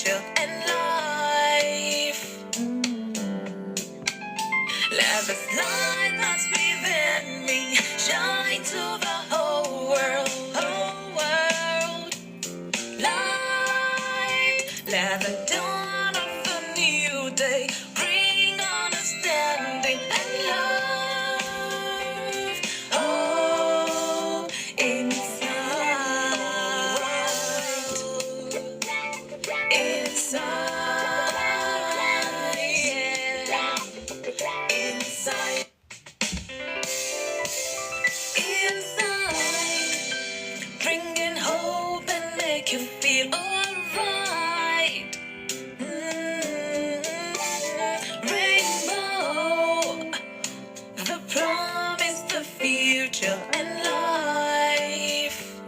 future and life. Let the light that's within me shine to the whole world, whole world. Light, let the dawn of a new day bring understanding and love. Oh, inside, yeah. Inside, bringing hope and make you feel alright. Rainbow, the promise, the future and life.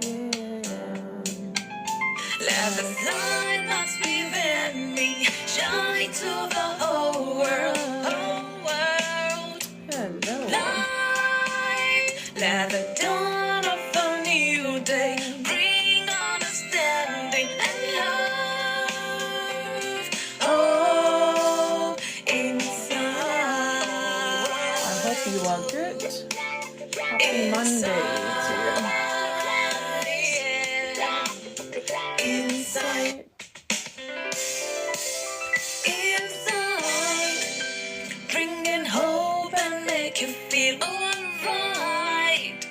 Let the light that's within me shine to the whole world, whole world. Hello. Light, let the dawn of a new day bring understanding and love. Oh, inside. I hope you are good. Happy Monday to you. Inside, inside, bringing hope and make you feel alright.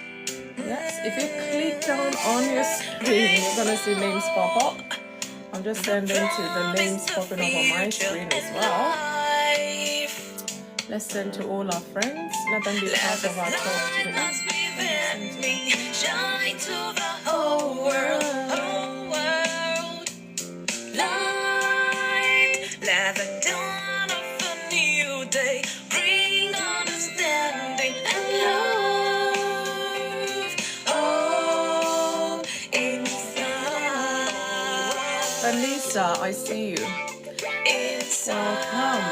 Yes, if you click down on your screen, you're gonna see names pop up. I'm just sending to the names popping up on my screen as well. Let's send to all our friends. Let them be part of our talk today. Shine to the whole world, whole world. Light, let the dawn of a new day bring understanding and love. Oh, inside. Vanessa, I see you. Welcome.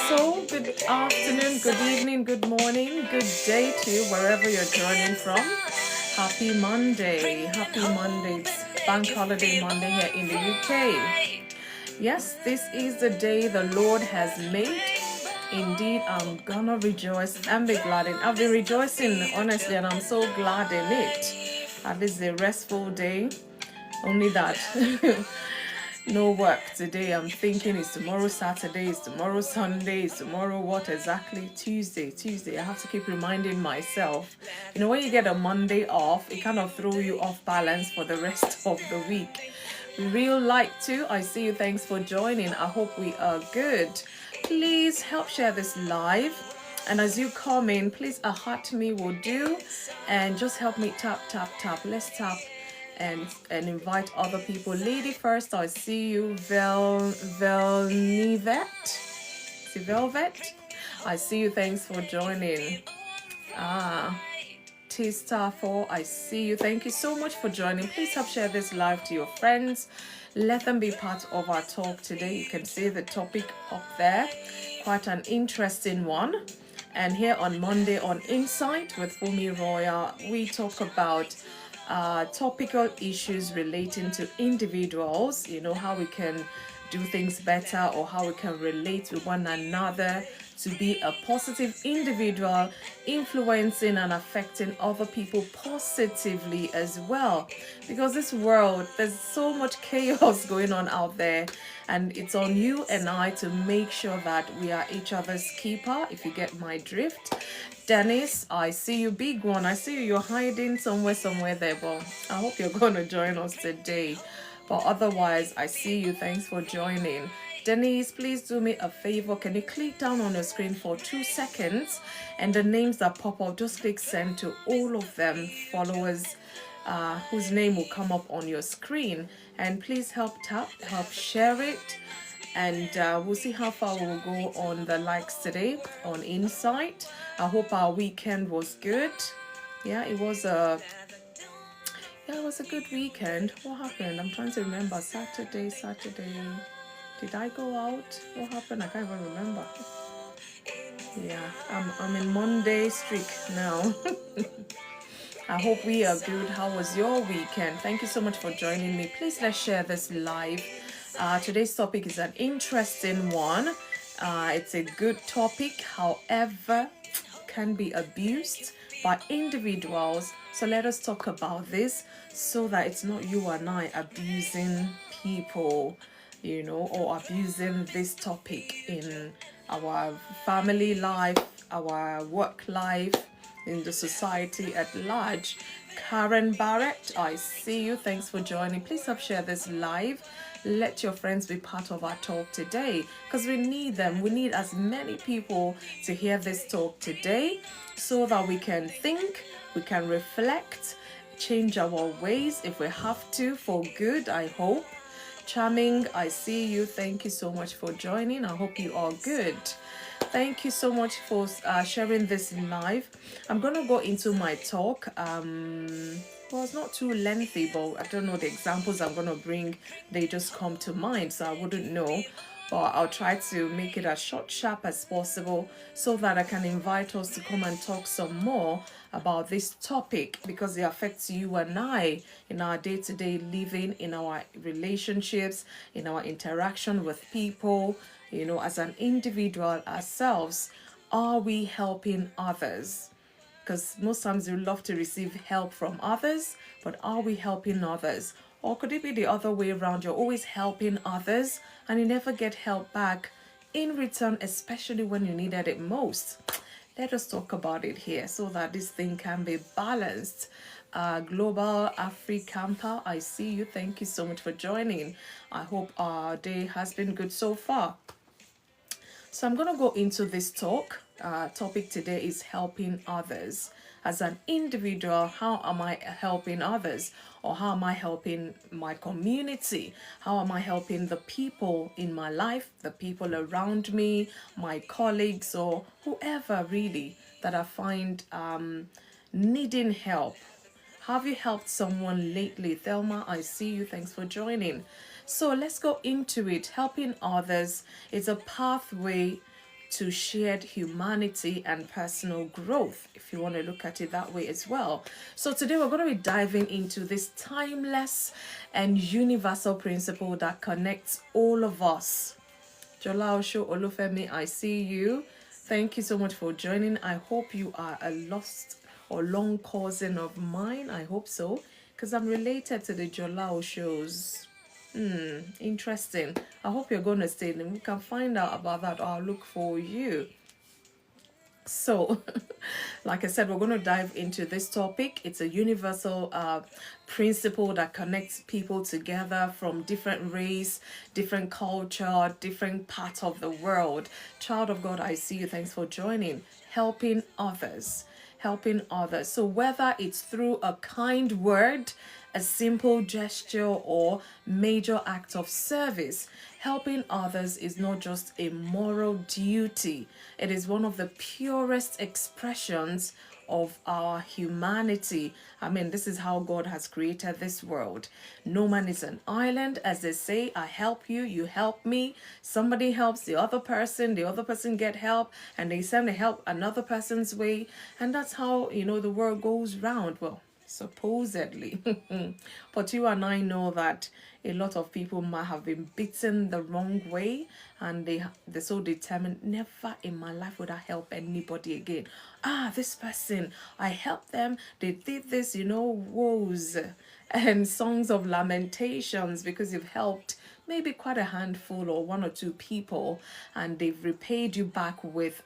So, good afternoon, good evening, good morning, good day to you, wherever you're joining from. Happy Monday. Happy Monday. It's Bank Holiday Monday here in the UK. Yes, this is the day the Lord has made. Indeed, I'm gonna rejoice and be glad in it. I've been rejoicing, honestly, and I'm so glad in it. At least a restful day. Only that. No work today. I'm thinking it's tomorrow Saturday, it's tomorrow Sunday, it's tomorrow what exactly? Tuesday. I have to keep reminding myself. You know, when you get a Monday off, it kind of throws you off balance for the rest of the week. Real light too. I see you. Thanks for joining. I hope we are good. Please help share this live. And as you come in, please a heart me will do. And just help me tap. Let's tap. And invite other people. Lady first, I see you. Velvet. I see you. Thanks for joining. T-Star4, I see you. Thank you so much for joining. Please help share this live to your friends. Let them be part of our talk today. You can see the topic up there. Quite an interesting one. And here on Monday on Insight with FunmiRoyal, we talk about topical issues relating to individuals, you know, how we can do things better or how we can relate with one another to be a positive individual, influencing and affecting other people positively as well. Because this world, there's so much chaos going on out there, and it's on you and I to make sure that we are each other's keeper, if you get my drift. Dennis, I see you. Big one, I see you. You're hiding somewhere there, but I hope you're going to join us today. But otherwise, I see you. Thanks for joining. Denise, please do me a favor. Can you click down on your screen for 2 seconds, and the names that pop up, just click send to all of them, followers whose name will come up on your screen. And please help share it, and we'll see how far we'll go on the likes today on Insight. I hope our weekend was good. Yeah, it was a good weekend. What happened? I'm trying to remember. Saturday. Did I go out? What happened? I can't even remember. Yeah, I'm in Monday streak now. I hope we are good. How was your weekend? Thank you so much for joining me. Please let's share this live. Today's topic is an interesting one. It's a good topic, however, can be abused by individuals. So let us talk about this so that it's not you and I abusing people, or abusing this topic in our family life, our work life, in the society at large. Karen Barrett, I see you. Thanks for joining. Please help share this live. Let your friends be part of our talk today because we need them. We need as many people to hear this talk today so that we can think, we can reflect, change our ways if we have to for good, I hope. Charming, I see you. Thank you so much for joining. I hope you are good. Thank you so much for sharing this live. I'm going to go into my talk. Well, it's not too lengthy, but I don't know the examples I'm going to bring. They just come to mind, so I wouldn't know. But I'll try to make it as short, sharp as possible so that I can invite us to come and talk some more about this topic because it affects you and I in our day-to-day living, in our relationships, in our interaction with people, as an individual ourselves. Are we helping others? Because most times we love to receive help from others, but are we helping others? Or could it be the other way around? You're always helping others and you never get help back in return, especially when you needed it most. Let us talk about it here so that this thing can be balanced. Global Africamper, I see you. Thank you so much for joining. I hope our day has been good so far. So I'm going to go into this talk. Topic today is helping others. As an individual, how am I helping others? Or how am I helping my community? How am I helping the people in my life, the people around me, my colleagues, or whoever really that I find needing help? Have you helped someone lately? Thelma, I see you. Thanks for joining. So let's go into it. Helping others is a pathway to shared humanity and personal growth, if you want to look at it that way as well. So today we're going to be diving into this timeless and universal principle that connects all of us. Jola Osho Olufemi, I see you. Thank you so much for joining. I hope you are a lost or long cousin of mine. I hope so, because I'm related to the Jola Oshos. Interesting. I hope you're going to stay and we can find out about that, or I'll look for you. So, like I said, we're going to dive into this topic. It's a universal principle that connects people together from different race, different culture, different parts of the world. Child of God, I see you. Thanks for joining. Helping others. Helping others. So whether it's through a kind word, a simple gesture, or major act of service, helping others is not just a moral duty. It is one of the purest expressions of our humanity. I mean, this is how God has created this world. No man is an island, as they say. I help you, you help me. Somebody helps the other person get help, and they send the help another person's way. And that's how, the world goes round. Well, supposedly. But you and I know that a lot of people might have been bitten the wrong way, and they're so determined, never in my life would I help anybody again. This person, I helped them, they did this, woes and songs of lamentations because you've helped maybe quite a handful or one or two people, and they've repaid you back with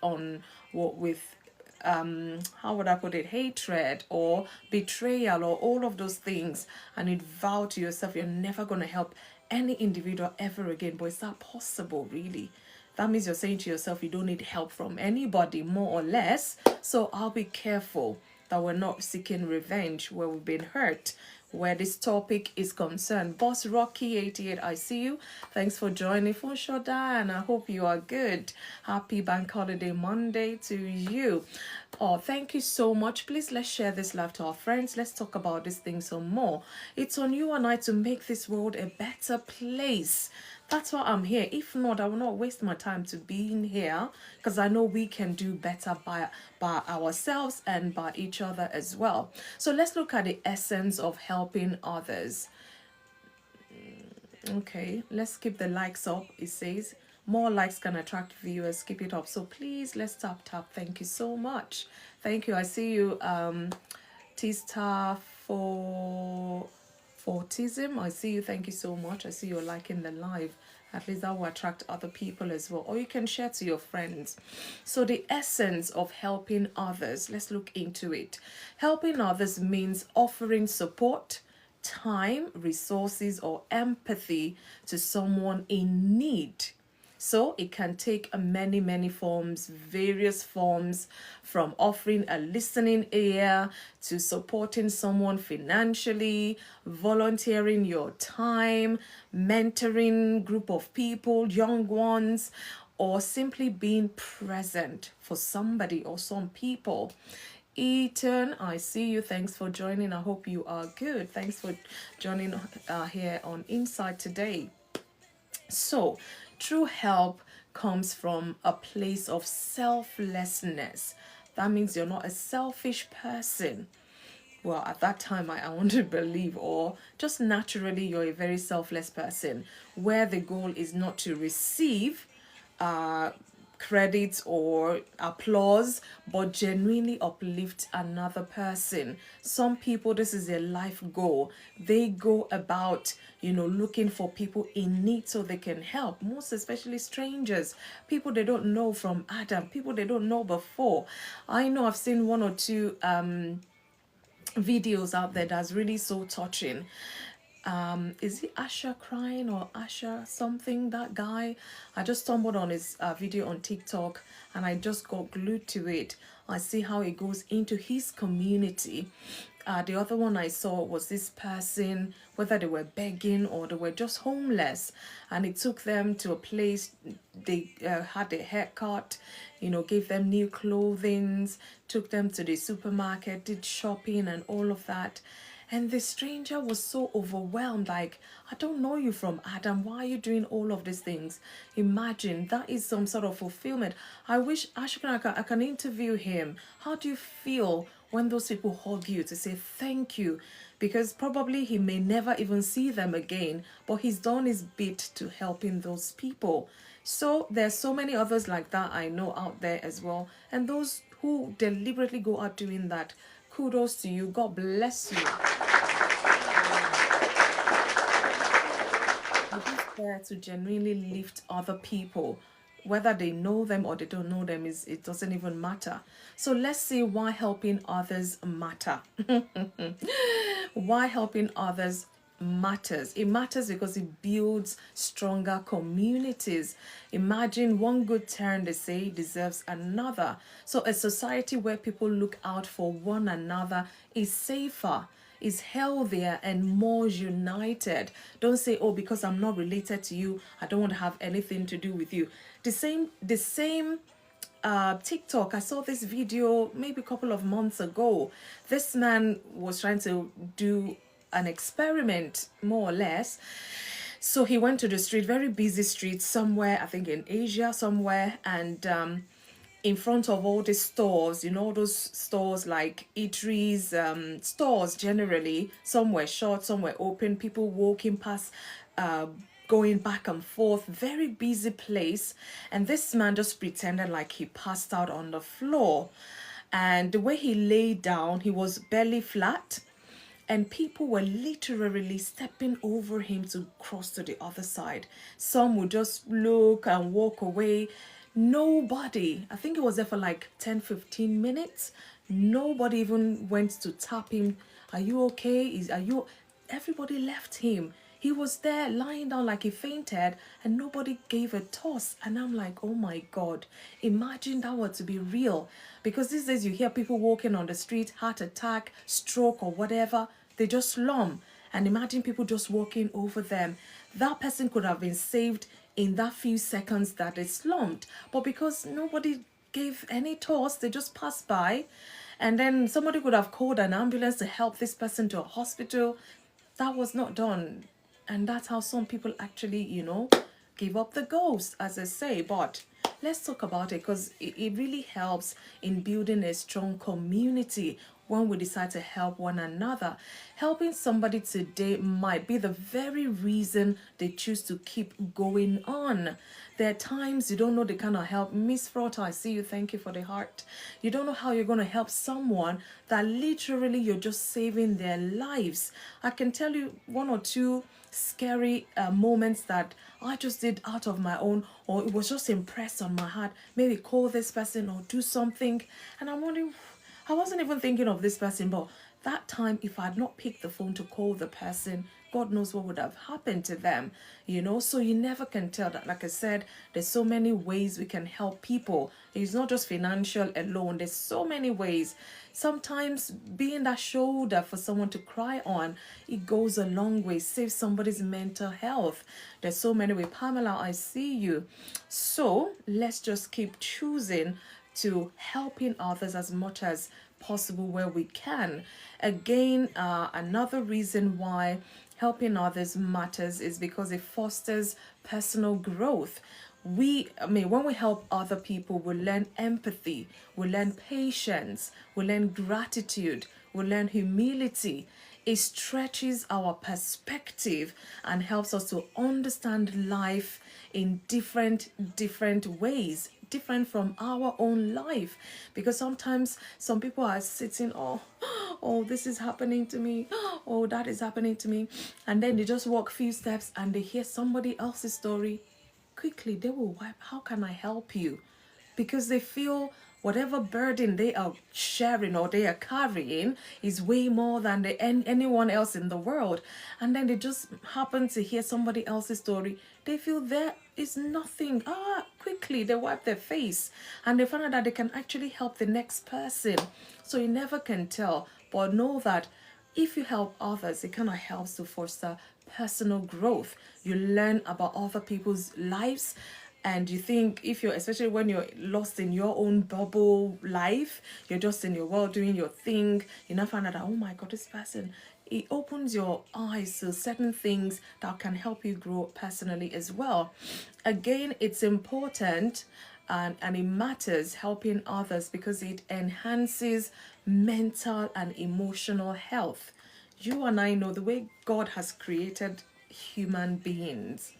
how would I put it, hatred or betrayal or all of those things, and you'd vow to yourself you're never going to help any individual ever again. But is that possible, really? That means you're saying to yourself you don't need help from anybody, more or less. So I'll be careful that we're not seeking revenge where we've been hurt, where this topic is concerned. Boss Rocky 88, I see you. Thanks for joining. For sure, Dan, I hope you are good. Happy Bank Holiday Monday to you. Oh, thank you so much. Please, let's share this live to our friends. Let's talk about this thing some more. It's on you and I to make this world a better place. That's why I'm here. If not, I will not waste my time to be in here, because I know we can do better by ourselves and by each other as well. So let's look at the essence of helping others. Okay, let's keep the likes up. It says more likes can attract viewers. Keep it up. So please, let's tap. Thank you so much. Thank you. I see you, T-Star for autism. I see you. Thank you so much. I see you're liking the live. At least that will attract other people as well. Or you can share to your friends. So the essence of helping others, let's look into it. Helping others means offering support, time, resources, or empathy to someone in need. So it can take many forms, various forms, from offering a listening ear to supporting someone financially, volunteering your time, mentoring group of people, young ones, or simply being present for somebody or some people. Ethan, I see you. Thanks for joining. I hope you are good. Thanks for joining here on Inside today. So, true help comes from a place of selflessness. That means you're not a selfish person. Well, at that time, I want to believe, or just naturally, you're a very selfless person, where the goal is not to receive credit or applause, but genuinely uplift another person. Some people, this is their life goal. They go about, looking for people in need so they can help, most especially strangers, people they don't know from Adam, people they don't know before. I know I've seen one or two videos out there that's really so touching. Is it Asher crying or Asher something, that guy? I just stumbled on his video on TikTok and I just got glued to it. I see how it goes into his community. The other one I saw was this person, whether they were begging or they were just homeless, and it took them to a place. They had a haircut, gave them new clothing, took them to the supermarket, did shopping and all of that. And the stranger was so overwhelmed, like, I don't know you from Adam. Why are you doing all of these things? Imagine, that is some sort of fulfillment. I wish I can interview him. How do you feel when those people hug you to say thank you? Because probably he may never even see them again, but he's done his bit to helping those people. So there's so many others like that I know out there as well. And those who deliberately go out doing that, kudos to you. God bless you. It is there to genuinely lift other people, whether they know them or they don't know them. It doesn't even matter. So let's see why helping others matter. Why helping others matters. It matters because it builds stronger communities. Imagine one good turn, they say, deserves another. So a society where people look out for one another is safer, is healthier, and more united. Don't say, oh, because I'm not related to you, I don't want to have anything to do with you. The same TikTok, I saw this video maybe a couple of months ago. This man was trying to do an experiment, more or less. So he went to the street, very busy street somewhere, I think in Asia somewhere, and in front of all the stores, those stores like eateries, stores generally, some were shut, some were open, people walking past, going back and forth, very busy place. And this man just pretended like he passed out on the floor. And the way he lay down, he was belly flat. And people were literally stepping over him to cross to the other side. Some would just look and walk away. Nobody, I think it was there for like 10-15 minutes. Nobody even went to tap him. Are you okay? Everybody left him. He was there lying down like he fainted and nobody gave a toss. And I'm like, oh my God, imagine that were to be real. Because these days you hear people walking on the street, heart attack, stroke or whatever, they just slump. And imagine people just walking over them. That person could have been saved in that few seconds that they slumped. But because nobody gave any toss, they just passed by. And then somebody could have called an ambulance to help this person to a hospital. That was not done. And that's how some people actually, give up the ghost, as I say. But let's talk about it, because it really helps in building a strong community when we decide to help one another. Helping somebody today might be the very reason they choose to keep going on. There are times you don't know the kind of help. Miss Frota, I see you. Thank you for the heart. You don't know how you're going to help someone that literally you're just saving their lives. I can tell you one or two scary moments that I just did out of my own, or it was just impressed on my heart. Maybe call this person or do something. And I'm wondering, I wasn't even thinking of this person, but that time, if I had not picked the phone to call the person, God knows what would have happened to them, So you never can tell that. Like I said, there's so many ways we can help people. It's not just financial alone. There's so many ways. Sometimes being that shoulder for someone to cry on, it goes a long way, saves somebody's mental health. There's so many ways. Pamela, I see you. So let's just keep choosing to helping others as much as possible where we can. Again, another reason why helping others matters is because it fosters personal growth. When we help other people, we learn empathy, we learn patience, we learn gratitude, we learn humility. It stretches our perspective and helps us to understand life in different ways, different from our own life. Because sometimes some people are sitting, oh, this is happening to me, oh, that is happening to me, and then they just walk a few steps and they hear somebody else's story. Quickly they will wipe, how can I help you? Because they feel whatever burden they are sharing or they are carrying is way more than anyone else in the world. And then they just happen to hear somebody else's story. They feel there is nothing. Quickly they wipe their face and they find out that they can actually help the next person. So you never can tell. But know that if you help others, it kind of helps to foster personal growth. You learn about other people's lives. And you think, especially when you're lost in your own bubble life, you're just in your world doing your thing, you now find out that, oh my God, this person, it opens your eyes to certain things that can help you grow personally as well. Again, it's important and it matters helping others because it enhances mental and emotional health. You and I know the way God has created human beings.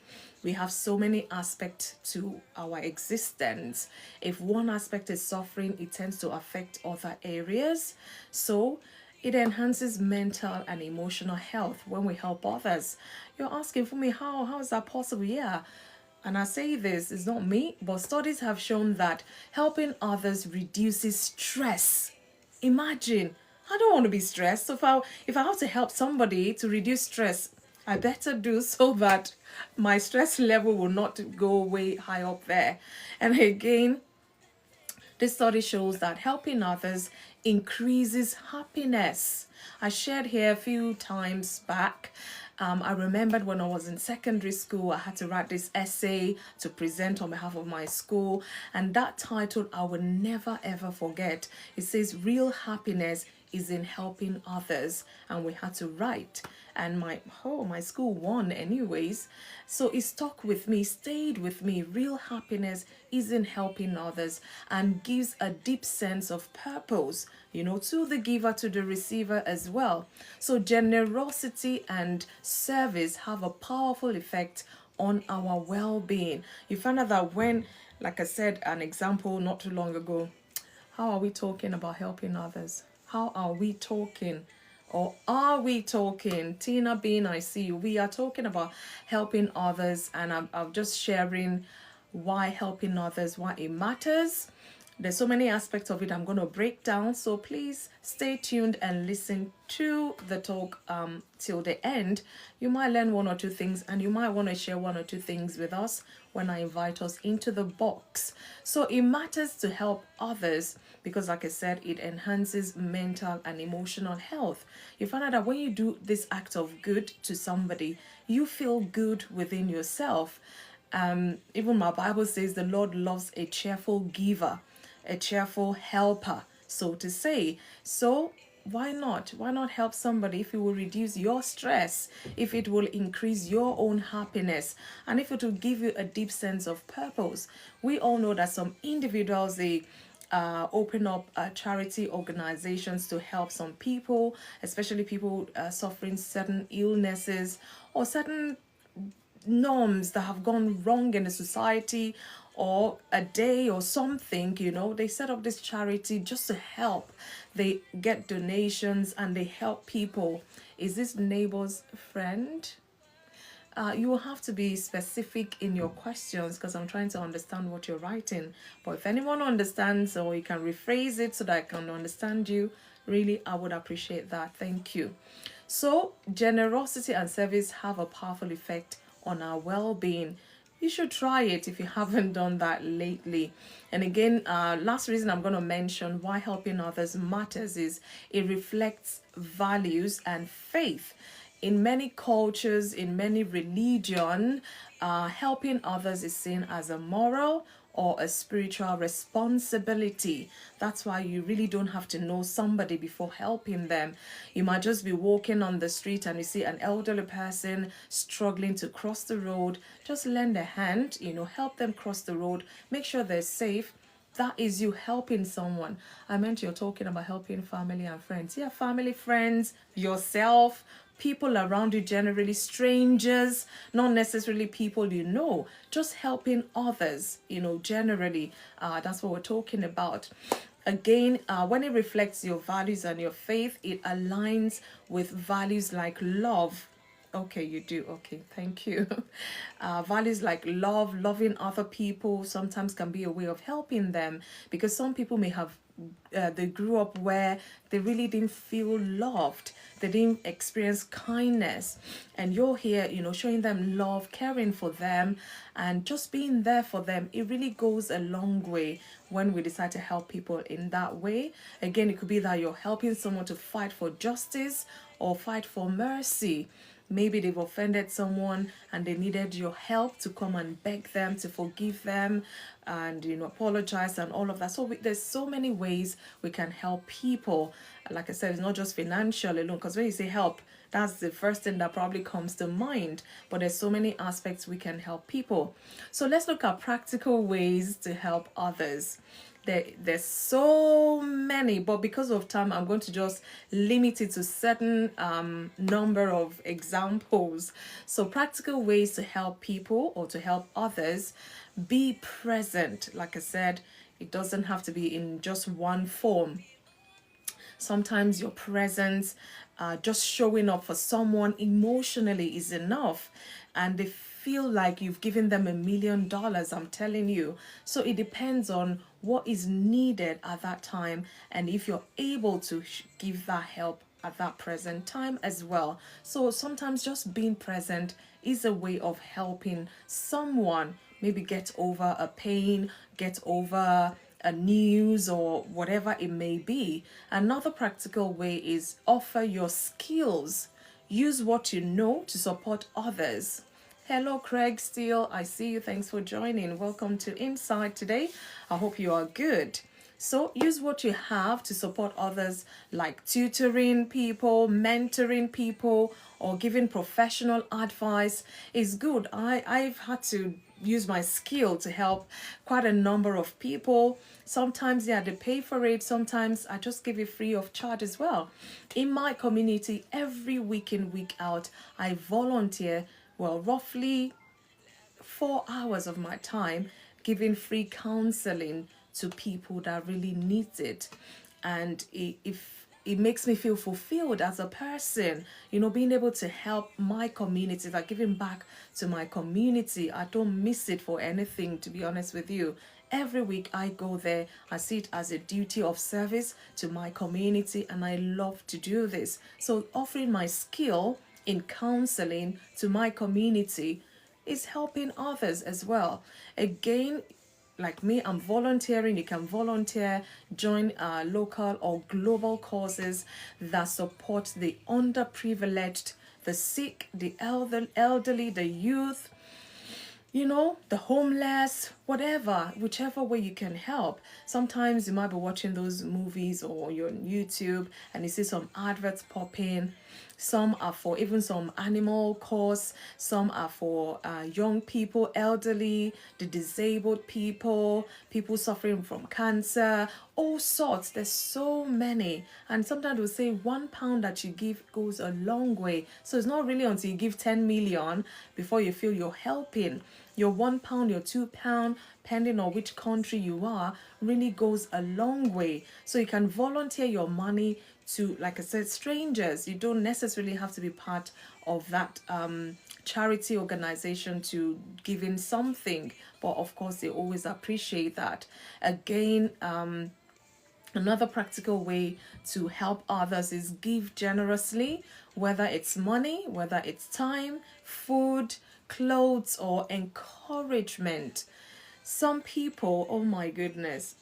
We have so many aspects to our existence. If one aspect is suffering, it tends to affect other areas. So it enhances mental and emotional health when we help others. You're asking for me, how is that possible? Yeah. And I say this, it's not me, but studies have shown that helping others reduces stress. Imagine, I don't want to be stressed. So if I have to help somebody to reduce stress, I better do so that my stress level will not go way high up there. And again, this study shows that helping others increases happiness. I shared here a few times back. I remembered when I was in secondary school, I had to write this essay to present on behalf of my school. And that title, I will never ever forget. It says, "Real happiness is in helping others." And we had to write. And my school won anyways. So it stuck with me, stayed with me. Real happiness is in helping others and gives a deep sense of purpose, to the giver, to the receiver as well. So generosity and service have a powerful effect on our well-being. You find out that when, like I said, an example not too long ago, how are we talking about helping others? How are we talking? Or are we talking? Tina Bean, I see you. We are talking about helping others, and I'm just sharing why helping others, why it matters. There's so many aspects of it I'm going to break down. So please stay tuned and listen to the talk till the end. You might learn one or two things, and you might want to share one or two things with us when I invite us into the box. So it matters to help others because, like I said, it enhances mental and emotional health. You find out that when you do this act of good to somebody, you feel good within yourself. Even my Bible says the Lord loves a cheerful giver, a cheerful helper, so to say. So why not? Why not help somebody if it will reduce your stress, if it will increase your own happiness, and if it will give you a deep sense of purpose? We all know that some individuals, they open up charity organizations to help some people, especially people suffering certain illnesses or certain norms that have gone wrong in the society, or a day or something. They set up this charity just to help. They get donations and they help people. Is this neighbor's friend? You will have to be specific in your questions, because I'm trying to understand what you're writing. But if anyone understands, or you can rephrase it so that I can understand you, really, I would appreciate that. Thank you. So, generosity and service have a powerful effect on our well-being. You should try it if you haven't done that lately. And again, last reason I'm going to mention why helping others matters is it reflects values and faith. In many cultures, in many religion, helping others is seen as a moral or a spiritual responsibility. That's why you really don't have to know somebody before helping them. You might just be walking on the street and you see an elderly person struggling to cross the road. Just lend a hand, help them cross the road, make sure they're safe. That is you helping someone. I meant you're talking about helping family and friends. Yeah, family, friends, yourself, people around you, generally strangers, not necessarily people you know, just helping others, generally. That's what we're talking about. Again, when it reflects your values and your faith, it aligns with values like love. Okay, you do. Okay, thank you. Values like love, loving other people sometimes can be a way of helping them, because some people may have, they grew up where they really didn't feel loved. They didn't experience kindness. And you're here, showing them love, caring for them, and just being there for them. It really goes a long way when we decide to help people in that way. Again, it could be that you're helping someone to fight for justice or fight for mercy. Maybe they've offended someone and they needed your help to come and beg them to forgive them and apologize and all of that. So there's so many ways we can help people. Like I said, it's not just financial alone, because when you say help, that's the first thing that probably comes to mind. But there's so many aspects we can help people. So let's look at practical ways to help others. There's so many, but because of time, I'm going to just limit it to certain number of examples. So practical ways to help people or to help others: be present. Like I said, it doesn't have to be in just one form. Sometimes your presence, just showing up for someone emotionally, is enough, and they feel like you've given them $1 million, I'm telling you. So it depends on what is needed at that time, and if you're able to give that help at that present time as well. So sometimes just being present is a way of helping someone maybe get over a pain, get over a news, or whatever it may be. Another practical way is offer your skills. Use what you know to support others. Hello, Craig Steele. I see you. Thanks for joining. Welcome to Inside today. I hope you are good. So use what you have to support others, like tutoring people, mentoring people, or giving professional advice is good. I've had to use my skill to help quite a number of people. Sometimes, yeah, they pay for it. Sometimes I just give it free of charge as well. In my community, every week in, week out, I volunteer, roughly 4 hours of my time, giving free counseling to people that really need it. And if it makes me feel fulfilled as a person, being able to help my community, like giving back to my community. I don't miss it for anything, to be honest with you. Every week I go there, I see it as a duty of service to my community, and I love to do this. So offering my skill in counseling to my community is helping others as well. Again, like me, I'm volunteering. You can volunteer, join local or global causes that support the underprivileged, the sick, the elderly, the youth. the homeless, whatever, whichever way you can help. Sometimes you might be watching those movies or you're on YouTube and you see some adverts pop in. Some are for even some animal cause, some are for young people, elderly, the disabled people, people suffering from cancer, all sorts. There's so many. And sometimes we'll say £1 that you give goes a long way. So it's not really until you give 10 million before you feel you're helping. Your £1, your £2, depending on which country you are, really goes a long way. So you can volunteer your money to, like I said, strangers. You don't necessarily have to be part of that charity organization to give in something, but of course they always appreciate that. Again, another practical way to help others is give generously, whether it's money, whether it's time, food, clothes, or encouragement. Some people, oh my goodness,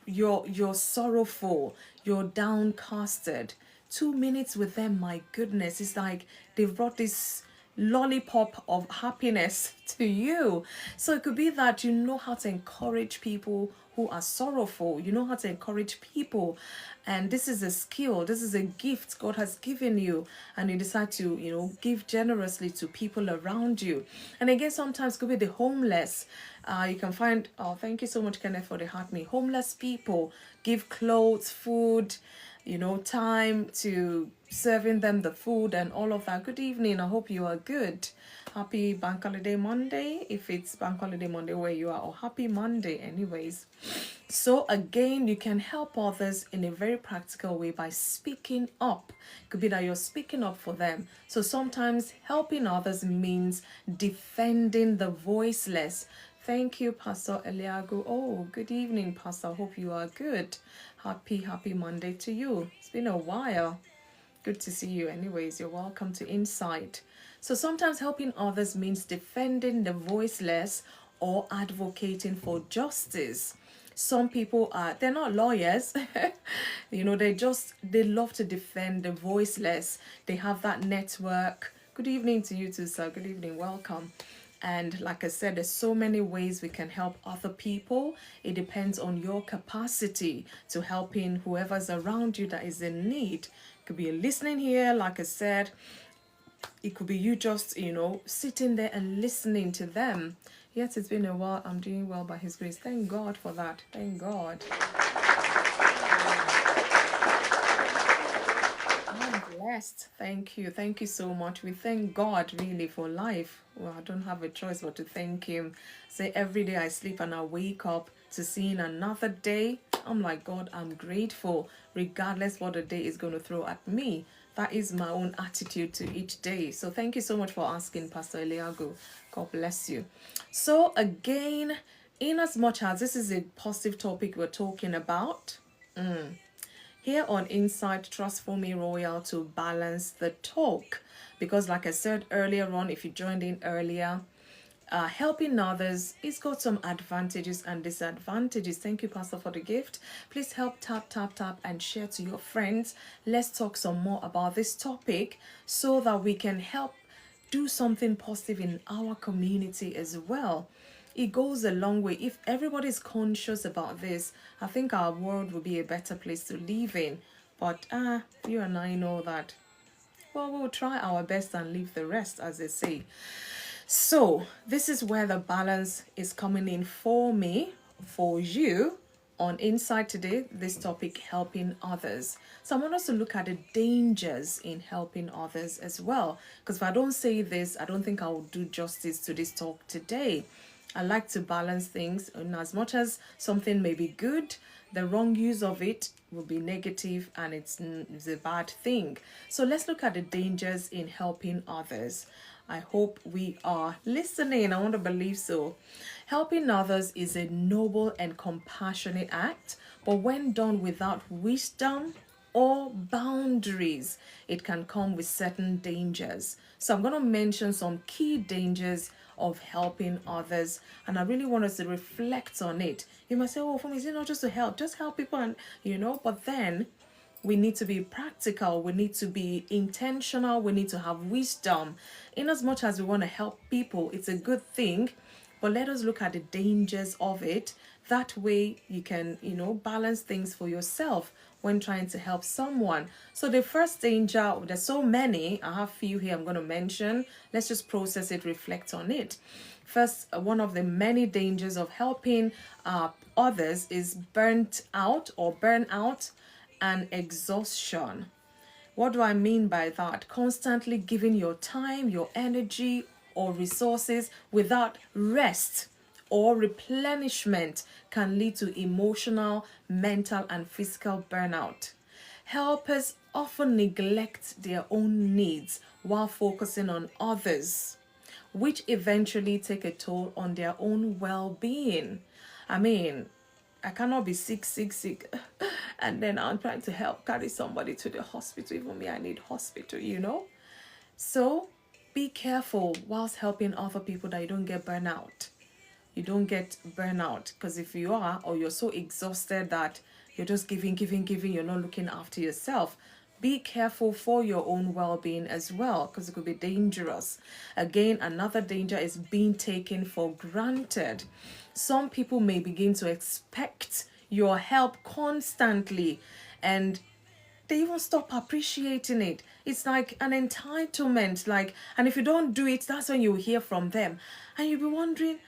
you're sorrowful, you're downcasted. 2 minutes with them, my goodness, it's like they've brought this lollipop of happiness to you. So it could be that you know how to encourage people who are sorrowful, you know how to encourage people, and this is a skill, this is a gift God has given you, and you decide to give generously to people around you. And again, sometimes it could be the homeless. You can find, oh, thank you so much, Kenneth, for the heart me. Homeless people, give clothes, food, time to serving them the food and all of that. Good evening. I hope you are good. Happy Bank Holiday Monday, if it's Bank Holiday Monday where you are, or happy Monday anyways. So again, you can help others in a very practical way by speaking up. It could be that you're speaking up for them. So sometimes helping others means defending the voiceless. Thank you, Pastor Eliago. Oh, good evening, Pastor. Hope you are good. Happy Monday to you. It's been a while. Good to see you. Anyways, you're welcome to Insight. So sometimes helping others means defending the voiceless or advocating for justice. Some people they're not lawyers. They love to defend the voiceless. They have that network. Good evening to you too, sir. Good evening. Welcome. And like I said, there's so many ways we can help other people. It depends on your capacity to helping whoever's around you that is in need. It could be listening here, like I said. It could be you just, sitting there and listening to them. Yes, it's been a while. I'm doing well by His grace. Thank God for that. Thank God. I'm blessed. Thank you. Thank you so much. We thank God really for life. Well, I don't have a choice but to thank Him. Say every day I sleep and I wake up to seeing another day. I'm like, God, I'm grateful regardless what the day is going to throw at me. That is my own attitude to each day. So thank you so much for asking, Pastor Eliago. God bless you. So again, in as much as this is a positive topic we're talking about, here on Insight, trust FunmiRoyal to balance the talk. Because like I said earlier on, if you joined in earlier, helping others, it's got some advantages and disadvantages. Thank you, Pastor, for the gift. Please help tap and share to your friends. Let's talk some more about this topic so that we can help do something positive in our community as well. It goes a long way. If everybody is conscious about this, I think our world will be a better place to live in. But you and I know that, well, we'll try our best and leave the rest, as they say. So this is where the balance is coming in for me, for you, on Insight today, this topic, helping others. So I want us to look at the dangers in helping others as well. Because if I don't say this, I don't think I will do justice to this talk today. I like to balance things, and as much as something may be good, the wrong use of it will be negative and it's a bad thing. So let's look at the dangers in helping others. I hope we are listening. I want to believe so. Helping others is a noble and compassionate act, but when done without wisdom or boundaries, it can come with certain dangers. So I'm going to mention some key dangers of helping others, and I really want us to reflect on it. You might say, oh, for me, is it not just to help? Just help people, and but then we need to be practical, we need to be intentional, we need to have wisdom. In as much as we want to help people, it's a good thing but let us look at the dangers of it. That way you can, balance things for yourself when trying to help someone. So the first danger, there's so many, I have few here I'm going to mention. Let's just process it, reflect on it. First, one of the many dangers of helping others is burnout and exhaustion. What do I mean by that? Constantly giving your time, your energy, or resources without rest or replenishment can lead to emotional, mental, and physical burnout. Helpers often neglect their own needs while focusing on others, which eventually take a toll on their own well-being. I mean, I cannot be sick, and then I'm trying to help carry somebody to the hospital. Even me, I need hospital. So be careful whilst helping other people that you don't get burnout. You don't get burnout, because if you are, or you're so exhausted that you're just giving, you're not looking after yourself, be careful for your own well-being as well, because it could be dangerous. Again, another danger is being taken for granted. Some people may begin to expect your help constantly, and they even stop appreciating it. It's like an entitlement, and if you don't do it, that's when you hear from them, and you'll be wondering,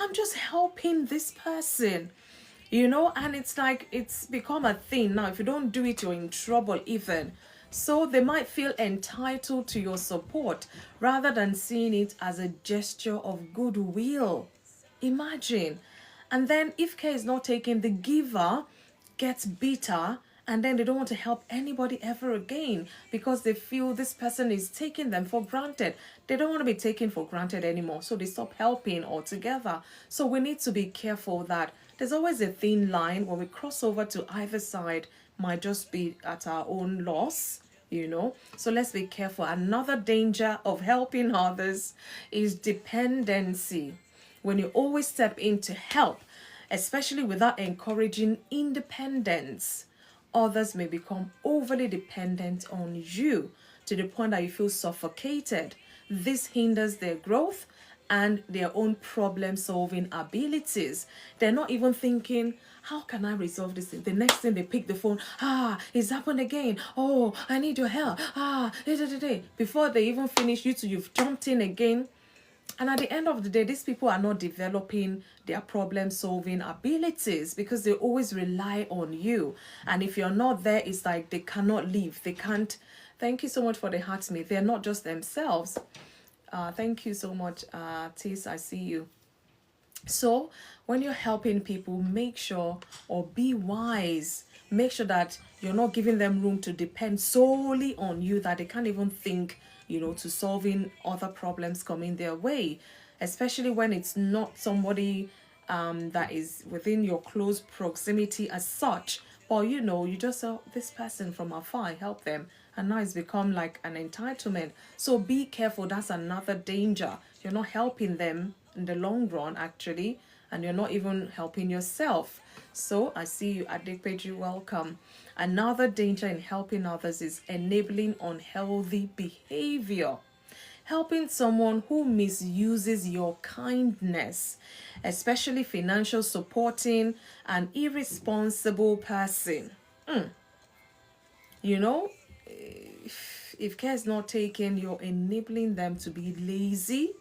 I'm just helping this person, and it's like it's become a thing now. If you don't do it, you're in trouble even. So they might feel entitled to your support rather than seeing it as a gesture of goodwill. Imagine. And then if care is not taken, the giver gets bitter, and then they don't want to help anybody ever again because they feel this person is taking them for granted. They don't want to be taken for granted anymore, so they stop helping altogether. So we need to be careful that there's always a thin line. When we cross over to either side, might just be at our own loss. So let's be careful. Another danger of helping others is dependency. When you always step in to help, especially without encouraging independence, others may become overly dependent on you to the point that you feel suffocated. This hinders their growth and their own problem-solving abilities. They're not even thinking, how can I resolve this thing? The next thing they pick the phone, it's happened again. Oh, I need your help. Before they even finish, you've jumped in again. And at the end of the day, these people are not developing their problem-solving abilities because they always rely on you. And if you're not there, it's like they cannot leave. They can't. Thank you so much for the heart, me. They're not just themselves. Thank you so much, Tis. I see you. So when you're helping people, make sure, or be wise, make sure that you're not giving them room to depend solely on you, that they can't even think, to solving other problems coming their way, especially when it's not somebody that is within your close proximity as such. But you just saw this person from afar, help them, and now it's become like an entitlement. So be careful. That's another danger. You're not helping them in the long run, actually, and you're not even helping yourself. So I see you, Adepeju, welcome. Another danger in helping others is enabling unhealthy behavior. Helping someone who misuses your kindness, especially financial supporting an irresponsible person. If care is not taken, you're enabling them to be lazy,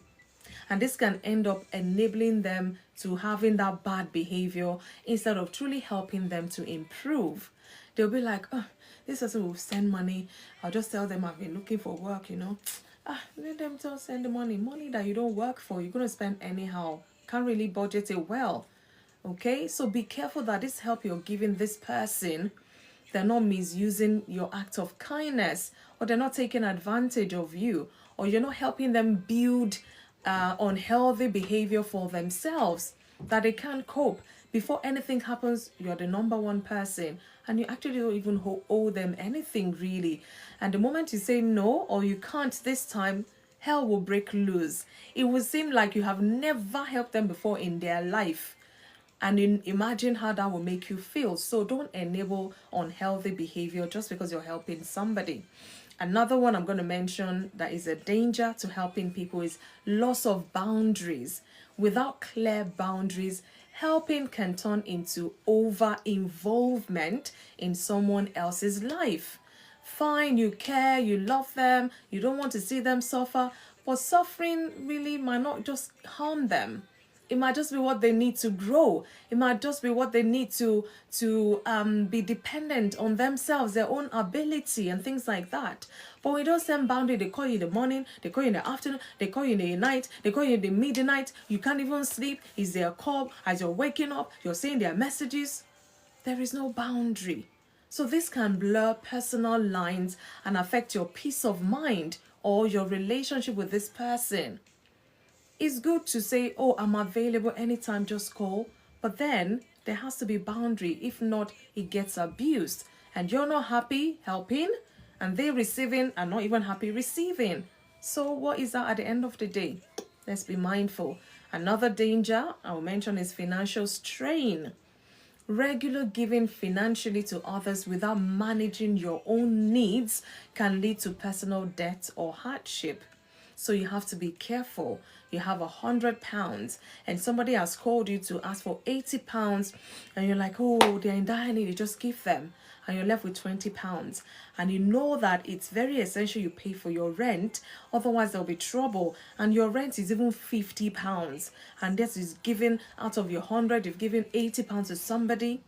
and this can end up enabling them to having that bad behavior instead of truly helping them to improve. They'll be like, this person will send money. I'll just tell them I've been looking for work, let them just send the money that you don't work for. You're going to spend anyhow. Can't really budget it well. Okay, so be careful that this help you're giving this person, they're not misusing your act of kindness, or they're not taking advantage of you, or you're not helping them build unhealthy behavior for themselves that they can't cope. Before anything happens, you're the number one person, and you actually don't even owe them anything really. And the moment you say no, or you can't this time, hell will break loose. It will seem like you have never helped them before in their life. And imagine how that will make you feel. So don't enable unhealthy behavior just because you're helping somebody. Another one I'm going to mention that is a danger to helping people is loss of boundaries. Without clear boundaries, helping can turn into over-involvement in someone else's life. Fine, you care, you love them, you don't want to see them suffer, but suffering really might not just harm them. It might just be what they need to grow. It might just be what they need to be dependent on themselves, their own ability and things like that. But we don't send boundary. They call you in the morning, they call you in the afternoon, they call you in the night, they call you in the midnight. You can't even sleep. Is there a call? As you're waking up, you're seeing their messages. There is no boundary. So this can blur personal lines and affect your peace of mind or your relationship with this person. It's good to say, oh, I'm available anytime, just call. But then there has to be boundary. If not, it gets abused. And you're not happy helping, and they receiving are not even happy receiving. So what is that at the end of the day? Let's be mindful. Another danger I'll mention is financial strain. Regular giving financially to others without managing your own needs can lead to personal debt or hardship. So you have to be careful. You have £100 and somebody has called you to ask for £80 and you're like, oh, they're in dire need, you just give them. And you're left with £20. And you know that it's very essential you pay for your rent, otherwise there'll be trouble. And your rent is even £50. And this is given out of your 100, you've given £80 to somebody,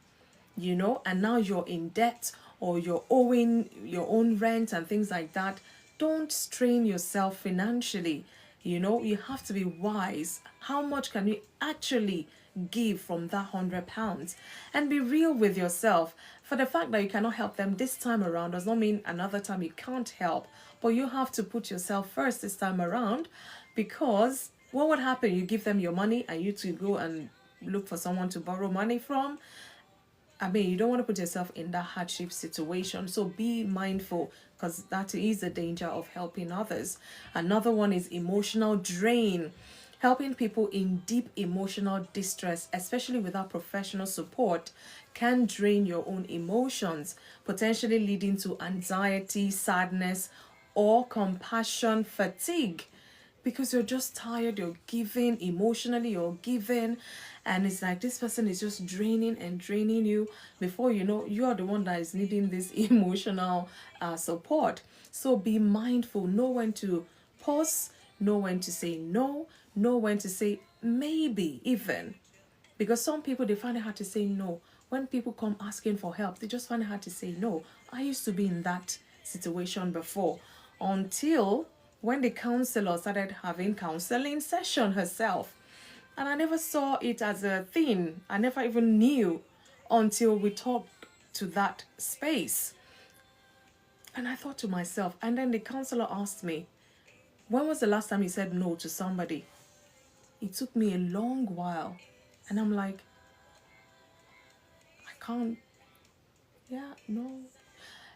and now you're in debt or you're owing your own rent and things like that. Don't strain yourself financially. You have to be wise. How much can you actually give from that £100? And be real with yourself. For the fact that you cannot help them this time around does not mean another time you can't help. But you have to put yourself first this time around, because what would happen? You give them your money and you to go and look for someone to borrow money from. You don't want to put yourself in that hardship situation. So be mindful, because that is the danger of helping others. Another one is emotional drain. Helping people in deep emotional distress, especially without professional support, can drain your own emotions, potentially leading to anxiety, sadness, or compassion fatigue. Because you're just tired, you're giving emotionally, you're giving, and it's like this person is just draining and draining you. Before you know, you're the one that is needing this emotional support. So be mindful, know when to pause, know when to say no, know when to say maybe even. Because some people, they find it hard to say no. When people come asking for help, they just find it hard to say no. I used to be in that situation before, until when the counselor started having counseling session herself. And I never saw it as a thing. I never even knew until we talked to that space. And I thought to myself, and then the counselor asked me, when was the last time you said no to somebody? It took me a long while. And I'm like, I can't, no.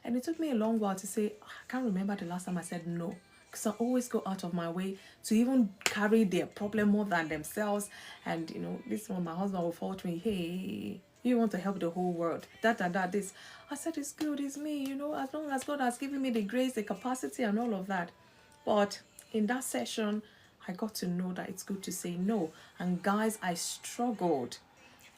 And it took me a long while to say, I can't remember the last time I said no. Because I always go out of my way to even carry their problem more than themselves. And, this one, my husband will fall to me, hey, you want to help the whole world, this. I said, it's good, it's me, as long as God has given me the grace, the capacity and all of that. But in that session, I got to know that it's good to say no. And guys, I struggled.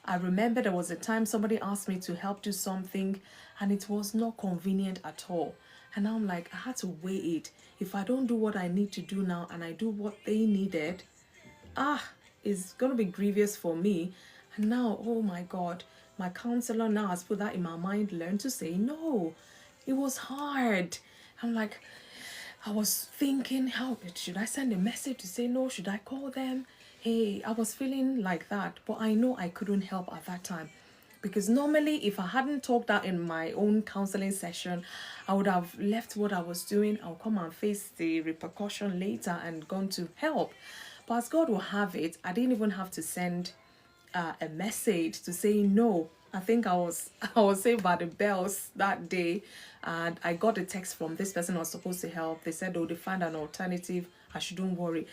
I remember there was a time somebody asked me to help do something and it was not convenient at all. And I'm like, I had to weigh it. If I don't do what I need to do now and I do what they needed, it's going to be grievous for me. And now, oh my God, my counselor now has put that in my mind, learn to say no. It was hard. I'm like, I was thinking, how should I send a message to say no? Should I call them? Hey, I was feeling like that, but I know I couldn't help at that time. Because normally, if I hadn't talked out in my own counseling session, I would have left what I was doing. I'll come and face the repercussion later and gone to help. But as God will have it, I didn't even have to send a message to say no. I think I was saved by the bells that day, and I got a text from this person I was supposed to help. They said, oh, they found an alternative. I shouldn't worry.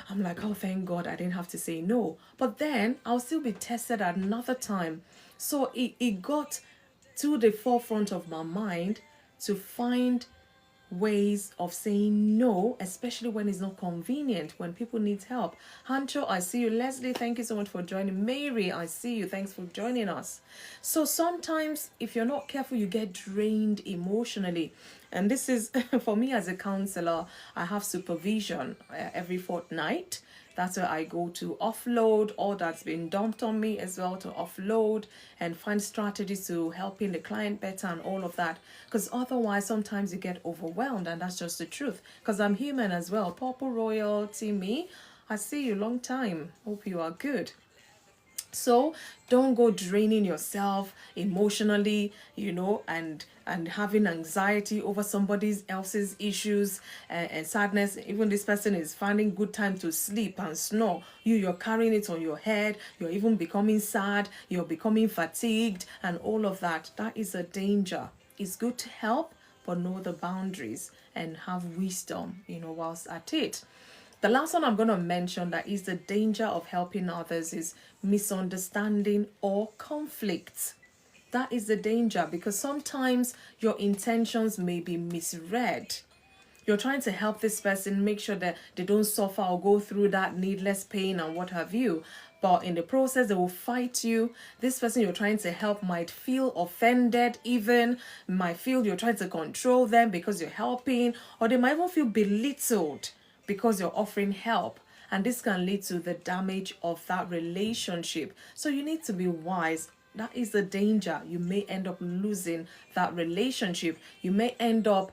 I'm like, oh, thank God I didn't have to say no. But then I'll still be tested at another time. So it got to the forefront of my mind to find ways of saying no, especially when it's not convenient, when people need help. Hancho, I see you. Leslie, thank you so much for joining. Mary, I see you. Thanks for joining us. So sometimes if you're not careful, you get drained emotionally. And this is, for me as a counselor, I have supervision every fortnight. That's where I go to offload all that's been dumped on me as well, to offload and find strategies to helping the client better and all of that. Because otherwise, sometimes you get overwhelmed, and that's just the truth. Because I'm human as well. Purple Royal, Timmy, I see you, long time. Hope you are good. So don't go draining yourself emotionally, and having anxiety over somebody else's issues and sadness. Even this person is finding good time to sleep and snore. You're carrying it on your head. You're even becoming sad. You're becoming fatigued and all of that. That is a danger. It's good to help, but know the boundaries and have wisdom, whilst at it. The last one I'm going to mention that is the danger of helping others is misunderstanding or conflict. That is the danger, because sometimes your intentions may be misread. You're trying to help this person, make sure that they don't suffer or go through that needless pain and what have you. But in the process, they will fight you. This person you're trying to help might feel offended, even might feel you're trying to control them because you're helping, or they might even feel belittled because you're offering help. And this can lead to the damage of that relationship. So you need to be wise. That is the danger. You may end up losing that relationship. You may end up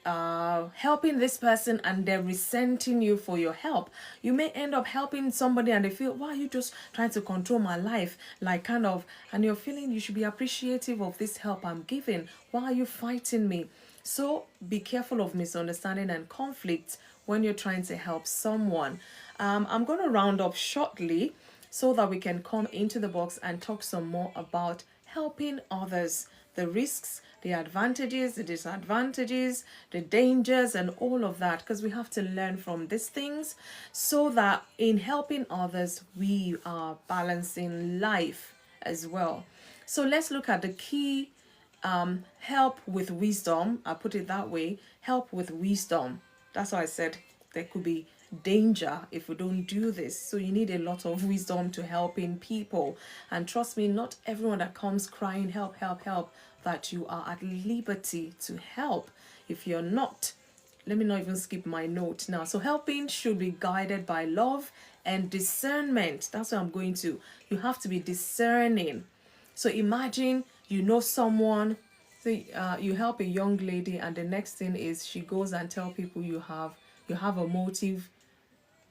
helping this person and they're resenting you for your help. You may end up helping somebody and they feel, why are you just trying to control my life? And you're feeling you should be appreciative of this help I'm giving. Why are you fighting me? So be careful of misunderstanding and conflict when you're trying to help someone. I'm going to round up shortly so that we can come into the box and talk some more about helping others, the risks, the advantages, the disadvantages, the dangers, and all of that, because we have to learn from these things so that in helping others, we are balancing life as well. So let's look at the key. Help with wisdom. I put it that way. Help with wisdom. That's why I said there could be danger if we don't do this. So you need a lot of wisdom to helping people. And trust me, not everyone that comes crying, help, help, help, that you are at liberty to help. If you're not, let me not even skip my note now. So helping should be guided by love and discernment. That's what I'm going to. You have to be discerning. So imagine someone, so you help a young lady, and the next thing is she goes and tell people you have a motive.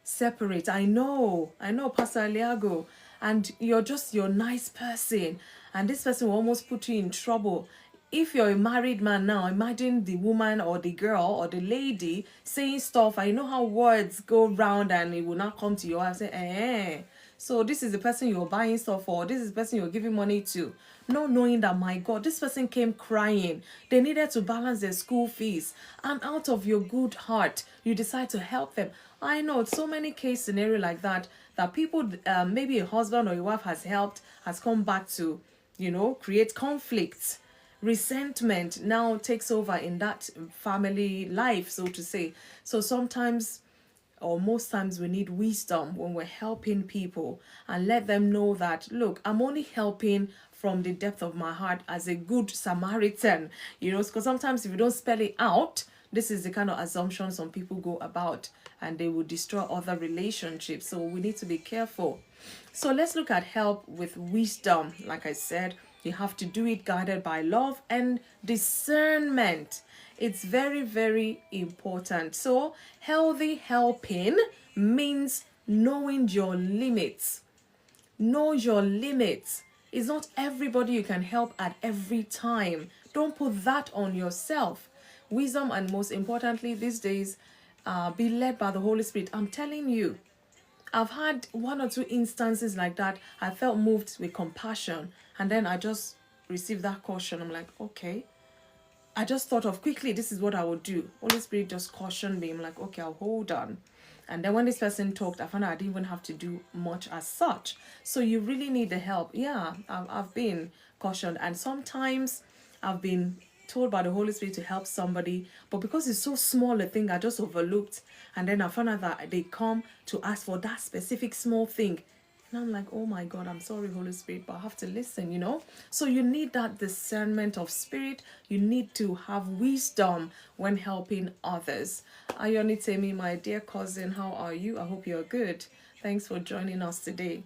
Separate. I know, Pastor Aliago, and you're nice person, and this person will almost put you in trouble. If you're a married man now, imagine the woman or the girl or the lady saying stuff. I know how words go round and it will not come to your house and say, so this is the person you're buying stuff for, this is the person you're giving money to. Not knowing that, my God, this person came crying. They needed to balance their school fees. And out of your good heart, you decide to help them. I know so many case scenario like that people, maybe a husband or a wife has helped, has come back to, create conflicts. Resentment now takes over in that family life, so to say. So sometimes, or most times, we need wisdom when we're helping people, and let them know that, look, I'm only helping from the depth of my heart as a good Samaritan, because sometimes if you don't spell it out, this is the kind of assumption some people go about, and they will destroy other relationships. So we need to be careful. So let's look at help with wisdom. Like I said, you have to do it guided by love and discernment. It's very, very important. So healthy helping means knowing your limits. Know your limits. It's not everybody you can help at every time. Don't put that on yourself. Wisdom, and most importantly these days, be led by the Holy Spirit. I'm telling you, I've had 1 or 2 instances like that. I felt moved with compassion, and then I just received that caution. I'm like, okay. I just thought of quickly, this is what I would do. Holy Spirit just cautioned me. I'm like, okay, I'll hold on. And then when this person talked, I found out I didn't even have to do much as such. So you really need the help. Yeah, I've been cautioned. And sometimes I've been told by the Holy Spirit to help somebody, but because it's so small a thing, I just overlooked. And then I found out that they come to ask for that specific small thing. And I'm like, oh my God, I'm sorry, Holy Spirit, but I have to listen, you know? So you need that discernment of spirit. You need to have wisdom when helping others. Ayonitemi, my dear cousin, how are you? I hope you're good. Thanks for joining us today.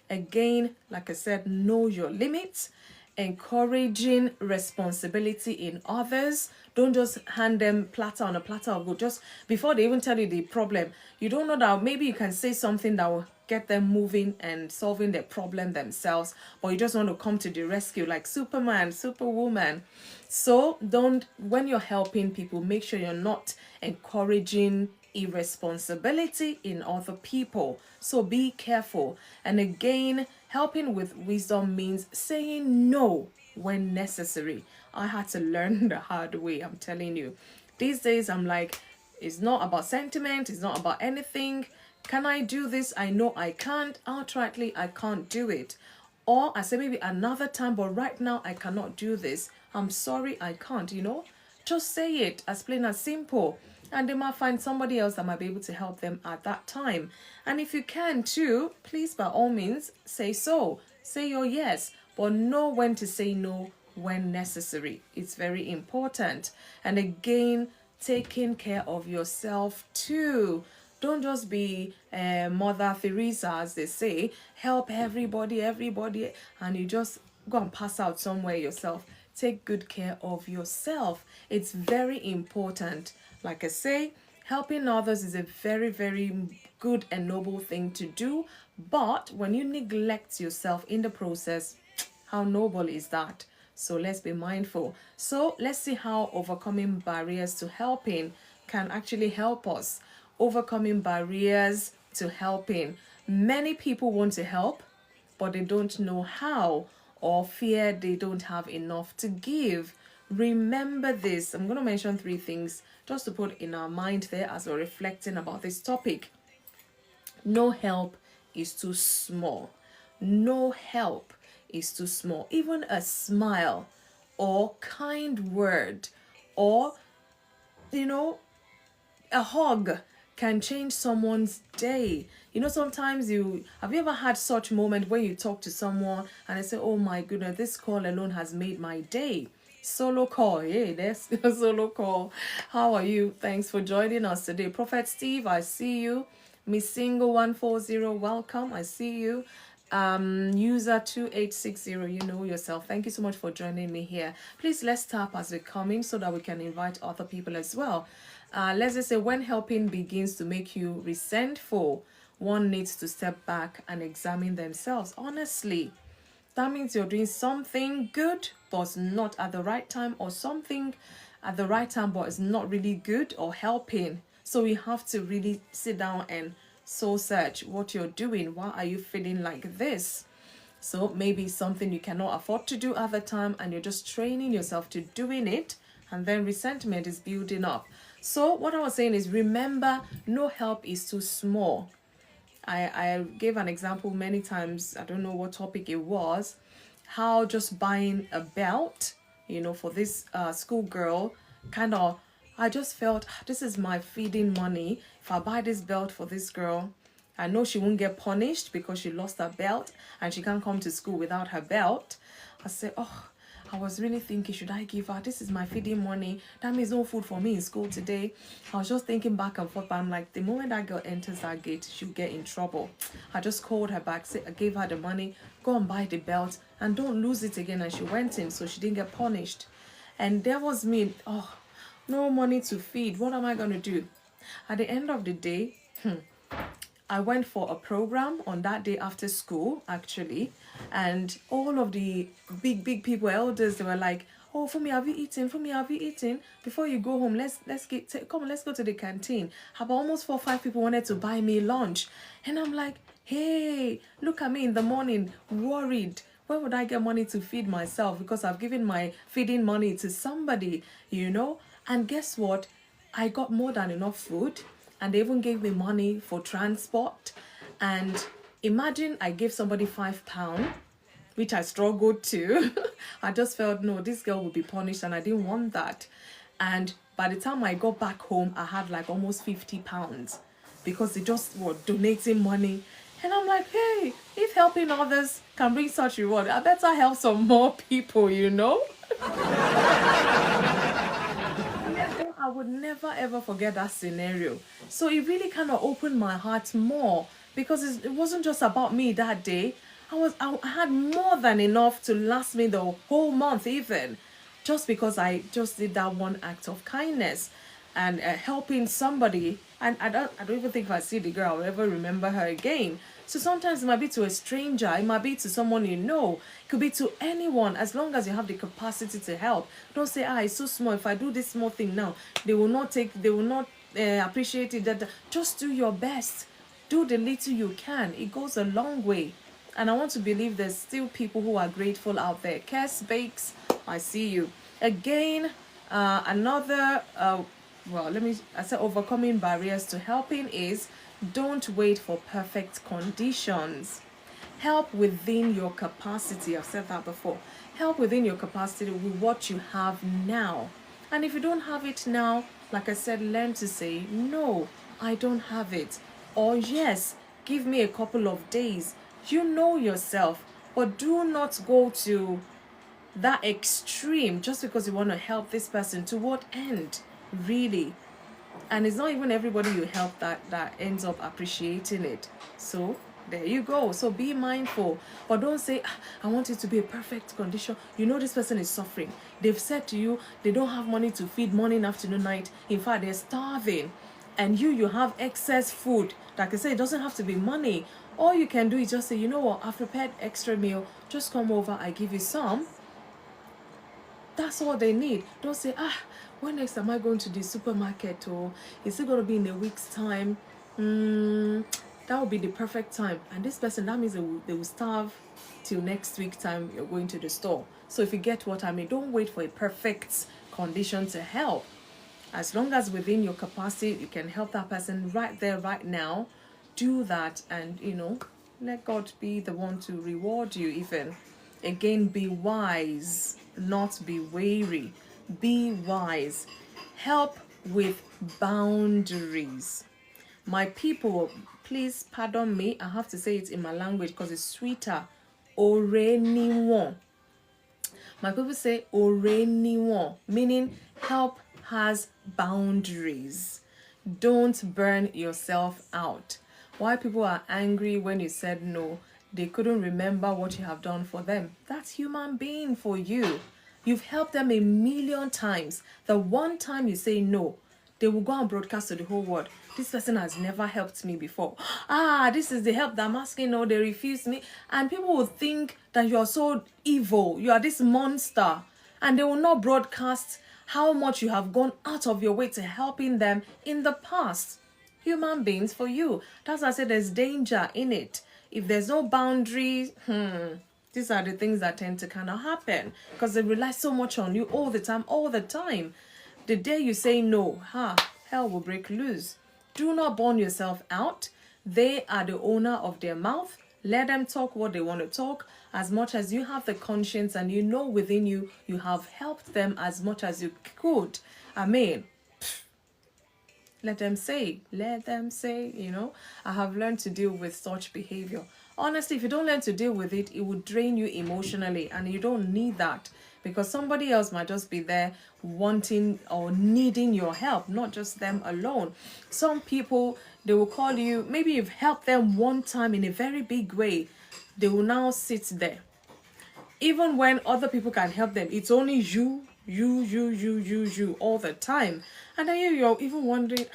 Again, like I said, know your limits. Encouraging responsibility in others. Don't just hand them platter on a platter of gold. Just before they even tell you the problem, you don't know that maybe you can say something that will get them moving and solving their problem themselves, but you just want to come to the rescue like Superman, Superwoman. So don't, when you're helping people, make sure you're not encouraging irresponsibility in other people. So be careful. And again, helping with wisdom means saying no when necessary. I had to learn the hard way, I'm telling you. These days, I'm like, it's not about sentiment, it's not about anything. Can I do this? I know I can't. Outrightly, I can't do it. Or I say maybe another time, but right now I cannot do this. I'm sorry, I can't, you know. Just say it as plain as simple. And they might find somebody else that might be able to help them at that time. And if you can too, please by all means say so. Say your yes, but know when to say no when necessary. It's very important. And again, taking care of yourself too. Don't just be Mother Teresa, as they say, help everybody, and you just go and pass out somewhere yourself. Take good care of yourself. It's very important. Like I say, helping others is a very, very good and noble thing to do. But when you neglect yourself in the process, how noble is that? So let's be mindful. So let's see how overcoming barriers to helping can actually help us. Overcoming barriers to helping. Many people want to help, but they don't know how, or fear they don't have enough to give. Remember this. I'm going to mention 3 things just to put in our mind there as we're reflecting about this topic. No help is too small. No help is too small. Even a smile or kind word or, you know, a hug can change someone's day. You know, sometimes have you ever had such moment where you talk to someone and they say, oh my goodness, this call alone has made my day. Solo call, yeah, that's a solo call. How are you? Thanks for joining us today. Prophet Steve, I see you. Miss Single 140, welcome. I see you. User 2860, you know yourself. Thank you so much for joining me here. Please let's tap as we come in so that we can invite other people as well. Let's just say when helping begins to make you resentful, one needs to step back and examine themselves honestly. That means you're doing something good but not at the right time, or something at the right time but it's not really good or helping. So we have to really sit down and soul search what you're doing. Why are you feeling like this? So maybe something you cannot afford to do at the time and you're just training yourself to doing it, and then resentment is building up. So what I was saying is, remember, no help is too small. I gave an example many times. I don't know what topic it was. How just buying a belt, you know, for this schoolgirl, kind of, I just felt this is my feeding money. If I buy this belt for this girl, I know she won't get punished because she lost her belt and she can't come to school without her belt. I said, oh, I was really thinking, should I give her? This is my feeding money. That means no food for me in school today. I was just thinking back and forth, but I'm like, the moment that girl enters that gate, she'll get in trouble. I just called her back, I gave her the money, go and buy the belt, and don't lose it again. And she went in, so she didn't get punished. And there was me, oh, no money to feed. What am I going to do? At the end of the day, I went for a program on that day after school, actually, and all of the big people, elders, they were like, oh, Funmi, have you eaten? Funmi, have you eaten? Before you go home, let's go to the canteen. About almost 4 or 5 people wanted to buy me lunch. And I'm like, hey, look at me in the morning, worried. Where would I get money to feed myself? Because I've given my feeding money to somebody, you know? And guess what? I got more than enough food. And they even gave me money for transport. And imagine I gave somebody £5 which I struggled to. I just felt, no, this girl will be punished, and I didn't want that. And by the time I got back home, I had like almost £50 because they just were donating money. And I'm like, hey, if helping others can bring such reward, I better help some more people, you know? I would never ever forget that scenario. So it really kind of opened my heart more, because it wasn't just about me that day. I had more than enough to last me the whole month, even just because I just did that one act of kindness and helping somebody. And I don't even think if I see the girl I'll ever remember her again. So sometimes it might be to a stranger, it might be to someone you know, it could be to anyone, as long as you have the capacity to help. Don't say, it's so small, if I do this small thing now, they will not appreciate it. That just do your best, do the little you can. It goes a long way. And I want to believe there's still people who are grateful out there. Kes Bakes, I see you again. Another I said overcoming barriers to helping is, don't wait for perfect conditions. Help within your capacity. I've said that before. Help within your capacity with what you have now. And if you don't have it now, like I said, learn to say, no, I don't have it. Or yes, give me a couple of days. You know yourself, but do not go to that extreme just because you want to help this person. To what end, really? And it's not even everybody you help that ends up appreciating it. So there you go. So be mindful, but don't say, I want it to be a perfect condition. You know this person is suffering. They've said to you they don't have money to feed morning, afternoon, night. In fact, they're starving, and you have excess food. Like I say, it doesn't have to be money. All you can do is just say, you know what, I've prepared extra meal, just come over, I give you some. That's all they need. Don't say, when next am I going to the supermarket, or is it going to be in a week's time? That would be the perfect time. And this person, that means they will starve till next week time you're going to the store. So if you get what I mean, don't wait for a perfect condition to help. As long as within your capacity you can help that person right there, right now, do that. And let God be the one to reward you. Even again, be wise, not be wary. Be wise. Help with boundaries. My people, please pardon me, I have to say it in my language because it's sweeter. Ore niwon. My people say ore niwon, meaning help has boundaries. Don't burn yourself out. Why people are angry when you said no, they couldn't remember what you have done for them. That's human being for you. You've helped them a million times. The one time you say no, they will go and broadcast to the whole world. This person has never helped me before. This is the help that I'm asking. No, they refuse me. And people will think that you are so evil. You are this monster. And they will not broadcast how much you have gone out of your way to helping them in the past. Human beings for you. That's why I said there's danger in it. If there's no boundaries, these are the things that tend to kind of happen because they rely so much on you all the time. The day you say no, hell will break loose. Do not burn yourself out. They are the owner of their mouth. Let them talk what they want to talk. As much as you have the conscience and you know within you, you have helped them as much as you could. I mean, let them say, I have learned to deal with such behavior. Honestly, if you don't learn to deal with it, it will drain you emotionally, and you don't need that because somebody else might just be there wanting or needing your help, not just them alone. Some people, they will call you, maybe you've helped them one time in a very big way. They will now sit there. Even when other people can help them, it's only you all the time. And then you're even wondering,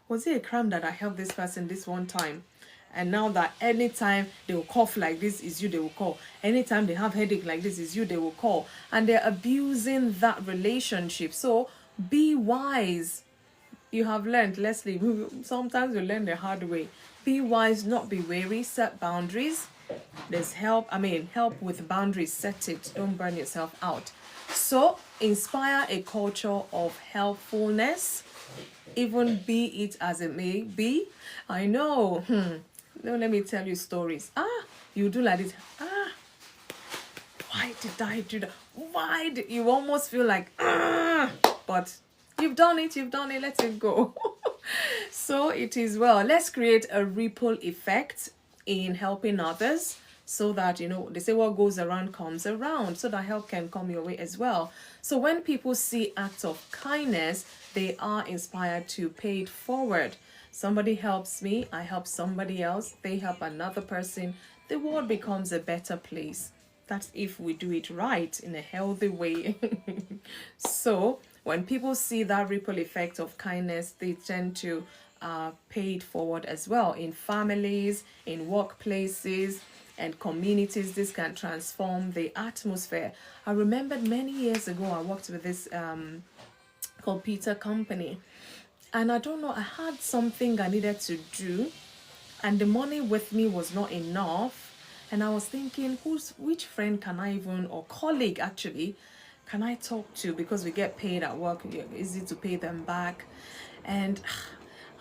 was it a crime that I helped this person this one time? And now that anytime they will cough like this, is you they will call. Anytime they have headache like this, is you they will call. And they're abusing that relationship. So be wise. You have learned, Leslie, sometimes you learn the hard way. Be wise, not be wary. Set boundaries. There's help with boundaries. Set it. Don't burn yourself out. So inspire a culture of helpfulness, even be it as it may be. I know. No, let me tell you stories. You do like this. why did I do that? Why did you almost feel like, but you've done it, let it go. So it is well. Let's create a ripple effect in helping others so that, they say what goes around comes around, so that help can come your way as well. So when people see acts of kindness, they are inspired to pay it forward. Somebody helps me, I help somebody else, they help another person. The world becomes a better place. That's if we do it right in a healthy way. So when people see that ripple effect of kindness, they tend to pay it forward as well in families, in workplaces, and communities. This can transform the atmosphere. I remembered many years ago, I worked with this computer company, and I don't know, I had something I needed to do, and the money with me was not enough. And I was thinking, which friend can I even, or colleague actually, can I talk to, because we get paid at work, easy to pay them back. And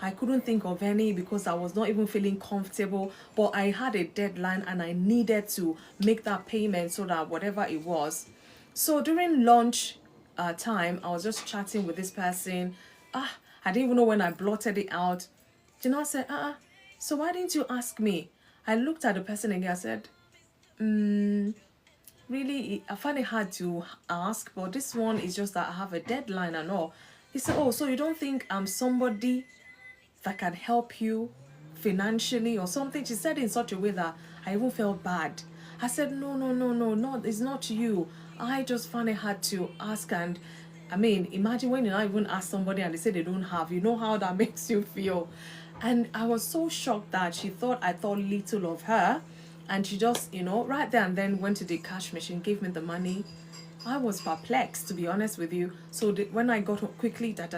I couldn't think of any because I was not even feeling comfortable, but I had a deadline and I needed to make that payment so that whatever it was. So during lunch time, I was just chatting with this person. I didn't even know when I blotted it out. I said, so why didn't you ask me? I looked at the person again. I said, really, I find it hard to ask, but this one is just that I have a deadline and all. He said, oh, so you don't think I'm somebody that can help you financially or something? She said in such a way that I even felt bad. I said, no, it's not you. I just find it hard to ask. And I mean, imagine when you not even ask somebody and they say they don't have, you know how that makes you feel. And I was so shocked that she thought I thought little of her. And she just, right there and then went to the cash machine, gave me the money. I was perplexed, to be honest with you. So when I got home quickly, did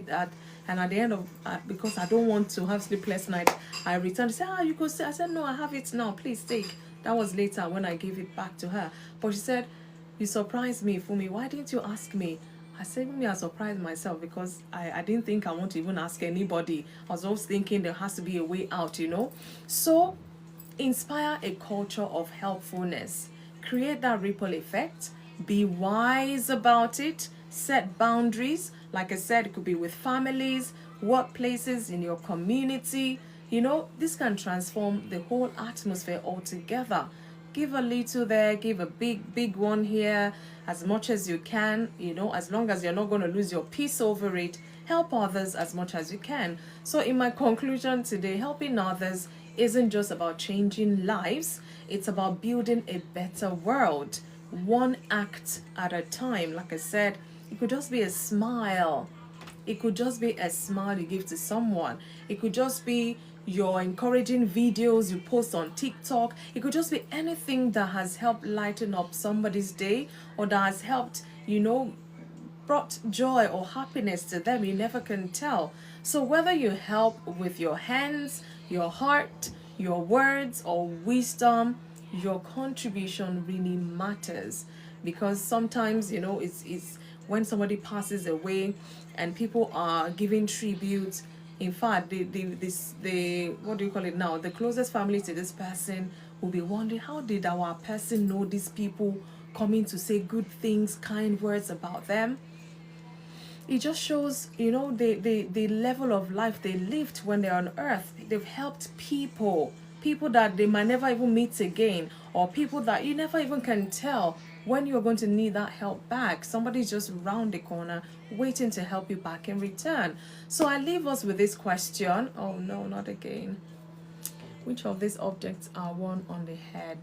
that. And at the end of, because I don't want to have sleepless night, I returned. She said, you could say. I said, no, I have it now. Please take. That was later when I gave it back to her. But she said, you surprised me, Fumi. Why didn't you ask me? I said, I surprised myself because I didn't think I want to even ask anybody. I was always thinking there has to be a way out, So inspire a culture of helpfulness. Create that ripple effect. Be wise about it. Set boundaries. Like I said, it could be with families, workplaces, in your community. This can transform the whole atmosphere altogether. Give a little there, give a big one here, as much as you can, as long as you're not going to lose your peace over it. Help others as much as you can. So in my conclusion today, helping others isn't just about changing lives, it's about building a better world, one act at a time. Like I said, it could just be a smile. It could just be a smile you give to someone. It could just be your encouraging videos you post on TikTok. It could just be anything that has helped lighten up somebody's day, or that has helped, brought joy or happiness to them. You never can tell. So whether you help with your hands, your heart, your words, or wisdom, your contribution really matters. Because sometimes, it's when somebody passes away and people are giving tribute. In fact, the what do you call it now? The closest family to this person will be wondering, how did our person know these people coming to say good things, kind words about them? It just shows, the level of life they lived when they're on earth. They've helped people that they might never even meet again, or people that you never even can tell when you're going to need that help back. Somebody's just round the corner waiting to help you back in return. So I leave us with this question. Oh no, not again. Which of these objects are worn on the head?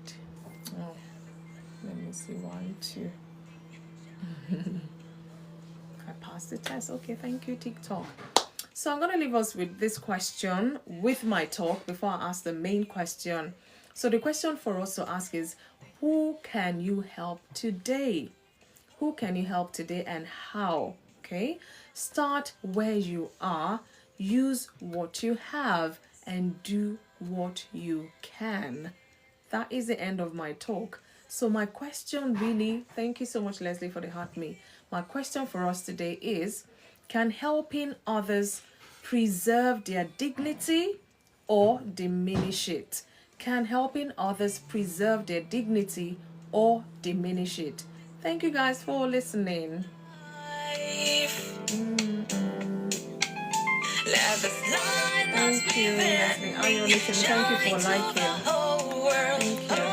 Oh, let me see. 1, 2. I passed the test. Okay, thank you, TikTok. So I'm going to leave us with this question with my talk before I ask the main question. So the question for us to ask is, who can you help today? Who can you help today and how? Okay, start where you are, use what you have, and do what you can. That is the end of my talk. So my question really, thank you so much, Leslie, for the heart me. My question for us today is, can helping others preserve their dignity or diminish it? Can helping others preserve their dignity or diminish it. Thank you guys for listening. Thank you, Leslie. Are you listening? Thank you for liking. Thank you.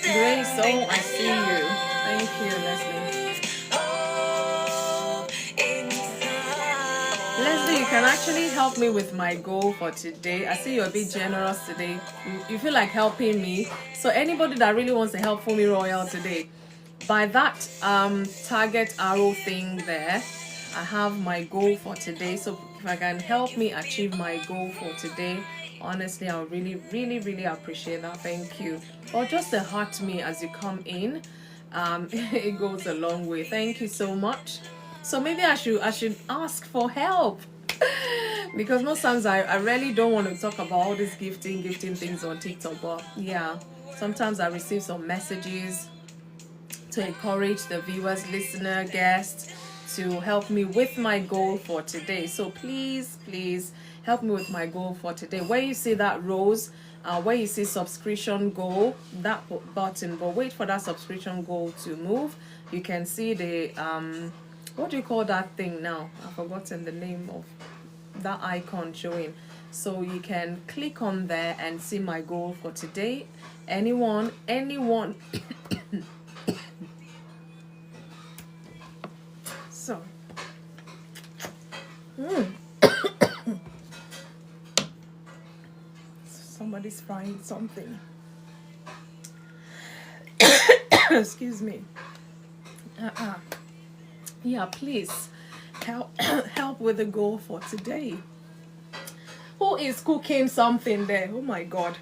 Grace, oh, I see you. Thank you, Leslie. Leslie, you can actually help me with my goal for today. I see you're a bit generous today. You feel like helping me. So anybody that really wants to help FunmiRoyal today, by that target arrow thing there, I have my goal for today. So if I can help me achieve my goal for today, honestly, I would really, really, really appreciate that. Thank you. Or just to heart me as you come in. It goes a long way. Thank you so much. So maybe I should ask for help. Because most times I really don't want to talk about all these gifting things on TikTok. But yeah, sometimes I receive some messages to encourage the viewers, listener, guests to help me with my goal for today. So please help me with my goal for today. Where you see that rose, where you see subscription goal, that button, but wait for that subscription goal to move. You can see the what do you call that thing now? I've forgotten the name of that icon showing. So you can click on there and see my goal for today. Anyone so somebody's frying something. Excuse me. Yeah, please help with the goal for today. Who is cooking something there? Oh my God.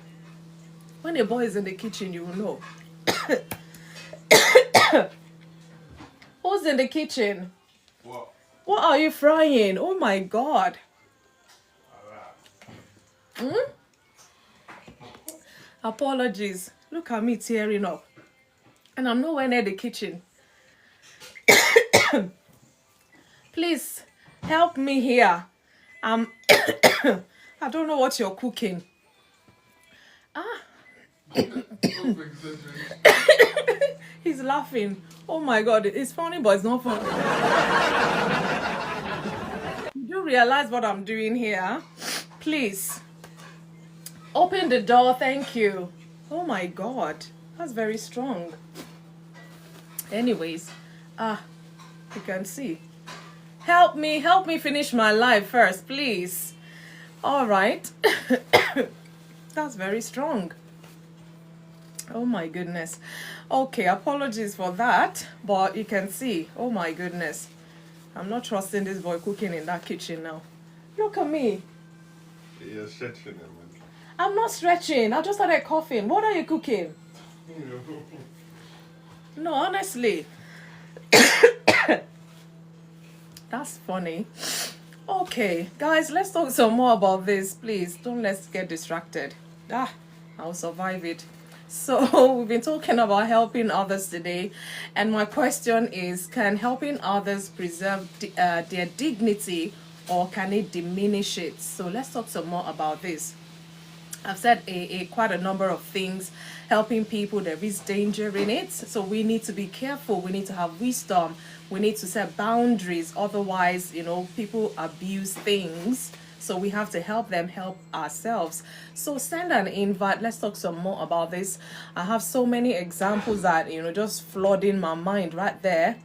When a boy is in the kitchen, you will know. Who's in the kitchen? What are you frying? Oh my God. Apologies. Look at me tearing up. And I'm nowhere near the kitchen. Please help me here. I don't know what you're cooking. He's laughing. Oh my God, it's funny, but it's not funny. You do realize what I'm doing here? Please open the door. Thank you. Oh my God, that's very strong. Anyways, you can see. Help me finish my life first, please. All right. That's very strong. Oh my goodness. Okay, apologies for that, but you can see. Oh my goodness. I'm not trusting this boy cooking in that kitchen now. Look at me. You're stretching him. I'm not stretching. I just started coughing. What are you cooking? No, honestly. That's funny. Okay, guys, let's talk some more about this, please. Don't let's get distracted. I'll survive it. So we've been talking about helping others today, and my question is, can helping others preserve their dignity, or can it diminish it? So let's talk some more about this. I've said quite a number of things. Helping people, there is danger in it, so we need to be careful. We need to have wisdom. We need to set boundaries. Otherwise, people abuse things, so we have to help them help ourselves. So send an invite. Let's talk some more about this. I have so many examples that just flooding my mind right there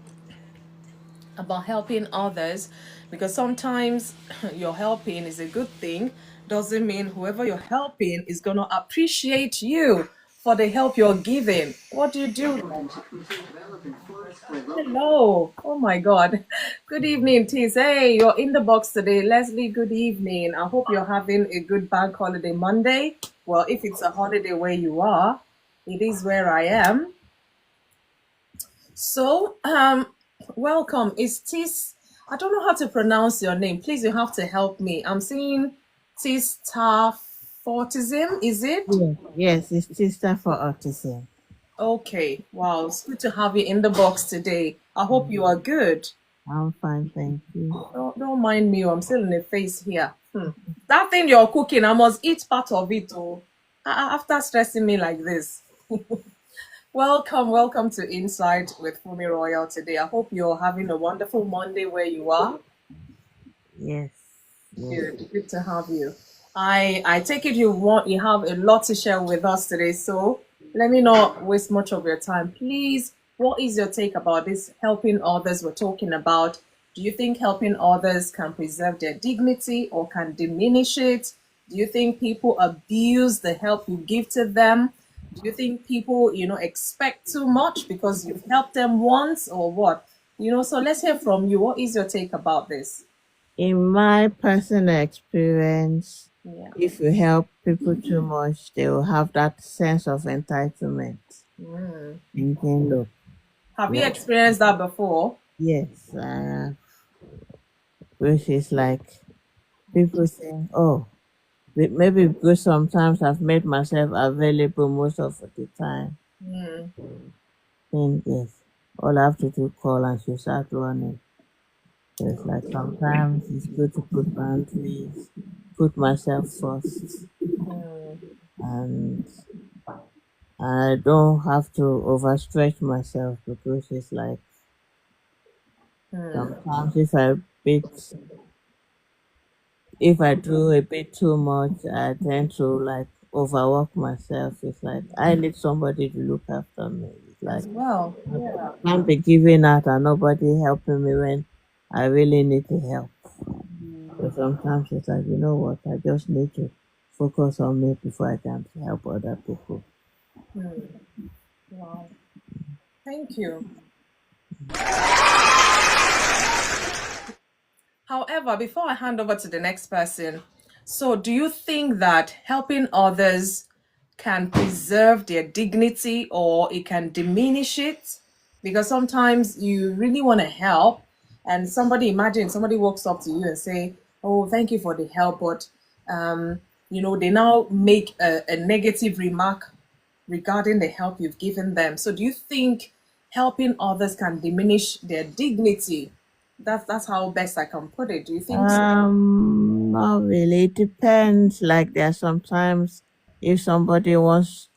about helping others, because sometimes your helping is a good thing. Doesn't mean whoever you're helping is going to appreciate you for the help you're giving. What do you do? Hello. Oh my God. Good evening, Tis. Hey, you're in the box today. Leslie, good evening. I hope you're having a good bank holiday Monday. Well, if it's a holiday where you are, it is where I am. So, welcome. Is Tis, I don't know how to pronounce your name. Please, you have to help me. I'm seeing Tis Autism, is it? Yes, it's Sister for Autism. Okay. Wow. It's good to have you in the box today. I hope you are good. I'm fine, thank you. Don't mind me. I'm still in the face here. That thing you're cooking, I must eat part of it. Oh, after stressing me like this. Welcome to Inside with FunmiRoyal today. I hope you're having a wonderful Monday where you are. Yes, yes. Good to have you. I take it you have a lot to share with us today, so let me not waste much of your time. Please, what is your take about this helping others we're talking about? Do you think helping others can preserve their dignity or can diminish it? Do you think people abuse the help you give to them? Do you think people, expect too much because you've helped them once or what? So let's hear from you. What is your take about this? In my personal experience, Yeah. if you help people too much, they will have that sense of entitlement. Thinking, look, Have you yeah, experienced that before? yes, which is like people saying, oh, maybe because sometimes I've made myself available most of the time. Think yes, all I have to do call and she'll start running. So it's like sometimes it's good to put boundaries, put myself first, and I don't have to overstretch myself because it's like sometimes if I do a bit too much, I tend to like overwork myself. It's like I need somebody to look after me. It's like As well. Yeah. I can't be giving out and nobody helping me when I really need the help. So sometimes it's like, you know what, I just need to focus on me before I can help other people. Wow. Thank you. However, before I hand over to the next person, so do you think that helping others can preserve their dignity or it can diminish it? Because sometimes you really want to help, and imagine somebody walks up to you and say, "Oh, thank you for the help," but they now make a negative remark regarding the help you've given them. So do you think helping others can diminish their dignity? That's how best I can put it. Do you think so? Not really. It depends. Like there are sometimes if somebody wants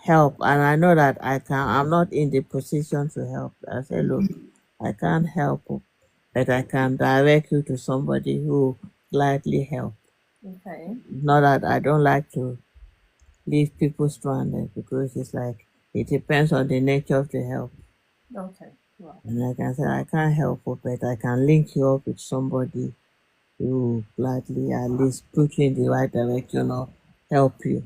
help and I know that I'm not in the position to help. I say, look, I can't help, but I can direct you to somebody who gladly help. Okay. Not that I don't like to leave people stranded because it's like it depends on the nature of the help. Okay. Well, And like I said, I can't help it, but I can link you up with somebody who gladly at least put you in the right direction or help you.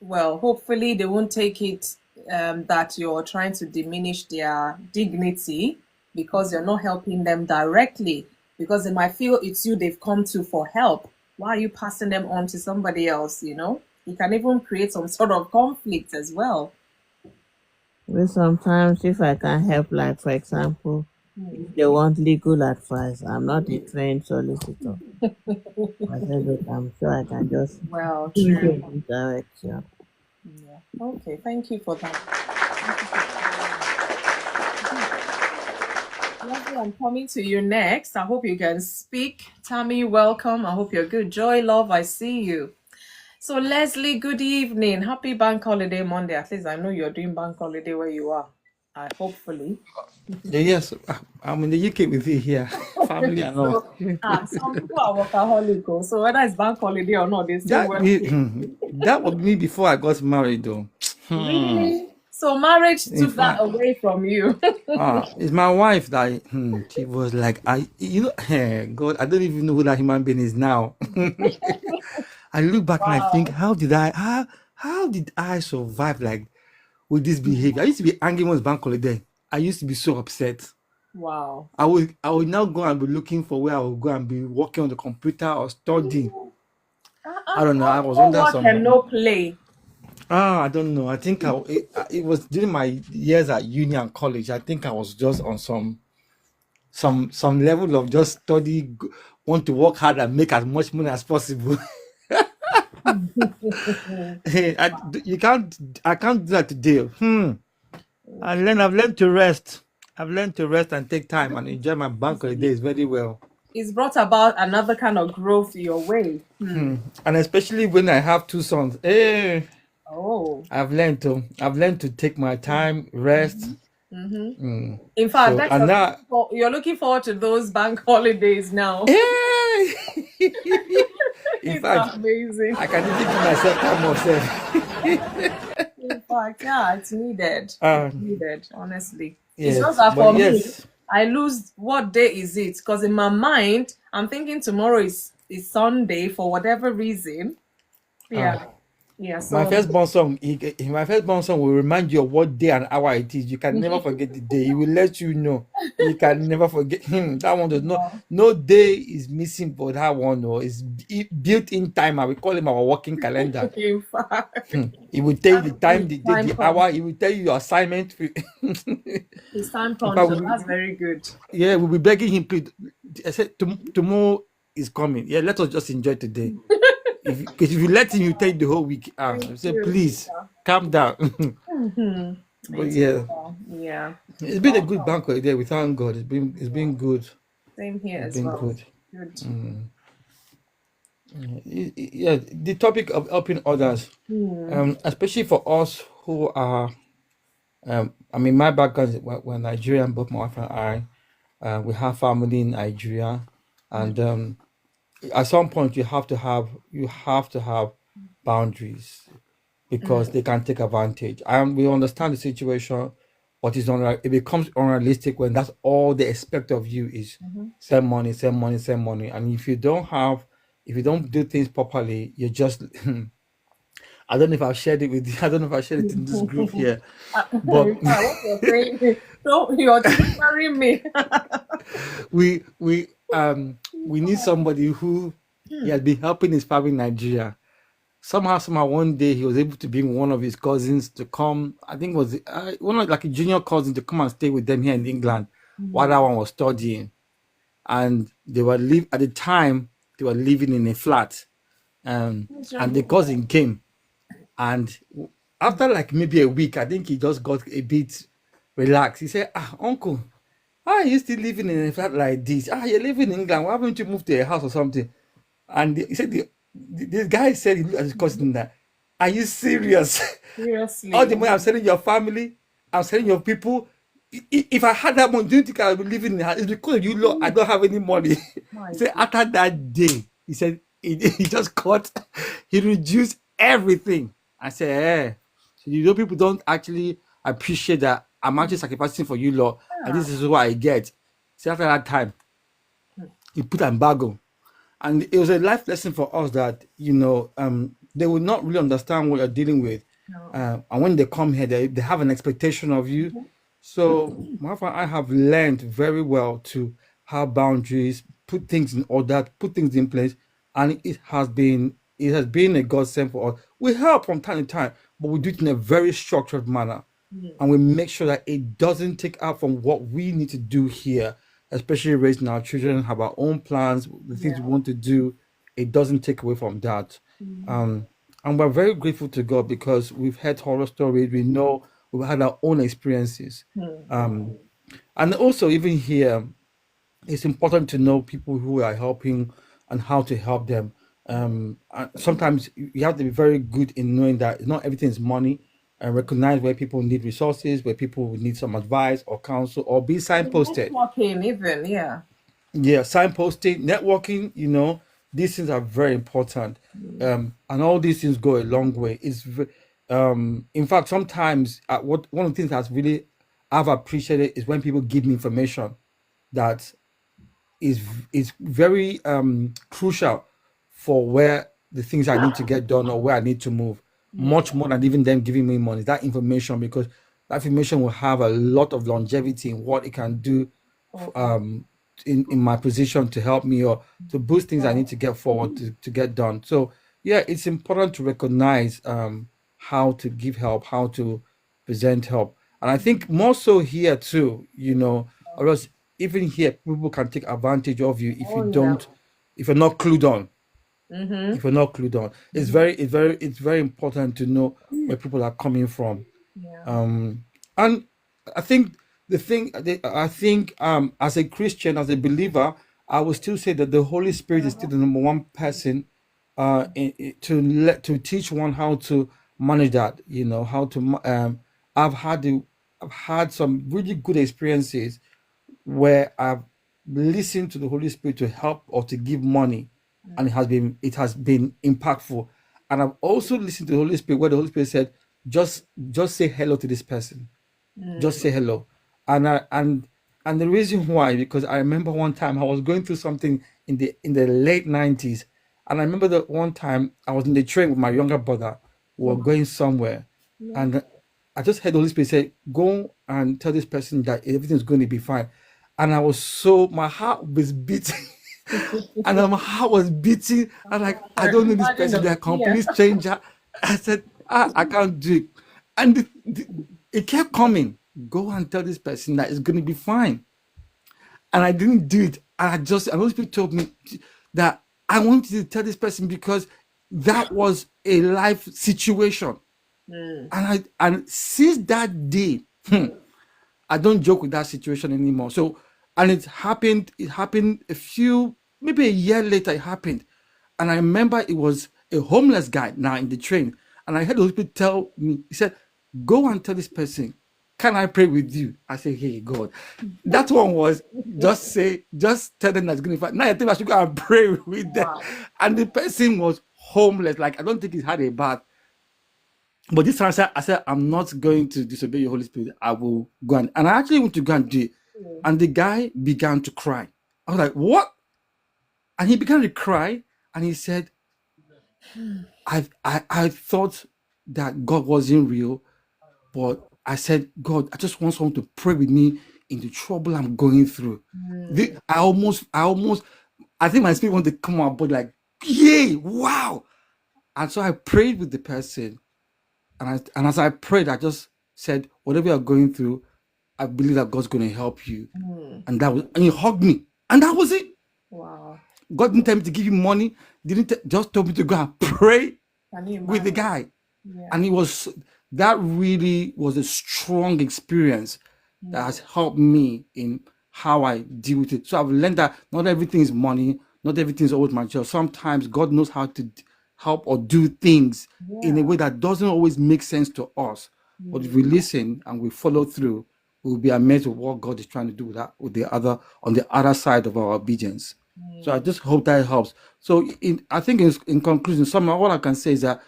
hopefully they won't take it that you're trying to diminish their dignity because you're not helping them directly. Because they might feel it's you they've come to for help. Why are you passing them on to somebody else? It can even create some sort of conflict as well. But sometimes if I can help, like for example, if they want legal advice, I'm not a trained solicitor. I said, look, I'm sure I can just Well, point you true. in this direction. Yeah. Okay, thank you for that. Lovely, I'm coming to you next. I hope you can speak. Tammy, welcome. I hope you're good. Joy, love, I see you. So, Leslie, good evening. Happy Bank Holiday Monday. At least I know you're doing Bank Holiday where you are. Hopefully. Yes, I'm in the UK with you here, family and all. Some people are workaholic, oh, so whether it's Bank Holiday or not, they still That work. that was me before I got married, though. Really? So, marriage In took that fact, away from you. it's my wife that she was like, God, I don't even know who that human being is now. I look back and I think, Wow. how did I survive like with this behavior? I used to be angry once bank holiday. I used to be so upset. Wow. I would now go and be looking for where I would go and be working on the computer or studying. I don't know. I was No under work and some. no play. I don't know. I think it was during my years at uni and college. I think I was just on some level of just want to work hard and make as much money as possible. You can't. I can't do that today. I've learned to rest. I've learned to rest and take time and enjoy my bank holidays very well. It's brought about another kind of growth your way. And especially when I have two sons. Oh. I've learned to take my time, rest. In fact, So that's and now, you're looking forward to those bank holidays now. hey! In It's fact, amazing. I can even give myself time myself. In fact, yeah, it's needed. Um, Honestly. It's just yes, that for but me, yes, I lose what day is it? Because in my mind, I'm thinking tomorrow is Sunday for whatever reason. Yeah. Yeah. my So firstborn son, my firstborn son will remind you of what day and hour it is. You can never forget the day. He will let you know. You can never forget him. That one does not. wow. No day is missing for that one. No, it's built in time. I will call him our working calendar. In fact, He will tell you the time, it's the day, time the hour. punctual. He will tell you your assignment. It's time In fact, punctual. That's very good. yeah, we'll be begging him, please. I said, tomorrow is coming. Yeah, let us just enjoy today. Because if you let him, you take the whole week. Thank I say, you. please, calm down. But It's yeah, yeah. it's been a good banquet there. We thank God. It's been good. Same here It's as been well. good. Good. Yeah, the topic of helping others, especially for us who are, I mean, my background is we're Nigerian, both my wife and I. We have family in Nigeria, and at some point you have to have boundaries because they can take advantage. And we understand the situation, but it becomes unrealistic when that's all they expect of you is send money, send money, send money. And if you don't do things properly, you're just I don't know if I've shared it with you. I don't know if I shared it in this group here, but What you're saying, so you're triggering me. we we we need somebody who he has been helping his family in Nigeria. Somehow, one day he was able to bring one of his cousins to come. I think it was one of like a junior cousin to come and stay with them here in England while that one was studying. And they were at the time they were living in a flat. And the cousin came, and after like maybe a week, I think he just got a bit relaxed. He said, uncle, why are you still living in a flat like this? You're living in England. Why haven't you moved to a house or something? And he said, this guy said, he looked at his cousin that, are you serious? All the Seriously. money I'm selling your family, I'm selling your people. If I had that money, do you think I would be living in the house? It's because of you lot, I don't have any money. My He said, after that day, he said, he just cut, he reduced everything. I said, so people don't actually appreciate that I'm actually sacrificing for you lot, and this is what I get. So after that time, he put an embargo. And it was a life lesson for us that they will not really understand what you're dealing with, and when they come here, they have an expectation of you. So my wife and I have learned very well to have boundaries, put things in order, put things in place, and it has been a godsend for us. We help from time to time, but we do it in a very structured manner, and we make sure that it doesn't take out from what we need to do here, especially raising our children, have our own plans, the things we want to do. It doesn't take away from that. And we're very grateful to God because we've heard horror stories. We know we've had our own experiences. And also, even here, it's important to know people who are helping and how to help them. And sometimes you have to be very good in knowing that not everything is money, and recognize where people need resources, where people need some advice or counsel, or be signposted. Networking, even, yeah. Yeah, signposting, networking, these things are very important. And all these things go a long way. In fact, sometimes one of the things that's really I've appreciated is when people give me information that is very crucial for where the things I need to get done or where I need to move, much more than even them giving me money. That information, because that information will have a lot of longevity in what it can do, um, in my position to help me or to boost things I need to get forward to get done. So yeah, it's important to recognize how to give help, how to present help, and I think more so here too. Or else even here people can take advantage of you if you Oh, yeah. don't, if you're not clued on. If you're not clued on, it's very important to know where people are coming from. Yeah. And I think I think as a Christian, as a believer, I would still say that the Holy Spirit is still the number one person to teach one how to manage that. You know how to. I've had the, I've had some really good experiences where I've listened to the Holy Spirit to help or to give money, and it has been impactful. And I've also listened to the Holy Spirit where the Holy Spirit said, just say hello to this person, just say hello. And the reason why, because I remember one time I was going through something in the late 90s, and I remember that one time I was in the train with my younger brother. We were going somewhere, and I just heard the Holy Spirit say, "Go and tell this person that everything's going to be fine." And I was so, my heart was beating. And my heart was beating. I'm like, I don't know this Imagine person, they're a the fear. complete stranger. I said, I can't do it. And it kept coming. Go and tell this person that it's going to be fine. And I didn't do it. And those people told me that I wanted to tell this person because that was a life situation. And since that day, I don't joke with that situation anymore. So, and it happened maybe a year later, it happened. And I remember it was a homeless guy now in the train. And I heard the Holy Spirit tell me, he said, go and tell this person, can I pray with you? I said, hey, God. That one was just tell them that's going to fight. Now I think I should go and pray with them. Wow. And the person was homeless. Like, I don't think he had a bath. But this time I said, I'm not going to disobey your Holy Spirit. I will go and I actually went to go and do it. And the guy began to cry. I was like, what? And he began to cry and he said, I thought that God wasn't real, but I said, God, I just want someone to pray with me in the trouble I'm going through. I think my spirit wanted to come out, but like, yay, wow. And so I prayed with the person. And as I prayed, I just said, whatever you're going through, I believe that God's going to help you. And he hugged me. And that was it. Wow. God didn't tell me to give you money, just told me to go and pray Can you with the imagine? guy. Yeah. And that really was a strong experience that has helped me in how I deal with it. So I've learned that not everything is money, not everything is always material. Sometimes God knows how to help or do things in a way that doesn't always make sense to us. But if we listen and we follow through, we'll be amazed with what God is trying to do with that, on the other side of our obedience. So I just hope that helps. So I think in conclusion, what I can say is that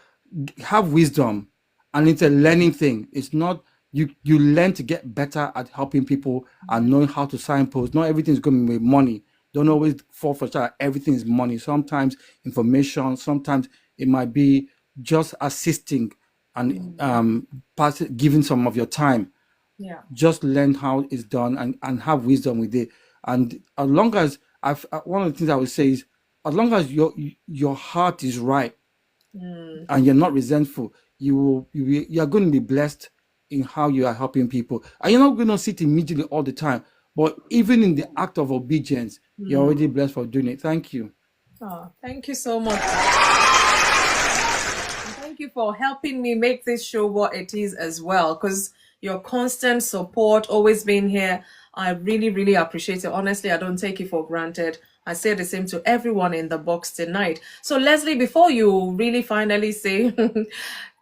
have wisdom, and it's a learning thing. It's not you learn to get better at helping people and knowing how to signpost. Not everything is going to be money. Don't always fall for that. Everything is money. Sometimes information. Sometimes it might be just assisting and giving some of your time. Yeah. Just learn how it's done and have wisdom with it. And as long as one of the things I would say is, as long as your heart is right and you're not resentful, you are going to be blessed in how you are helping people. And you're not going to sit immediately all the time, but even in the act of obedience, you're already blessed for doing it. Thank you. Oh, thank you so much. Thank you for helping me make this show what it is as well, because your constant support, always being here, I really, really appreciate it. Honestly, I don't take it for granted. I say the same to everyone in the box tonight. So, Leslie, before you really finally say,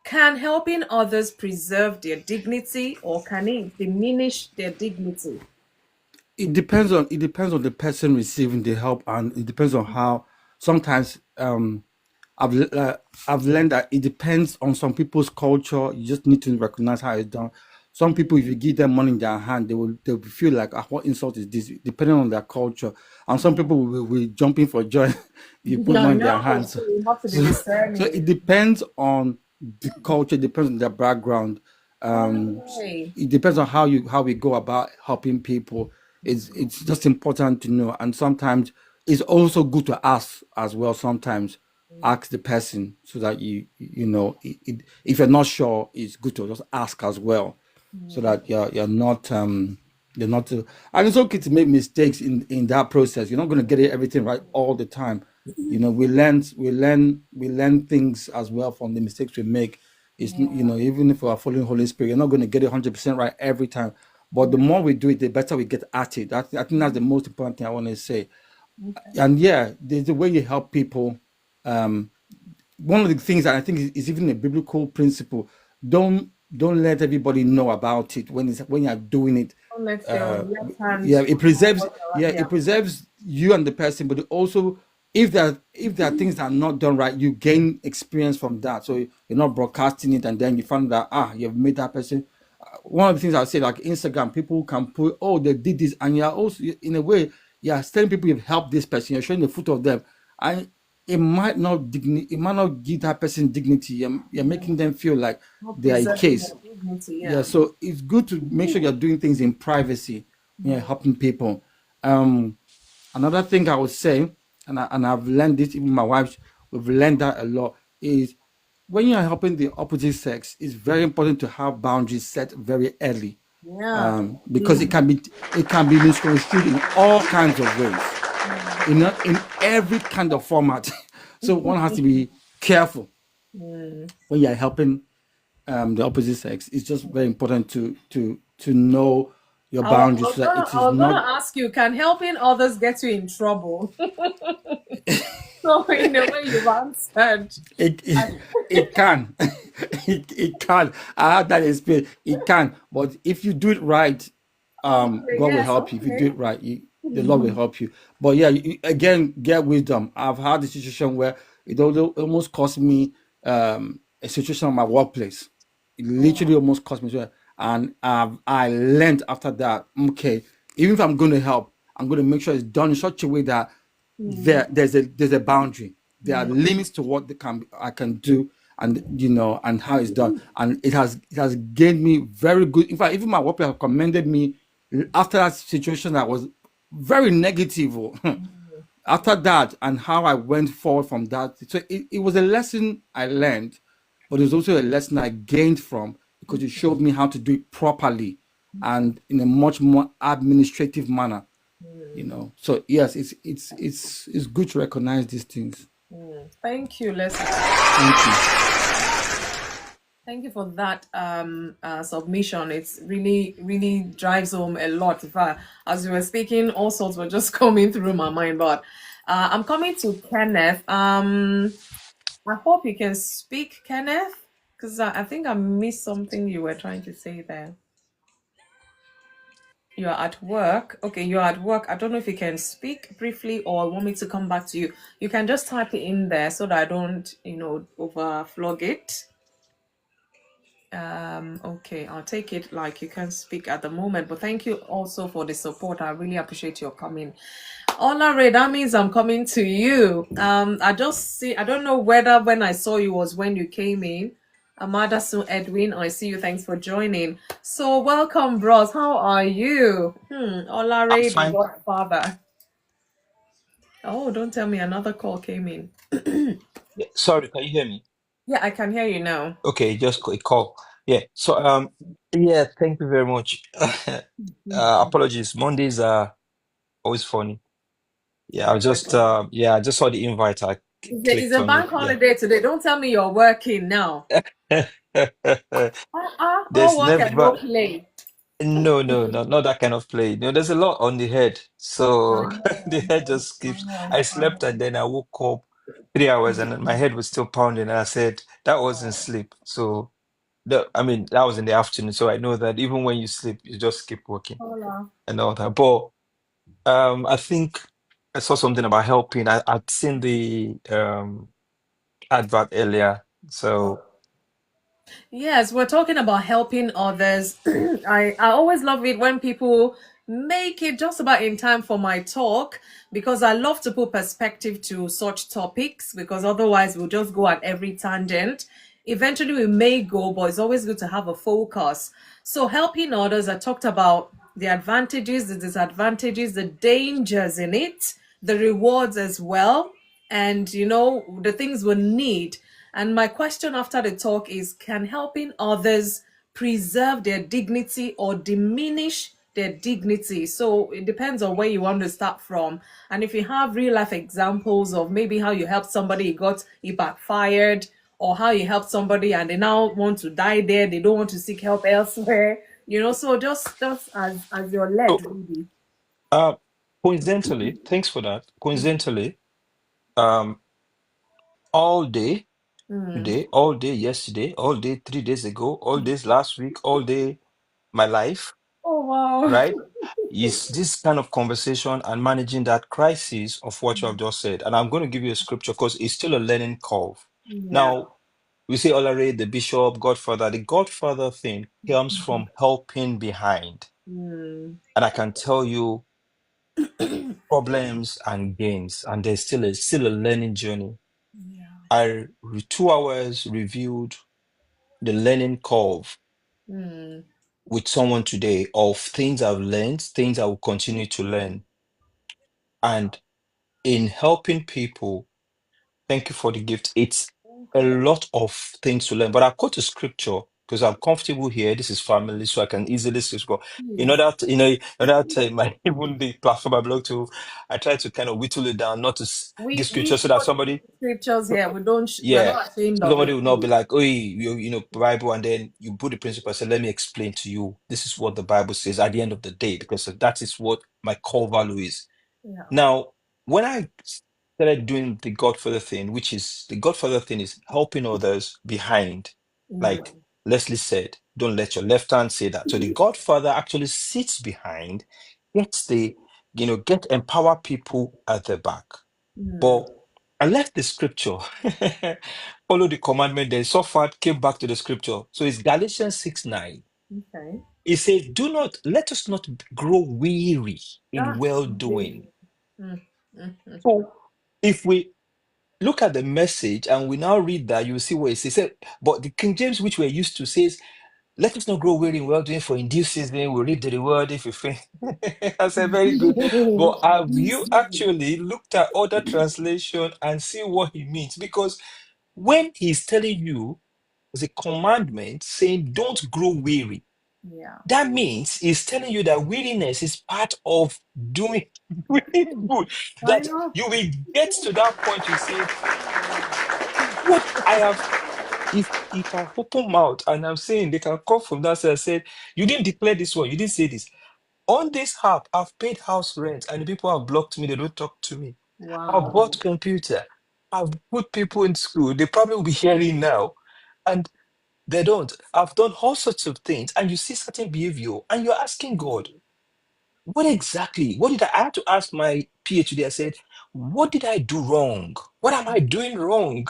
can helping others preserve their dignity or can it diminish their dignity? It depends on the person receiving the help, and it depends on how. Sometimes I've learned that it depends on some people's culture. You just need to recognize how it's done. Some people, if you give them money in their hand, they will feel like, what insult is this? Depending on their culture, and some people will jump in for joy. You put No, money in their no, hands. so you have to be So it discerning. depends on the culture. It depends on their background. Okay. It depends on how we go about helping people. It's just important to know, and sometimes it's also good to ask as well. Sometimes ask the person so that if you're not sure, it's good to just ask as well, so that you're not and it's okay to make mistakes in that process. You're not going to get everything right all the time. We learn things as well from the mistakes we make. It's, even if we are following Holy Spirit, you're not going to get it 100% right every time. But the more we do it, the better we get at it. I think that's the most important thing I want to say. And yeah, there's the way you help people. Um, One of the things that I think is even a biblical principle. Don't let everybody know about it when you're doing it. Don't let your uh left hand yeah, know what you're right. it Yeah. preserves you and the person, but it also, if there are things that are not done right, you gain experience from that. So you're not broadcasting it and then you find that you've made that person. One of the things I say, like Instagram, people can put, oh, they did this, and you're also, in a way, you're telling people you've helped this person, you're showing the fruit of them, and it might not give that person dignity. You're making them feel like Not they are a preserving case. their dignity. Yeah, Yeah. so it's good to make sure you're doing things in privacy when you're helping people. Um, Another thing I would say, and I've learned this, even my wife, we've learned that a lot, is when you're helping the opposite sex, it's very important to have boundaries set very early, Yeah. because it can be misconstrued in all kinds of ways, in every kind of format. So one has to be careful when you're helping the opposite sex. It's just very important to know your boundaries so that it I is was not. gonna ask you, can helping others get you in trouble? So in a way you've answered. It can. It can. I had that experience. It can, but if you do it right, Okay, God will yes, help you. If you do okay. it right, the Lord will help you. But yeah, again, get wisdom. I've had a situation where it almost cost me a situation in my workplace. It literally almost cost me. And I learned after that. Okay, even if I'm going to help, I'm going to make sure it's done in such a way that there's a boundary. There are limits to what I can do, and and how it's done. And it has gained me very good. In fact, even my workplace have commended me after that situation that was very negative. After that, and how I went forward from that. So it was a lesson I learned, but it was also a lesson I gained from, because it showed me how to do it properly and in a much more administrative manner. So yes, it's good to recognize these things. Thank you, Leslie. Thank you. Thank you for that submission. It's really drives home a lot. In fact, as you were speaking, all sorts were just coming through my mind. But I'm coming to Kenneth. I hope you can speak, Kenneth, because I think I missed something you were trying to say there. You're at work. Okay, you're at work. I don't know if you can speak briefly or want me to come back to you. You can just type it in there so that I don't, overflog it. Okay, I'll take it like you can speak at the moment, but thank you also for the support. I really appreciate your coming. Olare, that means I'm coming to you. I don't know whether when I saw you was when you came in. Amada Su Edwin, I see you. Thanks for joining. So welcome, bros. How are you? I'm Olare, the fine. Godfather. Oh, don't tell me another call came in. Yeah, sorry, can you hear me? Yeah, I can hear you now. Okay, just a call. Yeah. So yeah, thank you very much. Apologies. Mondays are always funny. Yeah, I just saw the invite. I It's clicked a on it. bank Yeah. holiday today. Don't tell me you're working now. All There's work and no never play. no, not that kind of play. There's a lot on the head. I So the know, head just skips. I I slept and then I woke up 3 hours and my head was still pounding. And I said, that wasn't sleep. So I mean, that was in the afternoon, so I know that even when you sleep, you just keep working know. and all that. But I think I saw something about helping. I'd seen the advert earlier, so Yes, we're talking about helping others. I always love it when people make it just about in time for my talk because I love to put perspective to such topics because otherwise we'll just go at every tangent. Eventually we may go, but it's always good to have a focus. So helping others, I talked about the advantages, the disadvantages, the dangers in it, the rewards as well, and the things we need. And my question after the talk is, can helping others preserve their dignity or diminish their dignity? So it depends on where you want to start from. And if you have real life examples of maybe how you helped somebody, it backfired, or how you helped somebody and they now want to die there, they don't want to seek help elsewhere, You know, so just as you're led, So, really. uh, coincidentally, thanks for that. Coincidentally, um, all day Mm. today, all day yesterday, all day 3 days ago, all days last week, all day my life, Oh wow. right? Is this kind of conversation and managing that crisis of what you have just said. And I'm going to give you a scripture because it's still a learning curve. Yeah. Now, we say Olare, the bishop, Godfather. The Godfather thing comes from helping behind. Mm. And I can tell you problems and gains, and there's still a learning journey. Yeah. 2 hours reviewed the learning curve Mm. with someone today of things I've learned, things I will continue to learn. And in helping people, thank you for the gift. It's a lot of things to learn. But I'll quote a scripture because I'm comfortable here. This is family, so I can easily go. In Please. order to, in order to my even the platform I belong to, I try to kind of whittle it down, not to give We scripture so that quote somebody, scriptures here. We don't. We're yeah, not ashamed of somebody it. will not be like, oh, Bible, and then you put the principle and say, let me explain to you. This is what the Bible says at the end of the day, because that is what my core value is. Yeah. Now, when I started doing the Godfather thing, which is the Godfather thing is helping others behind, Mm. like Leslie said, don't let your left hand say that. So the Godfather actually sits behind, gets get empower people at the back. Mm. But I left the scripture, follow the commandment, then suffered, came back to the scripture. So it's Galatians 6:9. Okay. It says, let us not grow weary in Ah. well Indeed. doing. Mm. Mm. Mm. So if we look at the message and we now read that, you see what it says. But the King James, which we're used to, says, let us not grow weary in well doing, for in due season we reap the reward if we faint. I said, very good. But have you actually looked at other translation and see what he means? Because when he's telling you the commandment saying, don't grow weary, Yeah. that means he's telling you that weariness is part of doing, doing good. I That know. you will get to that point, you say, what I have, if I open mouth and I'm saying they can come from that side, I said, you didn't declare this one, you didn't say this. On this app, I've paid house rent and the people have blocked me, they don't talk to me. I've Wow. bought computer, I've put people in school, they probably will be hearing now. And they don't. I've done all sorts of things, and you see certain behavior, and you're asking God, what exactly? What did I had to ask my PhD? I said, what did I do wrong? What am I doing wrong?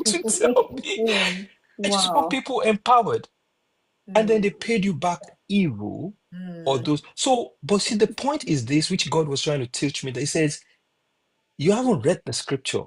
To tell me. Mm. I just want Wow. people empowered. And then Mm. they paid you back evil or Mm. those. So, but see, the point is this, which God was trying to teach me. That He says, you haven't read the scripture.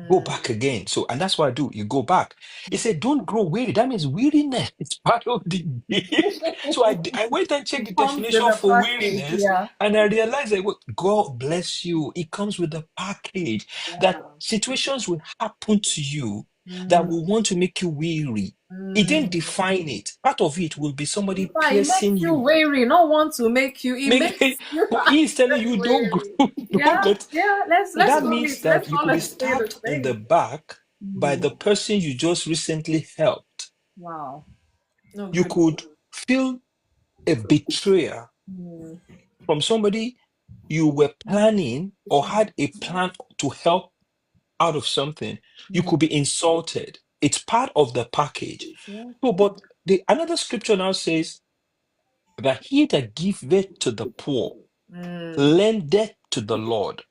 Go Mm. back again. So, and that's what I do. You go back. He said, don't grow weary. That means weariness is part of the gift. So I went and checked It the comes with definition a for package. weariness, Yeah. and I realized that God bless you. It comes with a package that Yeah. situations will happen to you that Mm. will want to make you weary. He didn't Mm. define it. Part of it will be In somebody fact, it piercing makes you you. weary, not want to make you. It Make, makes you but he is telling actually you don't weary. grow, don't Yeah, get. yeah. Let's That call it. means that Let's you call could be it say the stabbed in the thing. back by the Mm. person you just recently helped. Wow. No You good. could feel a betrayal Mm. from somebody you were planning or had a plan to help out of something. You Mm. could be insulted. It's part of the package. Yeah. So, but the another scripture now says that he that giveth to the poor Mm. lendeth to the Lord.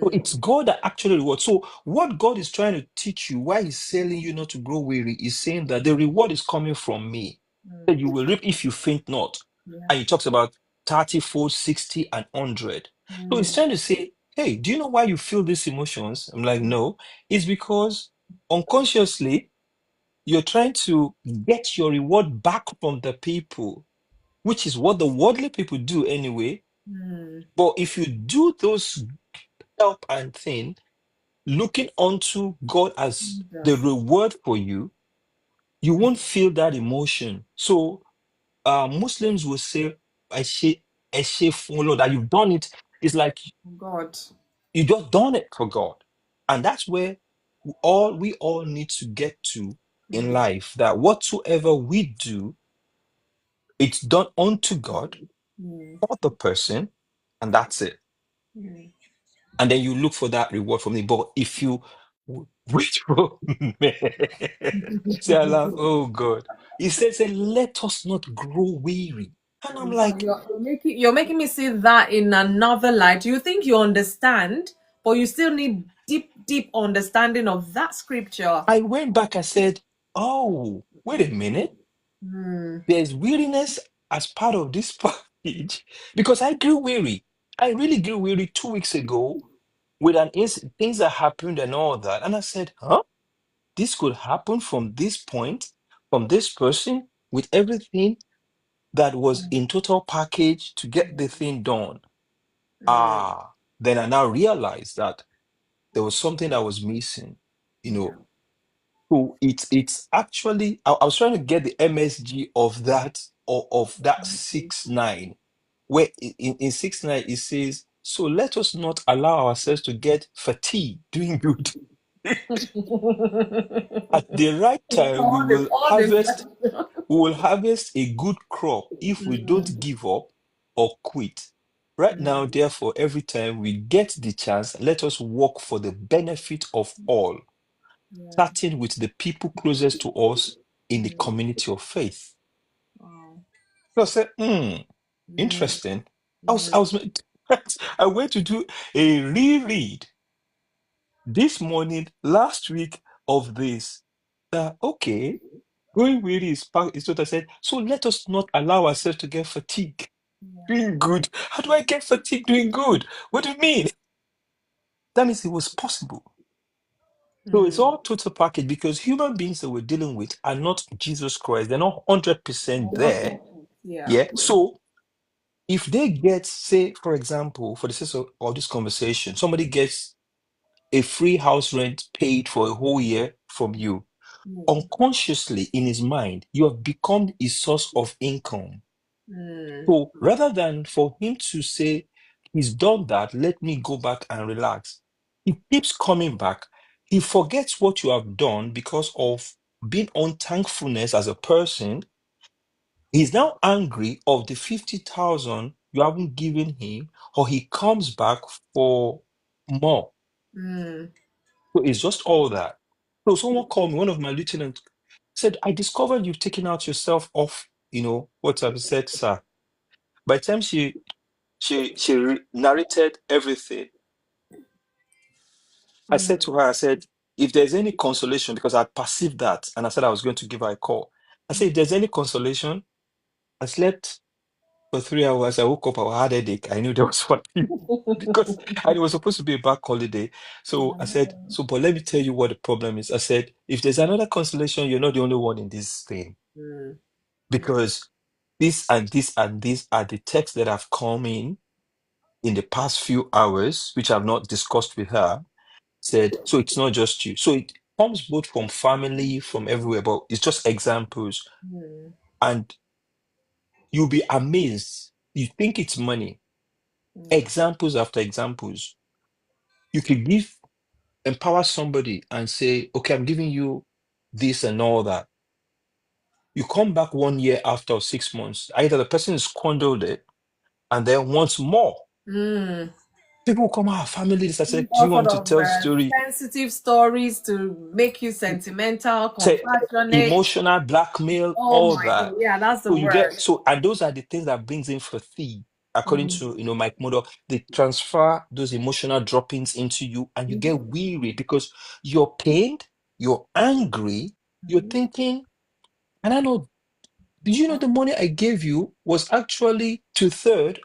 So Mm. it's God that actually rewards. So what God is trying to teach you, why He's telling you not to grow weary, is saying that the reward is coming from me. That you will reap if you faint not. Yeah. And He talks about 30-fold, 60, and 100. So He's Mm. trying to say, hey, do you know why you feel these emotions? I'm like, no. It's because unconsciously you're trying to get your reward back from the people, which is what the worldly people do anyway. Mm. But if you do those help and thing, looking unto God as the Jesus. reward for you, you won't feel that emotion. So Muslims will say, "Eshe follow that you've done it." It's like God. you just done it for God, and that's where we all need to get to in Mm. life. That whatsoever we do, It's done unto God Mm, for the person, and that's it. mm. And then you look for that reward from it. But if you wait for man, say aloud, oh God, he says, let us not grow weary. And I'm Wow, like, you're making me see that in another light. You think you understand, but you still need deep understanding of that scripture. I went back and said, oh, wait a minute. Mm, There's weariness as part of this package because I grew weary. I really grew weary 2 weeks ago with things that happened and all that. And I said, huh? This could happen from this point, from this person, with everything that was in total package to get the thing done. mm, Ah, then I now realized that there was something that was missing. You yeah. know, so it's actually I was trying to get the MSG of that 6:9, where in 6:9 it says, so let us not allow ourselves to get fatigued doing good. At the right time, All the we will harvest a good crop if we don't give up or quit. Right now, therefore, every time we get the chance, let us work for the benefit of all, yeah. starting with the people closest to us in the Mm, community of faith. wow. So I said, Mm, interesting. I mm, was I went to do a reread this morning, last week of this. That okay, going weary is what I said. So let us not allow ourselves to get fatigued doing good. How do I get fatigued doing good? What do you mean? That means it was possible. So it's mm. all total package because human beings that we're dealing with are not Jesus Christ. They're not 100% there. Yeah. Yeah. So if they get, say, for example, for the sake of this conversation, somebody gets a free house rent paid for a whole year from you, Mm, unconsciously in his mind, you have become a source of income. mm, So rather than for him to say, he's done that, let me go back and relax, he keeps coming back. He forgets what you have done because of being unthankfulness as a person. He's now angry of the 50,000 you haven't given him, or he comes back for more. mm. So it's just all that. So someone called me, one of my lieutenants said, I discovered you've taken out yourself off, what I've said, sir. By the time she narrated everything, I said to her, I said, if there's any consolation, because I perceived that, and I said I was going to give her a call. I said, if there's any consolation, I slept for 3 hours. I woke up, I had a headache. I knew there was one because it was supposed to be a back holiday. So I said, but let me tell you what the problem is. I said, if there's another consolation, you're not the only one in this thing Mm, because this and this and this are the texts that have come in the past few hours, which I've not discussed with her, said, so it's not just you. So it comes both from family, from everywhere, but it's just examples. mm, And you'll be amazed. You think it's money. mm, Examples after examples. You could empower somebody and say, okay, I'm giving you this and all that. You come back 1 year after or 6 months, either the person has squandered it and then wants more. mm. People will come out, family, this. I said, do All you want sort me to of tell the story? sensitive stories to make you sentimental, Say compassionate. emotional blackmail, Oh all my that. God. Yeah, that's the So you get word. and those are the things that brings in fatigue. According Mm, to Mike Model, they transfer those emotional droppings into you, and you get mhm, weary because you're pained, you're angry, you're mhm. thinking, and I know, did you know the money I gave you was actually two-third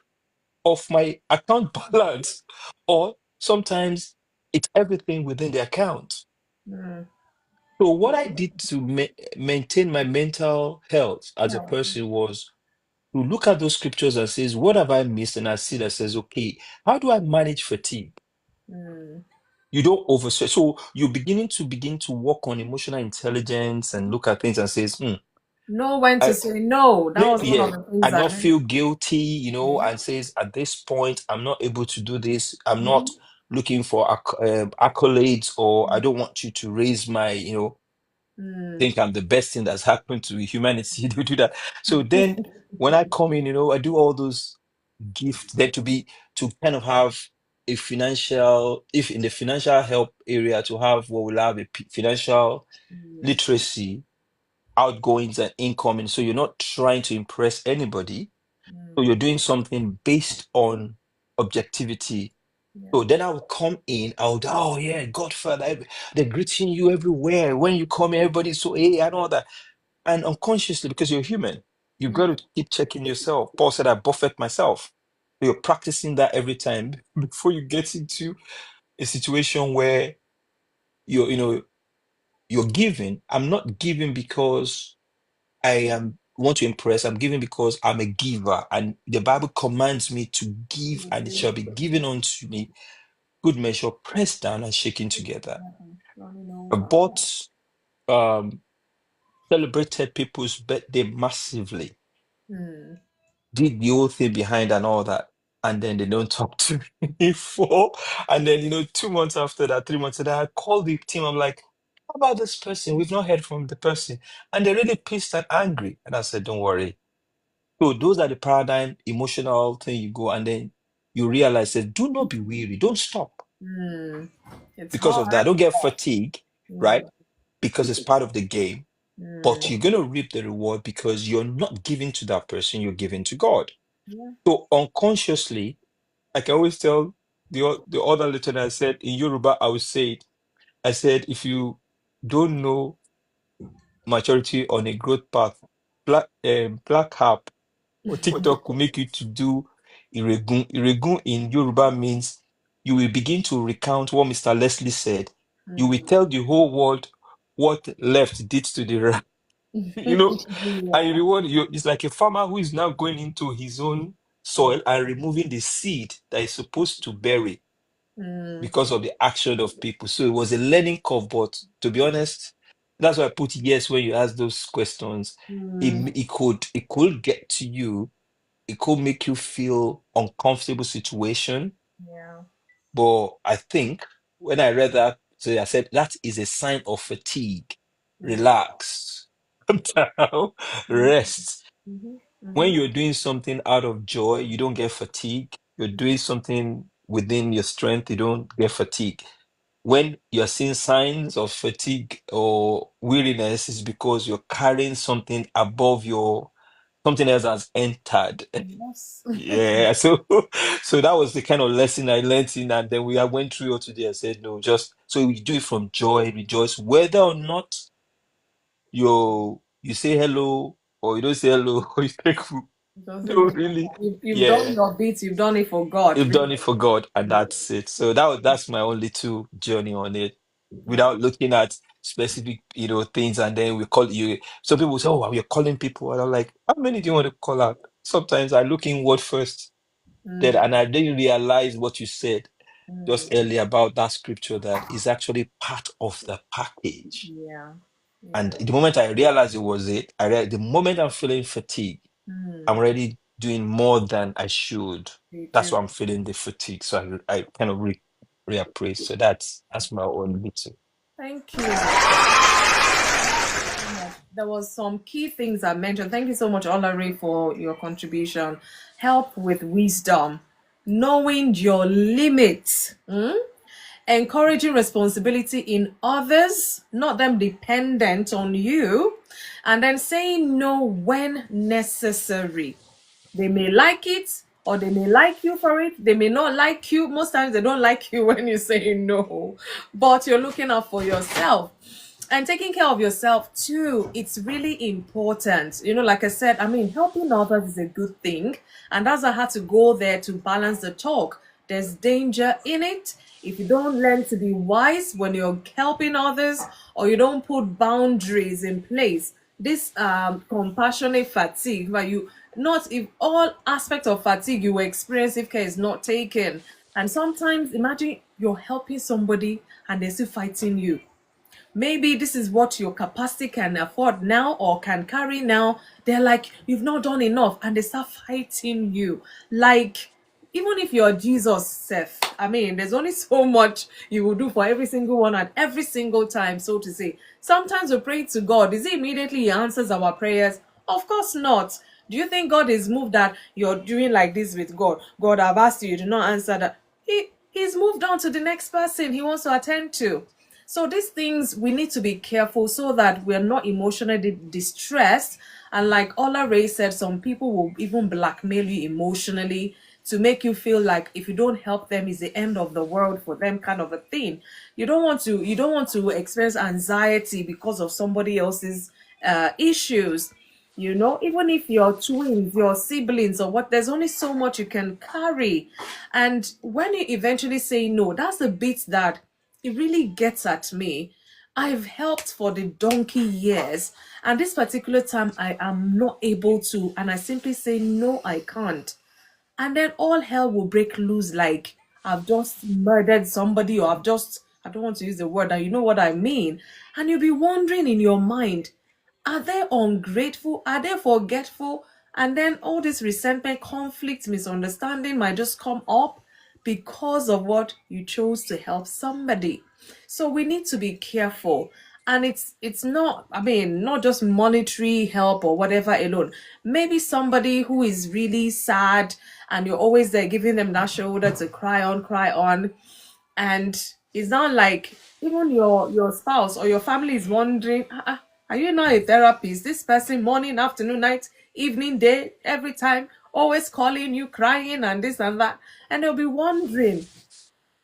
of my account balance, or sometimes it's everything within the account. Mm. So what I did to maintain my mental health as a Yeah. person was to look at those scriptures and says, what have I missed? And I see that says, okay, how do I manage fatigue? Mm. You don't overstress. So you're begin to work on emotional intelligence and look at things and says, Know when to I say no. That was one yeah, of the things and I not learned. feel guilty, Yeah. and says at this point I'm not able to do this. I'm Mhm. not looking for accolades, or I don't want you to raise my, think I'm the best thing that's happened to humanity to do that. So then when I come in, I do all those gifts, then to kind of have a financial, if in the financial help area, to have what will have a financial literacy, outgoings and incoming. So you're not trying to impress anybody. So you're doing something based on objectivity. So then I would come in, I would, oh yeah, Godfather, they're greeting you everywhere. When you come in, everybody's so, hey, and all that. And unconsciously, because you're human, you've got to keep checking yourself. Paul said, I buffet myself. So you're practicing that every time before you get into a situation where you're giving. I'm not giving because I am want to impress. I'm giving because I'm a giver. And the Bible commands me to give, and it shall be given unto me. Good measure, pressed down and shaken together. Running I over. bought um celebrated people's birthday massively, did the whole thing behind and all that, and then they don't talk to me for, and then 2 months after that, 3 months after that, I called the team. I'm like, how about this person? We've not heard from the person, and they're really pissed and angry. And I said, don't worry. So those are the paradigm, emotional thing. You go and then you realize that do not be weary, don't stop It's because of that. hard. Don't get fatigued, Mm, right? Because it's part of the game. But mm, you're going to reap the reward because you're not giving to that person, you're giving to God. yeah. So unconsciously, I can always tell the other listener, I said in Yoruba, I would say it. I said, if you don't know maturity on a growth path, black harp or TikTok could make you to do iregun. Iregun in Yoruba means you will begin to recount what Mr. Leslie said. You will tell the whole world what left did to the right. you know, and Yeah. you reward you. It's like a farmer who is now going into his own soil and removing the seed that is supposed to bury Mm, because of the action of people. So it was a learning curve, but to be honest, that's why I put yes when you ask those questions. mm, It could get to you. It could make you feel uncomfortable situation. yeah. But I think when I read that, so I said that is a sign of fatigue. Relax, calm down, rest. When you're doing something out of joy, you don't get fatigue. You're doing something within your strength, you don't get fatigue. When you're seeing signs of fatigue or weariness, is because you're carrying something above your something else has entered. Yes. Yeah, so that was the kind of lesson I learned in, and then I went through it today. I said, no, just so we do it from joy, rejoice, whether or not you say hello or you don't say hello or you take food. Doesn't No, matter. really, You've done yeah, your bit, you've done it for God. you've Really. done it for God, and that's it. So that's my only two journey on it, without looking at specific things, and then we call you. Some people say, oh, wow, you're calling people, and I'm like, how many do you want to call out? Sometimes I look inward first, then, and I didn't realize what you said just earlier about that scripture that is actually part of the package. Yeah. And Yeah. the moment I realized it was it, the moment I'm feeling fatigue, I'm already doing more than I should. Me That's too. why I'm feeling the fatigue. So I kind of reappraise. So that's my own little. Thank you. There was some key things I mentioned. Thank you so much, Olari, for your contribution. Help with wisdom, knowing your limits, encouraging responsibility in others, not them dependent on you, and then saying no when necessary. They may like it or they may like you for it. They may not like you. Most times they don't like you when you say no, but you're looking out for yourself. And taking care of yourself too, it's really important. Like I said, helping others is a good thing. And that's why I had to go there to balance the talk. There's danger in it. If you don't learn to be wise when you're helping others, or you don't put boundaries in place, this compassionate fatigue, where you not if all aspects of fatigue you will experience if care is not taken. And sometimes imagine you're helping somebody and they're still fighting you. Maybe this is what your capacity can afford now or can carry now. They're like, you've not done enough, and they start fighting you. Like, even if you're Jesus self, I mean, there's only so much you will do for every single one at every single time, so to say. Sometimes we pray to God. Is it immediately He answers our prayers? Of course not. Do you think God is moved that you're doing like this with God? God, I've asked you, you do not answer that. He's moved on to the next person He wants to attend to. So these things we need to be careful so that we're not emotionally distressed. And like Ola Ray said, some people will even blackmail you emotionally to make you feel like if you don't help them, it's the end of the world for them, kind of a thing. You don't want to experience anxiety because of somebody else's issues. Even if you're twins, your siblings, or what, there's only so much you can carry. And when you eventually say no, that's the bit that it really gets at me. I've helped for the donkey years, and this particular time I am not able to, and I simply say no, I can't. And then all hell will break loose, like I've just murdered somebody, or I don't want to use the word, and you know what I mean. And you'll be wondering in your mind, are they ungrateful? Are they forgetful? And then all this resentment, conflict, misunderstanding might just come up because of what you chose to help somebody. So we need to be careful. And it's not, I mean, not just monetary help or whatever alone. Maybe somebody who is really sad and you're always there giving them that shoulder to cry on, and it's not like even your spouse or your family is wondering, are you not a therapist? This person morning, afternoon, night, evening, day, every time, always calling you, crying and this and that. And they'll be wondering,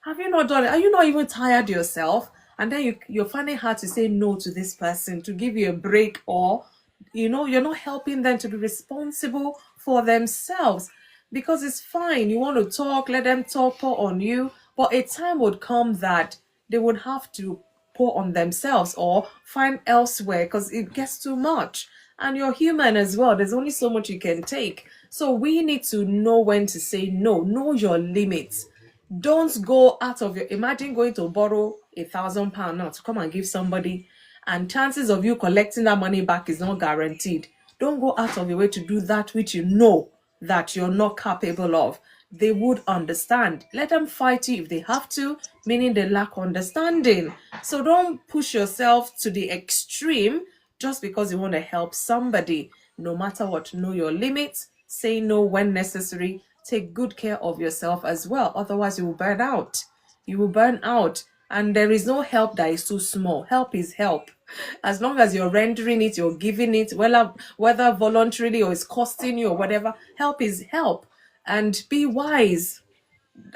have you not done it? Are you not even tired yourself? And then you're finding hard to say no to this person to give you a break, or you're not helping them to be responsible for themselves. Because it's fine, you want to talk, let them talk, pour on you, but a time would come that they would have to pour on themselves or find elsewhere because it gets too much. And you're human as well, there's only so much you can take. So we need to know when to say no, know your limits. Don't go out of your, imagine going to borrow £1,000 now to come and give somebody, and chances of you collecting that money back is not guaranteed. Don't go out of your way to do that which you know that you're not capable of. They would understand. Let them fight you if they have to, meaning they lack understanding. So don't push yourself to the extreme just because you want to help somebody. No matter what, know your limits, say no when necessary, take good care of yourself as well. Otherwise, you will burn out. You will burn out. And there is no help that is too small. Help is help. As long as you're rendering it, you're giving it, whether voluntarily or it's costing you or whatever, help is help. And be wise.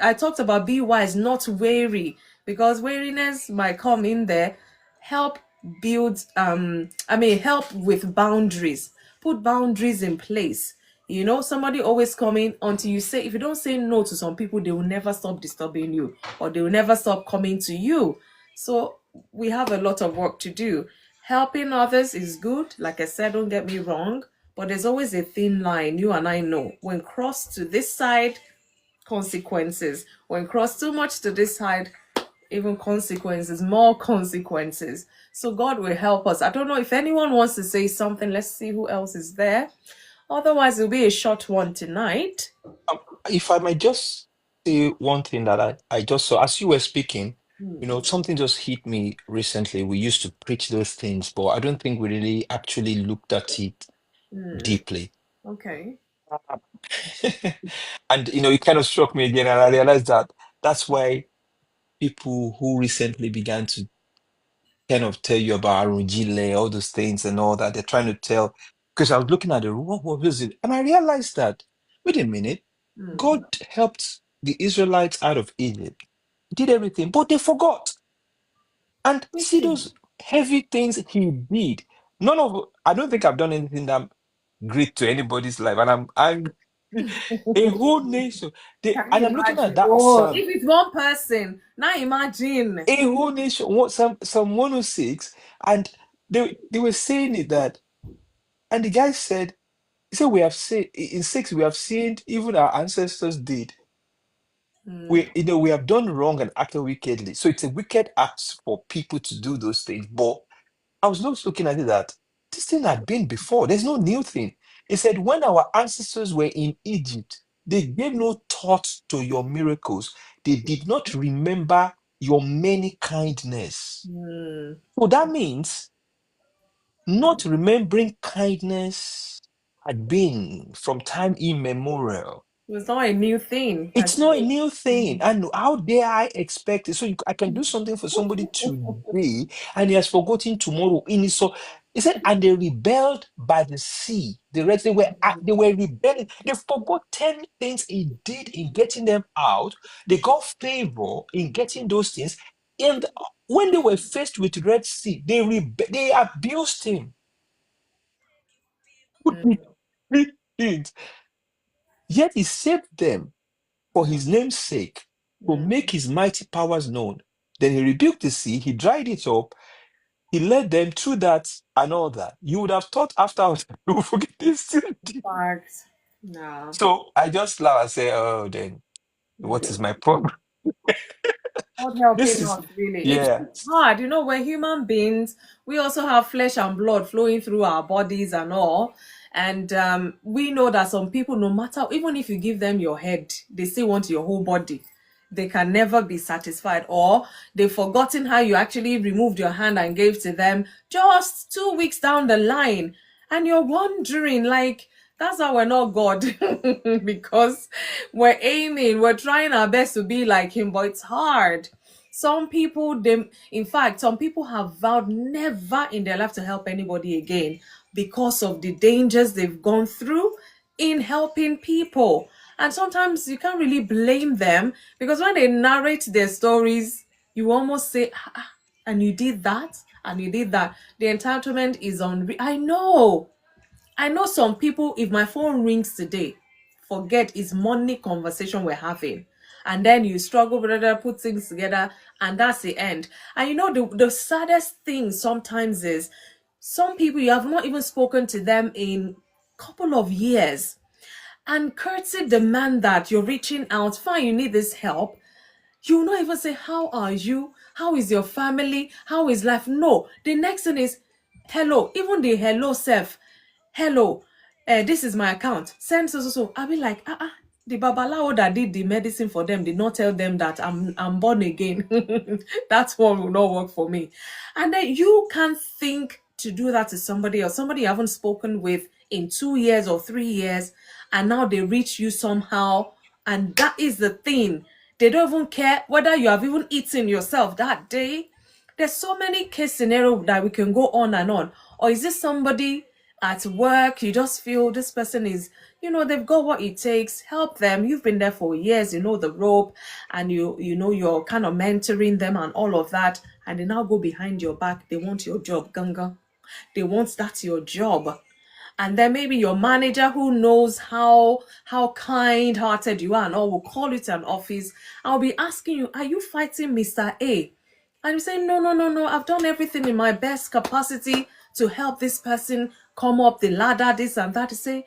I talked about be wise, not wary, because wariness might come in there. Help build, help with boundaries. Put boundaries in place. Somebody always coming until you say, if you don't say no to some people, they will never stop disturbing you or they will never stop coming to you. So we have a lot of work to do. Helping others is good. Like I said, don't get me wrong, but there's always a thin line. You and I know when crossed to this side, consequences. When crossed too much to this side, even consequences, more consequences. So God will help us. I don't know if anyone wants to say something. Let's see who else is there. Otherwise, it'll be a short one tonight. If I might just say one thing that I just saw as you were speaking, something just hit me recently. We used to preach those things, but I don't think we really actually looked at it deeply. Okay. And it kind of struck me again, and I realized that that's why people who recently began to kind of tell you about Arunjile, all those things and all that, they're trying to tell. Because I was looking at the what was it? And I realized that, wait a minute, God helped the Israelites out of Egypt, did everything, but they forgot. And see those heavy things he did. I don't think I've done anything that great to anybody's life. And I'm a whole nation. Can And you I'm looking at imagine? that Oh, psalm, if it's one person, now imagine. a whole nation, what Psalm 106, and they were saying it that, and the guy said, he said, we have seen in 6, we have seen even our ancestors did. We have done wrong and acted wickedly. So it's a wicked act for people to do those things. But I was not looking at it that this thing had been before. There's no new thing. He said, when our ancestors were in Egypt, they gave no thought to your miracles. They did not remember your many kindness. Mm. So that means not remembering kindness had been from time immemorial. It's not a new thing. It's not a new thing. And how dare I expect it? So I can do something for somebody today, and he has forgotten tomorrow. So he said, and they rebelled by the sea. The rest, they were rebelling. They forgot 10 things he did in getting them out. They got favor in getting those things. And when they were faced with Red Sea, they abused him. Three things. Yet he saved them for his name's sake, to make his mighty powers known. Then he rebuked the sea, he dried it up, he led them through that and all that. You would have thought afterwards, you will forget this. Still did. Facts. No. So I just laugh and say, oh, then what is my problem? Not This helping is, us really. yeah. It's hard. We're human beings. We also have flesh and blood flowing through our bodies and all. And we know that some people, no matter, even if you give them your head, they still want your whole body. They can never be satisfied, or they've forgotten how you actually removed your hand and gave to them just 2 weeks down the line. And you're wondering, like, that's how we're not God. Because we're trying our best to be like him, but it's hard. Some people, in fact, some people have vowed never in their life to help anybody again because of the dangers they've gone through in helping people. And sometimes you can't really blame them, because when they narrate their stories, you almost say, and you did that, and you did that. The entitlement is unreal. I know some people, if my phone rings today, forget it's money conversation we're having. And then you struggle, brother, put things together, and that's the end. And the saddest thing sometimes is some people, you have not even spoken to them in a couple of years. And courtesy demand that you're reaching out, fine, you need this help. You will not even say, how are you? How is your family? How is life? No. The next thing is, hello. Even the hello self. Hello. This is my account. Send so. I'll be like, the babalawo that did the medicine for them did not tell them that I'm born again. That one will not work for me. And then you can't think to do that to somebody, or somebody you haven't spoken with in 2 years or 3 years, and now they reach you somehow. And that is the thing. They don't even care whether you have even eaten yourself that day. There's so many case scenarios that we can go on and on. Or is this somebody at work, you just feel this person is, they've got what it takes, help them. You've been there for years, you know the rope, and you're kind of mentoring them and all of that. And they now go behind your back. They want your job, Ganga. They want that's your job. And then maybe your manager, who knows how kind-hearted you are and all, will call you to an office. I'll be asking you, are you fighting Mr. A? And you say, no, I've done everything in my best capacity to help this person come up the ladder, this and that. You say,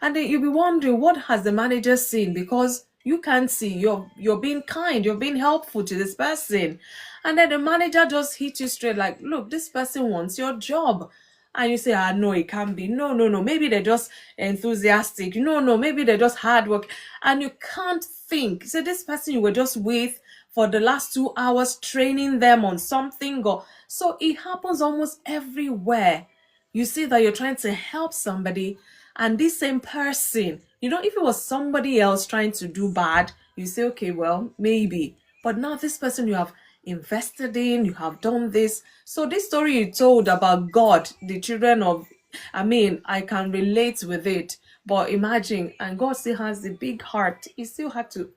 and then you'll be wondering, what has the manager seen? Because you can't see, you're being kind, you're being helpful to this person. And then the manager just hits you straight like, look, this person wants your job. And you say, no, it can't be. No. Maybe they're just enthusiastic. No, maybe they're just hard work. And you can't think. So this person you were just with for the last 2 hours, training them on something. So it happens almost everywhere. You see that you're trying to help somebody, and this same person, if it was somebody else trying to do bad, you say, okay, well, maybe. But now this person you have invested in, you have done this. So this story you told about God, the children of, I can relate with it. But imagine, and God still has the big heart. He still had to,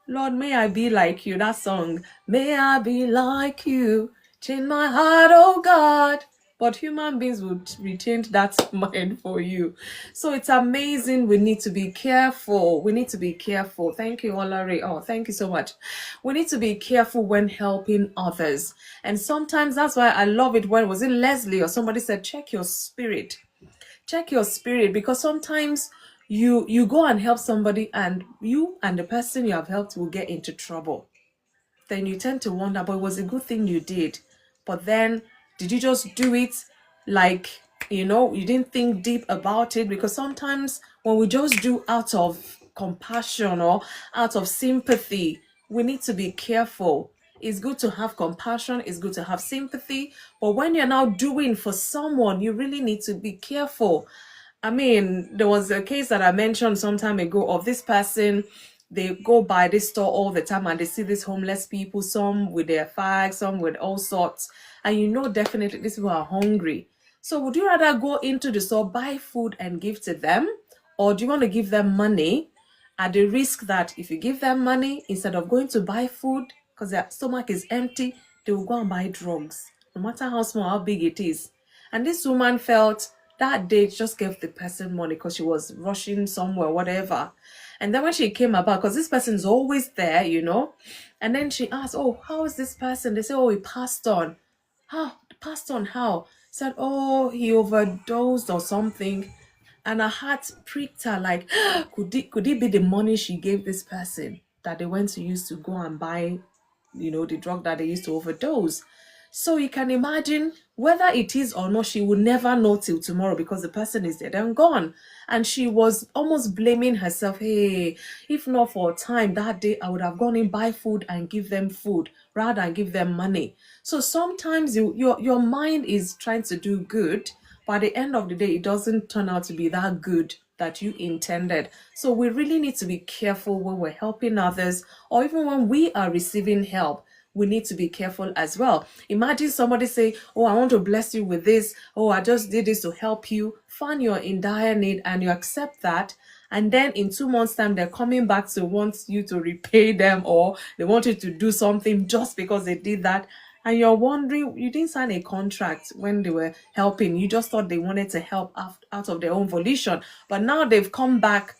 Lord, may I be like you. That song, may I be like you. Change my heart, oh God. But human beings would retain that mind for you. So it's amazing. We need to be careful. Thank you, Olari. Oh, thank you so much. We need to be careful when helping others. And sometimes that's why I love it when, was it Leslie or somebody said, check your spirit. Because sometimes you go and help somebody, and you and the person you have helped will get into trouble. Then you tend to wonder, but it was a good thing you did. But then, did you just do it like, you didn't think deep about it? Because sometimes when we just do out of compassion or out of sympathy, we need to be careful. It's good to have compassion, it's good to have sympathy, but when you're now doing for someone, you really need to be careful. I mean, there was a case that I mentioned some time ago of this person. They go by this store all the time and they see these homeless people, some with their fags, some with all sorts. And you know, definitely these people are hungry. So, would you rather go into the store, buy food, and give to them? Or do you want to give them money at the risk that if you give them money, instead of going to buy food, because their stomach is empty, they will go and buy drugs, no matter how small, how big it is. And this woman felt that day just gave the person money because she was rushing somewhere, whatever. And then when she came about, because this person's always there, you know, and then she asked, "Oh, how is this person?" They say, "Oh, he passed on." How? Passed on how? Said, "Oh, he overdosed or something." And her heart pricked her like, could it be the money she gave this person that they went to use to go and buy, the drug that they used to overdose? So you can imagine whether it is or not, she will never know till tomorrow because the person is dead and gone. And she was almost blaming herself. Hey, if not for time that day, I would have gone in, buy food and give them food rather than give them money. So sometimes your mind is trying to do good, but at the end of the day, it doesn't turn out to be that good that you intended. So we really need to be careful when we're helping others, or even when we are receiving help. We need to be careful as well. Imagine somebody say, "Oh, I want to bless you with this. Oh, I just did this to help you." Fine, you're in dire need and you accept that. And then in 2 months' time, they're coming back to want you to repay them, or they want you to do something just because they did that. And you're wondering, you didn't sign a contract when they were helping. You just thought they wanted to help out of their own volition. But now they've come back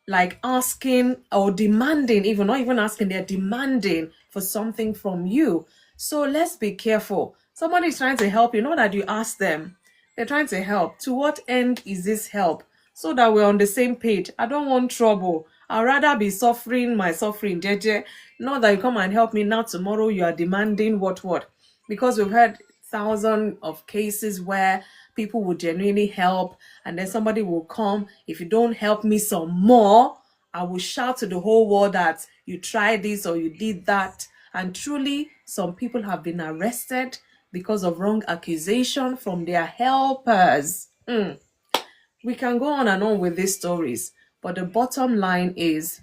like asking or demanding, even not even asking, they're demanding for something from you. So let's be careful. Somebody's trying to help you, not that you ask them. They're trying to help. To what end is this help? So that we're on the same page. I don't want trouble. I'd rather be suffering my suffering, JJ. Not that you come and help me now, tomorrow you are demanding what. Because we've had thousands of cases where people will genuinely help, and then somebody will come, "If you don't help me some more, I will shout to the whole world that you tried this or you did that." And truly, some people have been arrested because of wrong accusation from their helpers. We can go on and on with these stories, but the bottom line is,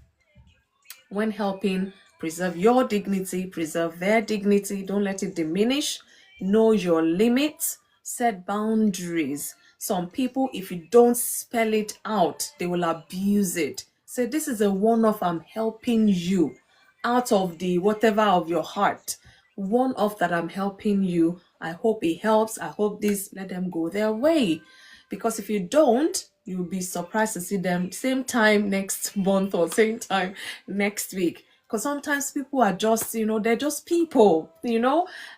when helping, preserve your dignity, preserve their dignity. Don't let it diminish. Know your limits, set boundaries. Some people, if you don't spell it out, they will abuse it. Say, "This is a one-off, I'm helping you out of the whatever of your heart. One-off that I'm helping you. I hope it helps. I hope this." Let them go their way. Because if you don't, you'll be surprised to see them same time next month or same time next week. Because sometimes people are just, they're just people,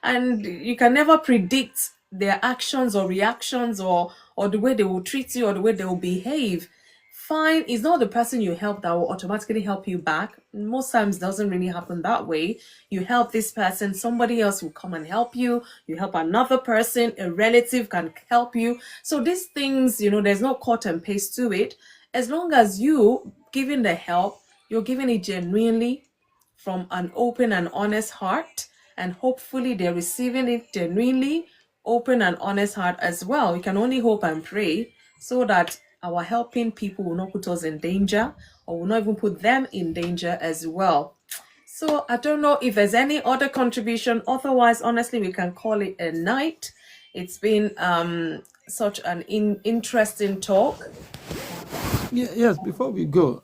and you can never predict their actions or reactions, or the way they will treat you or the way they will behave. Fine, it's not the person you help that will automatically help you back. Most times it doesn't really happen that way. You help this person, somebody else will come and help you. You help another person, a relative can help you. So these things, there's no cut and paste to it. As long as you giving the help, you're giving it genuinely from an open and honest heart, and hopefully they're receiving it genuinely, open and honest heart as well. We can only hope and pray so that our helping people will not put us in danger, or will not even put them in danger as well. So I don't know if there's any other contribution. Otherwise, honestly, we can call it a night. It's been such an interesting talk. Yeah, yes. Before we go,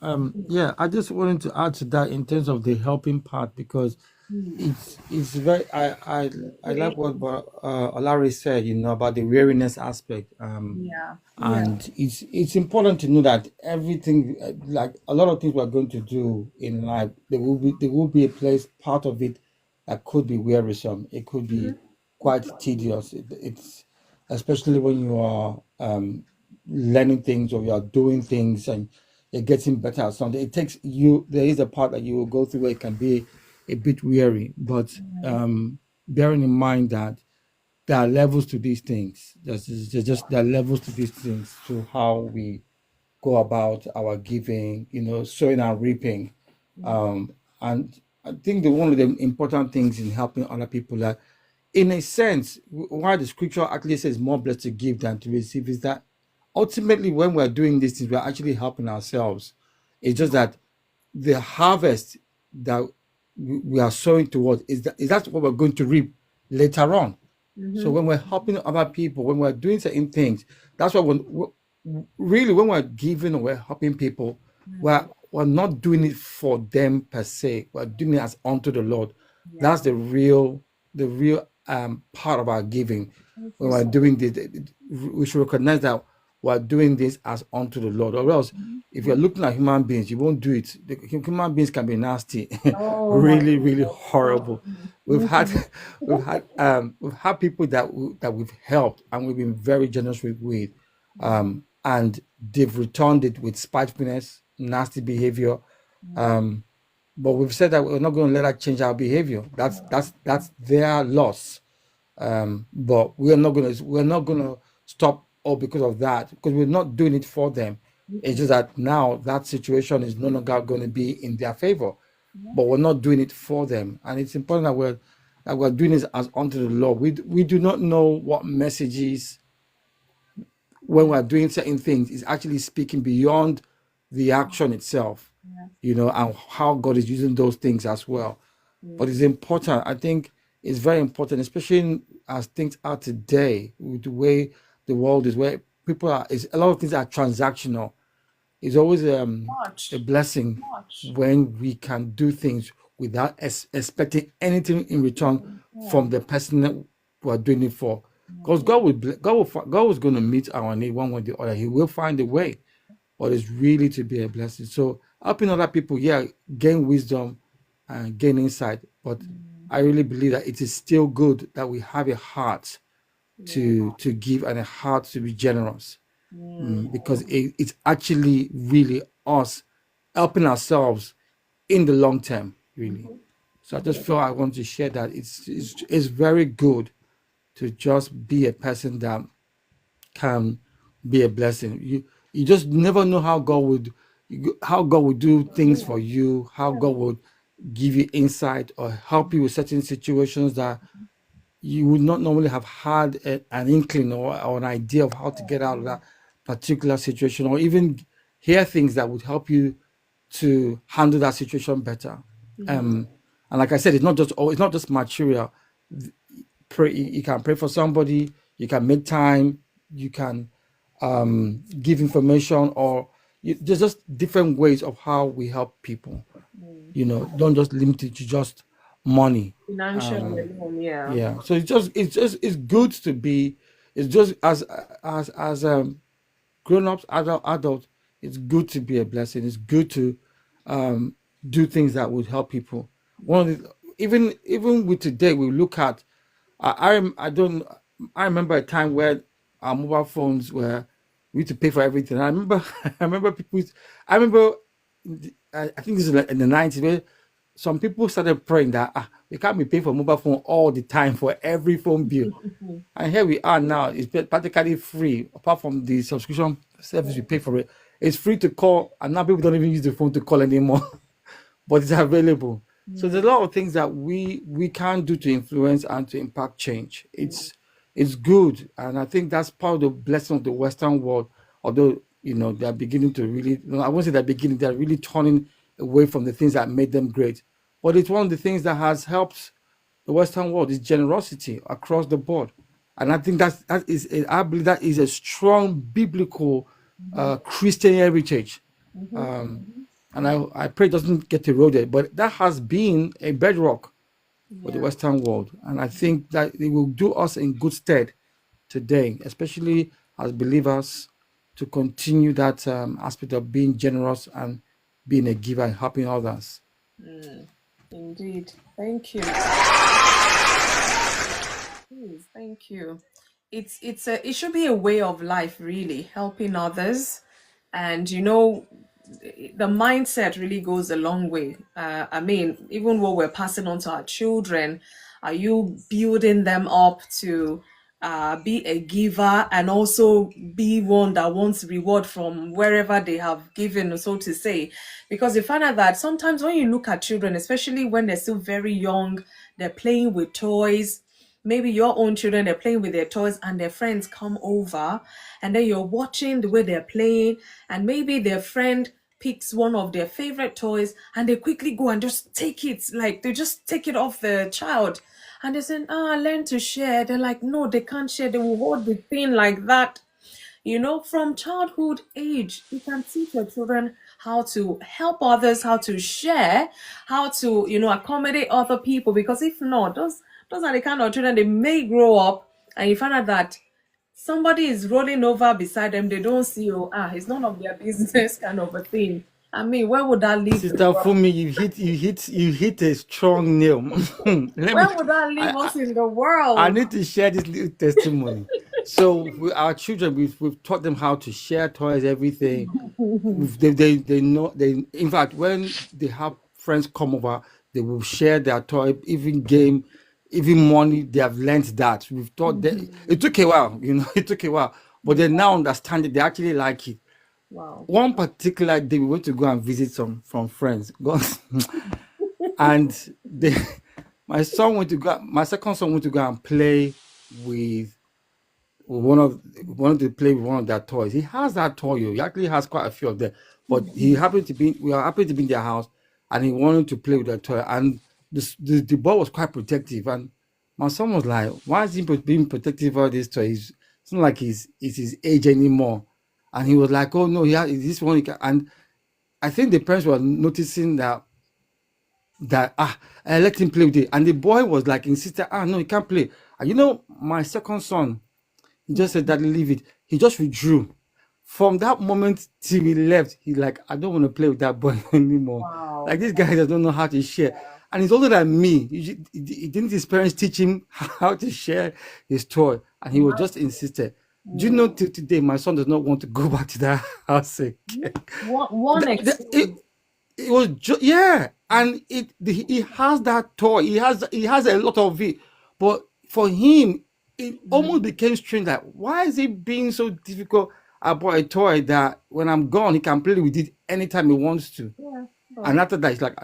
yeah, I just wanted to add to that in terms of the helping part, because it's very I like what Olari said, about the weariness aspect. Yeah. And it's important to know that everything, like a lot of things we're going to do in life, there will be a place, part of it, that could be wearisome. It could be quite tedious. It's especially when you are learning things, or you are doing things and you're getting better at something. It takes you. There is a part that you will go through where it can be a bit weary, but bearing in mind that there are levels to these things. There's just there are levels to these things, to how we go about our giving, sowing and reaping. And I think one of the important things in helping other people, that in a sense, why the scripture actually says more blessed to give than to receive, is that ultimately when we're doing these things, we're actually helping ourselves. It's just that the harvest that we are sowing towards is that's what we're going to reap later on. So when we're helping other people, when we're doing certain things, that's what really, when we're giving or we're helping people, we're not doing it for them per se. We're doing it as unto the Lord. That's the real part of our giving. When we're doing this, we should recognize that we're doing this as unto the Lord. Or else, if you're looking at human beings, you won't do it. The human beings can be nasty, Oh my really, really goodness. horrible. We've had we've had people that we've helped and we've been very generous with, and they've returned it with spitefulness, nasty behavior. But we've said that we're not going to let that change our behavior. That's their loss. But we're not gonna stop all because of that, because we're not doing it for them. It's just that now that situation is no longer going to be in their favor, but we're not doing it for them. And it's important that we're doing this as unto the Lord. We do not know what messages, when we're doing certain things, is actually speaking beyond the action itself, and how God is using those things as well. But it's important. I think it's very important, especially as things are today, with the way the world is, where people are, is a lot of things are transactional. It's always a Much, blessing much. when we can do things without expecting anything in return from the person that we are doing it for. Because God was going to meet our need one way or the other. He will find a way, but it's really to be a blessing. So helping other people, yeah, gain wisdom and gain insight. But I really believe that it is still good that we have a heart to give and a heart to be generous, because it's actually really us helping ourselves in the long term, really. So I just feel I want to share that it's very good to just be a person that can be a blessing. You just never know how God would do things for you, how God would give you insight or help you with certain situations that you would not normally have had an inkling or an idea of how to get out of that particular situation, or even hear things that would help you to handle that situation better. And like I said, it's not just material. Pray, you can pray for somebody, you can make time, you can give information, or there's just different ways of how we help people. Don't just limit it to just money. Financially alone, yeah. Yeah, so it's good to be. It's just as grown-ups, adults, it's good to be a blessing. It's good to do things that would help people. One of the, even with today, we look at. I don't. I remember a time where our mobile phones were, we had to pay for everything. I remember. I remember people. I remember. I think this is like in the 90s, where some people started praying that we can't be paying for mobile phone all the time for every phone bill. And here we are now. It's practically free, apart from the subscription service we pay for it. It's free to call, and now people don't even use the phone to call anymore, but it's available. So there's a lot of things that we can do to influence and to impact change. It's good, and I think that's part of the blessing of the Western world. Although they're beginning to really, I won't say they're beginning, they're really turning away from the things that made them great. But it's one of the things that has helped the Western world is generosity across the board, and I think I believe that is a strong biblical Christian heritage, and I pray it doesn't get eroded. But that has been a bedrock for the Western world, and I think that it will do us in good stead today, especially as believers, to continue that aspect of being generous and being a giver and helping others. Indeed. Thank you. Please, thank you. It should be a way of life, really, helping others. And the mindset really goes a long way. I mean, even what we're passing on to our children, are you building them up to be a giver and also be one that wants reward from wherever they have given, so to say. Because you find out that sometimes when you look at children, especially when they're still very young, they're playing with toys. Maybe your own children, they're playing with their toys and their friends come over, and then you're watching the way they're playing, and maybe their friend picks one of their favorite toys and they quickly go and just take it, like they just take it off the child, and they say, learn to share. They're like, no, they can't share. They will hold the thing like that. From childhood age, you can teach your children how to help others, how to share, how to, accommodate other people. Because if not, those are the kind of children, they may grow up and you find out that somebody is rolling over beside them. They don't see, it's none of their business kind of a thing. I mean, where would that leave the Sister world? Fumi, you hit a strong nail. Let me. Where would that leave I, us in the I world? need to share this little testimony. So with our children, we've taught them how to share toys, everything. They know they. In fact, when they have friends come over, they will share their toy, even game, even money. They have learned that. We've taught them. It took a while, it took a while, but they now understand it. They actually like it. Wow. One particular day, we went to go and visit some from friends. And they, my second son went to go and play with wanted to play with one of their toys. He has that toy. He actually has quite a few of them. But we are happy to be in their house, and he wanted to play with that toy. And the boy was quite protective. And my son was like, "Why is he being protective of this toy? It's not like it's his age anymore." And he was like, "Oh no, this one." And I think the parents were noticing that let him play with it. And the boy was like insisted, no, he can't play. And my second son, he just said, "Daddy, leave it." He just withdrew. From that moment till he left, he's like, "I don't want to play with that boy anymore." Like, Wow. this guy doesn't know how to share. And he's older than me. He didn't his parents teach him how to share his toy? And he was just insisted. Do you know, till today, my son does not want to go back to that house again. One It, experience. it was yeah, and he has that toy. He has a lot of it, but for him, it almost became strange. Like, why is it being so difficult about a toy that when I'm gone, he can play with it anytime he wants to? Yeah. And Oh. after that, he's like,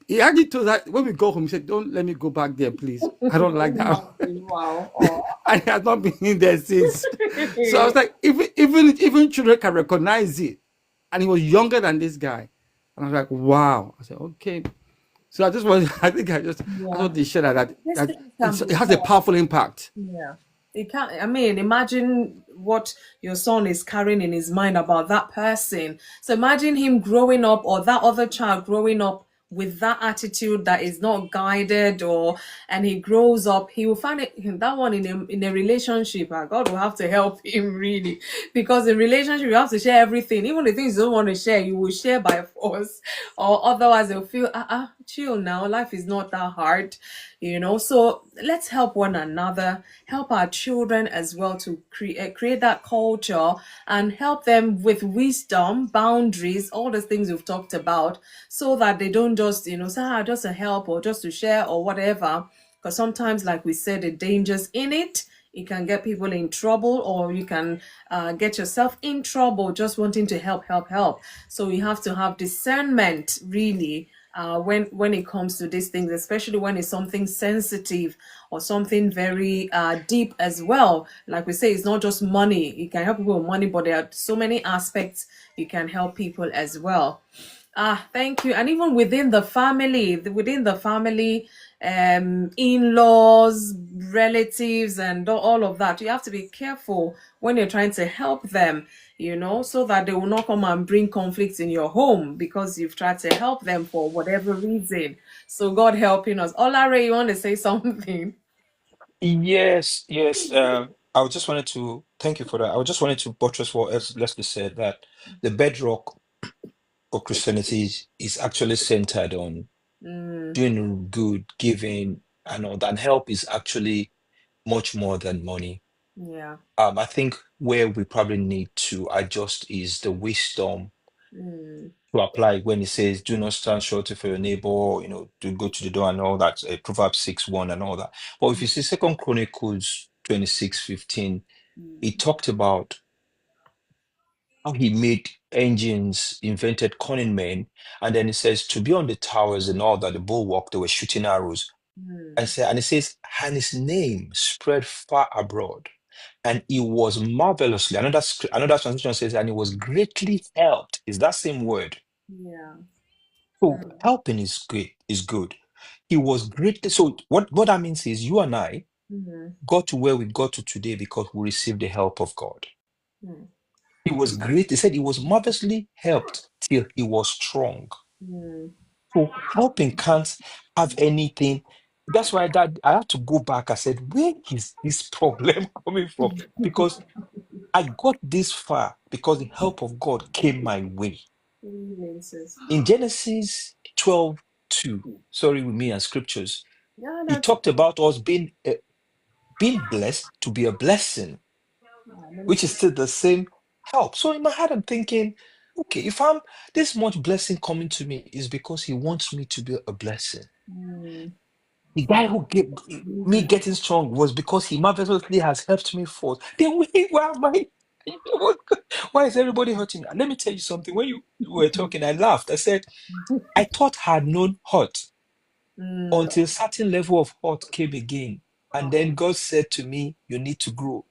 he actually told that when we go home, he said, "Don't let me go back there, please. I don't like that." Imagine, wow. Oh. And he has not been in there since. So I was like, even children can recognize it. And he was younger than this guy. And I was like, wow. I said, okay. So I just want I think I Yeah. thought they share These that things can it be has a taught. powerful impact. Yeah. It can't, I mean, imagine what your son is carrying in his mind about that person. So imagine him growing up, or that other child growing up with that attitude that is not guided, and he grows up, he will find that one in a relationship. God will have to help him really, because in relationship you have to share everything, even the things you don't want to share, you will share by force, or otherwise they'll feel chill now, life is not that hard. So let's help one another, help our children as well to create that culture, and help them with wisdom, boundaries, all the things we've talked about, so that they don't just say, just to help or just to share or whatever. Because sometimes, like we said, the dangers in it. It can get people in trouble, or you can get yourself in trouble just wanting to help. So you have to have discernment, really, when it comes to these things, especially when it's something sensitive or something very deep as well. Like we say, it's not just money. You can help people with money, but there are so many aspects you can help people as well. Thank you. And even within the family, in-laws, relatives, and all of that, you have to be careful when you're trying to help them, so that they will not come and bring conflicts in your home because you've tried to help them for whatever reason. So God helping us. Olare, you want to say something? Yes, yes. I just wanted to thank you for that. I just wanted to buttress what Leslie said, that the bedrock of Christianity is actually centered on Mm, doing good, giving, and all that. And help is actually much more than money. yeah. I think where we probably need to adjust is the wisdom Mm, to apply when it says, "Do not stand short for your neighbor," to go to the door and all that, Proverbs 6:1 and all that. But if you see Second Chronicles 26:15, he talked about how he made engines, invented cunning men, and then it says to be on the towers and all that, the bulwark, they were shooting arrows. And it says, and his name spread far abroad, and he was marvelously. Another translation says, and he was greatly helped. Is that same word? Yeah. So helping is great, is good. He was greatly. So what that means is you and I got to where we got to today because we received the help of God. He was great. He said he was marvelously helped till he was strong. So helping can't have anything. That's why that I had to go back. I said, where is this problem coming from? Because I got this far because the help of God came my way. In Genesis 12:2, sorry with me and scriptures, Yeah, he that's talked about us being blessed to be a blessing, which is still the same help. So in my head, I'm thinking, okay, if I'm this much blessing coming to me is because he wants me to be a blessing. The guy who gave me getting strong was because he marvelously has helped me forth. Then why am I? Why is everybody hurting? Let me tell you something. When you were talking, I laughed. I said, I thought I had known hurt until a certain level of hurt came again. And then God said to me, you need to grow.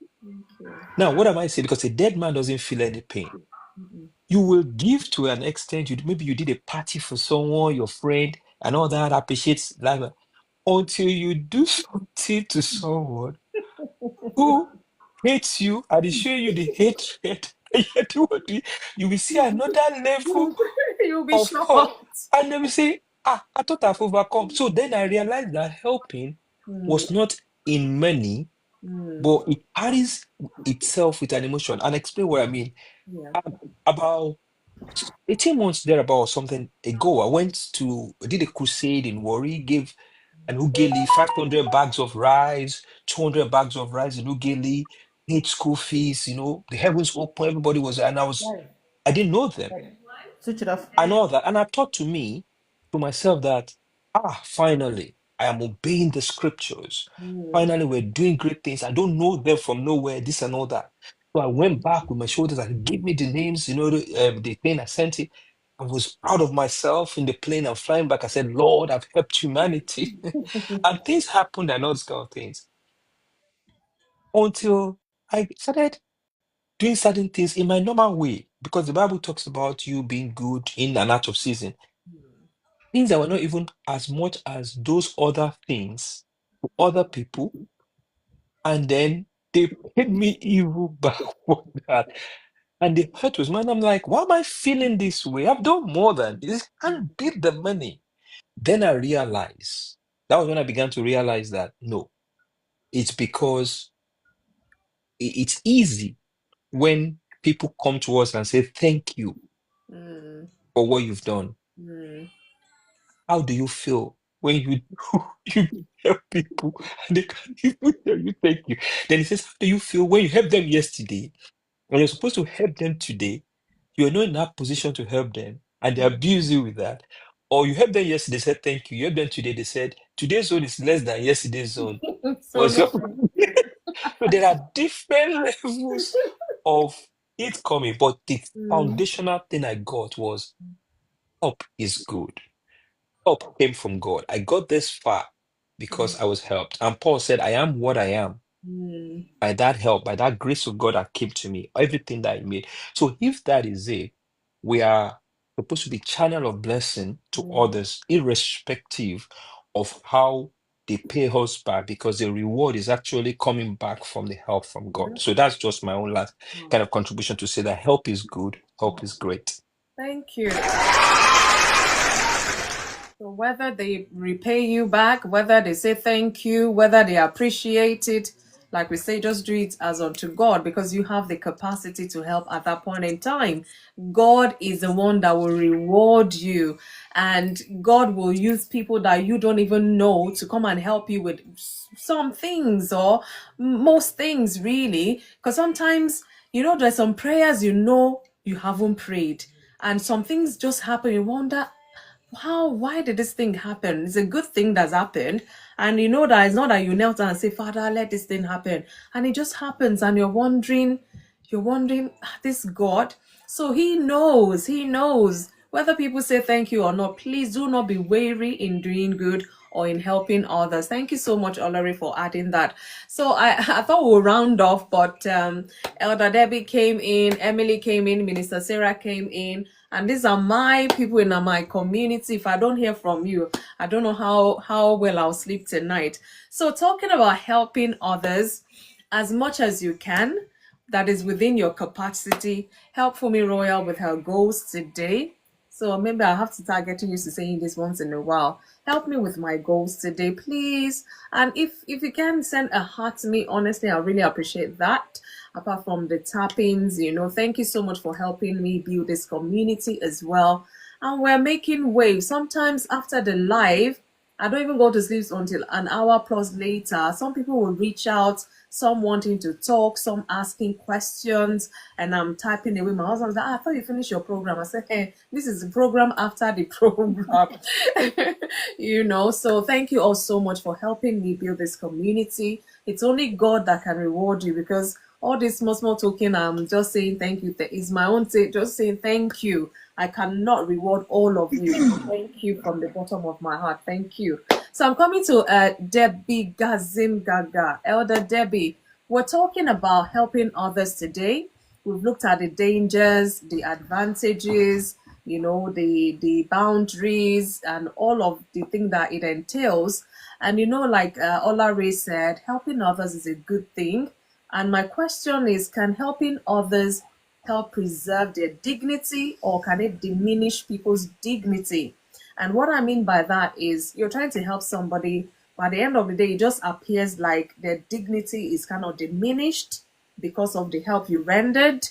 Now, what am I saying? Because a dead man doesn't feel any pain. You will give to an extent. Maybe you did a party for someone, your friend, and all that appreciates life until you do something to someone who hates you and is showing you the hatred. And yet you will see another level you'll be of hurt. shocked. And they will say, I thought I've overcome. So then I realized that helping was not in money, but it carries itself with an emotion. And explain what I mean. Yeah. About 18 months thereabout or something ago, I did a crusade in Warri, gave an Ugeli 500 bags of rice, 200 bags of rice in Ugeli, paid school fees, the heavens open, everybody was there, and I didn't know them Switch it off. and all that. And I thought to myself that, finally, I am obeying the scriptures. Finally, we're doing great things. I don't know them from nowhere, this and all that. So I went back with my shoulders and gave me the names, the plane I sent it. I was proud of myself in the plane. I'm flying back. I said, Lord, I've helped humanity. And things happened and all these kind of things until I started doing certain things in my normal way because the Bible talks about you being good in and out of season. Things that were not even as much as those other things to other people, and then they paid me evil back for that. And the hurt was mine. I'm like, why am I feeling this way? I've done more than this. I can't beat the money. Then I realized that was when I began to realize that no, it's because it's easy when people come to us and say thank you for what you've done. How do you feel when you help people and they can't even tell you thank you? Then he says, how do you feel when you helped them yesterday and you're supposed to help them today? You're not in that position to help them and they abuse you with that. Or you helped them yesterday, said thank you. You helped them today, they said today's zone is less than yesterday's zone. So What's your no. So there are different levels of it coming, but the foundational thing I got was help is good. Help came from God. I got this far because I was helped. And Paul said, I am what I am by that help, by that grace of God that came to me, everything that He made. So if that is it, we are supposed to be channel of blessing to others, irrespective of how they pay us back, because the reward is actually coming back from the help from God. So that's just my own last kind of contribution to say that help is good, help is great. Thank you. So whether they repay you back, whether they say thank you, whether they appreciate it, like we say, just do it as unto God because you have the capacity to help at that point in time. God is the one that will reward you, and God will use people that you don't even know to come and help you with some things or most things, really. Because sometimes, there's some prayers you haven't prayed, and some things just happen. You wonder, why did this thing happen? It's a good thing that's happened. And you know that it's not that you knelt down and say, Father, let this thing happen. And it just happens, and you're wondering, this God. So he knows whether people say thank you or not. Please do not be weary in doing good or in helping others. Thank you so much, Olari, for adding that. So I thought we'll round off, but Elder Debbie came in, Emily came in, Minister Sarah came in, and these are my people in my community. If I don't hear from you, I don't know how well I'll sleep tonight. So talking about helping others as much as you can, that is within your capacity. Help FunmiRoyal with her goals today. So maybe I'll have to start getting used to saying this once in a while. Help me with my goals today, please. And if you can send a heart to me, honestly, I really appreciate that. Apart from the tappings, thank you so much for helping me build this community as well. And we're making waves. Sometimes after the live, I don't even go to sleep until an hour plus later. Some people will reach out, some wanting to talk, some asking questions, and I'm typing away. My husband's like, I thought you finished your program. I said, hey, this is the program after the program. So thank you all so much for helping me build this community. It's only God that can reward you, because all this small token, I'm just saying thank you. It's my own just saying thank you. I cannot reward all of you. Thank you from the bottom of my heart. Thank you. So I'm coming to Debbie Gazim Gaga. Elder Debbie, we're talking about helping others today. We've looked at the dangers, the advantages, the boundaries, and all of the thing that it entails. And like Olare said, helping others is a good thing. And my question is, can helping others help preserve their dignity, or can it diminish people's dignity? And what I mean by that is, you're trying to help somebody, by the end of the day, it just appears like their dignity is kind of diminished because of the help you rendered,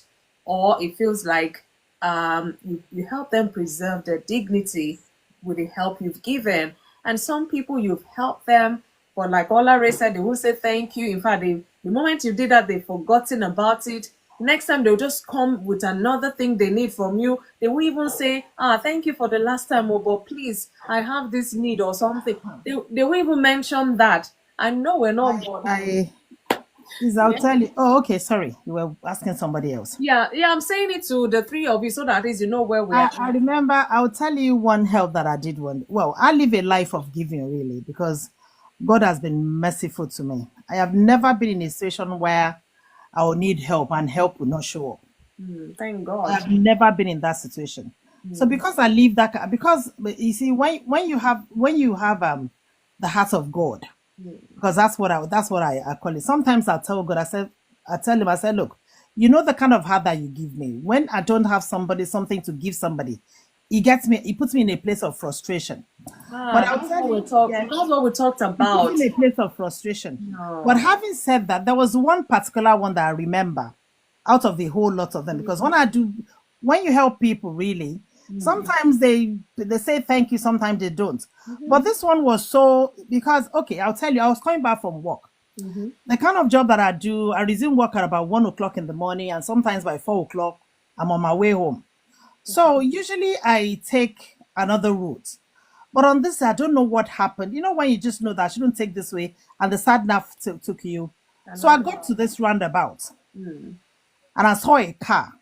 or it feels like you help them preserve their dignity with the help you've given. And some people, you've helped them, but like Olare said, they will say thank you. In fact, the moment you did that, they've forgotten about it. Next time, they'll just come with another thing they need from you. They will even say, thank you for the last time, but please, I have this need or something. They will even mention that. I know we're not born. I'll tell you. Oh, okay. Sorry, you were asking somebody else. Yeah, I'm saying it to the three of you so that at least you know where we are. I remember. I'll tell you one help that I did one. Well, I live a life of giving, really, because God has been merciful to me. I have never been in a situation where I will need help and help will not show up. Thank God. I've never been in that situation. So because I live that, because you see, when you have the heart of God, because that's what I call it. Sometimes I tell God, I tell him, I say, look, you know the kind of heart that you give me. When I don't have something to give somebody, it puts me in a place of frustration. But that's what we talked about. In a place of frustration. No. But having said that, there was one particular one that I remember out of the whole lot of them, because when you help people, really, sometimes they say thank you, sometimes they don't. But this one was because, okay, I'll tell you, I was coming back from work. The kind of job that I do, I resume work at about 1 o'clock in the morning, and sometimes by 4 o'clock, I'm on my way home. So usually I take another route. But on this, I don't know what happened. You know, when you just know that I shouldn't take this way, and the sat nav took you. So I got to this roundabout, and I saw a car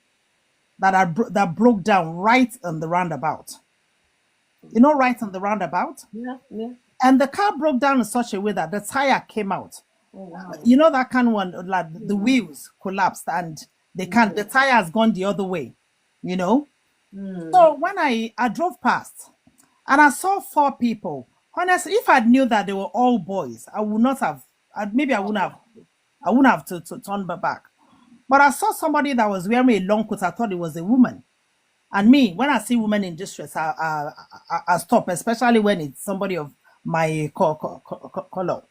that broke down right on the roundabout. You know, right on the roundabout? Yeah. And the car broke down in such a way that the tire came out. Oh, wow. You know that kind of one, like the wheels collapsed and the tire has gone the other way, you know? So when I drove past and I saw 4 people, honestly, if I knew that they were all boys, I wouldn't have to turn back. But I saw somebody that was wearing a long coat. I thought it was a woman. And me, when I see women in distress, I stop, especially when it's somebody of my color.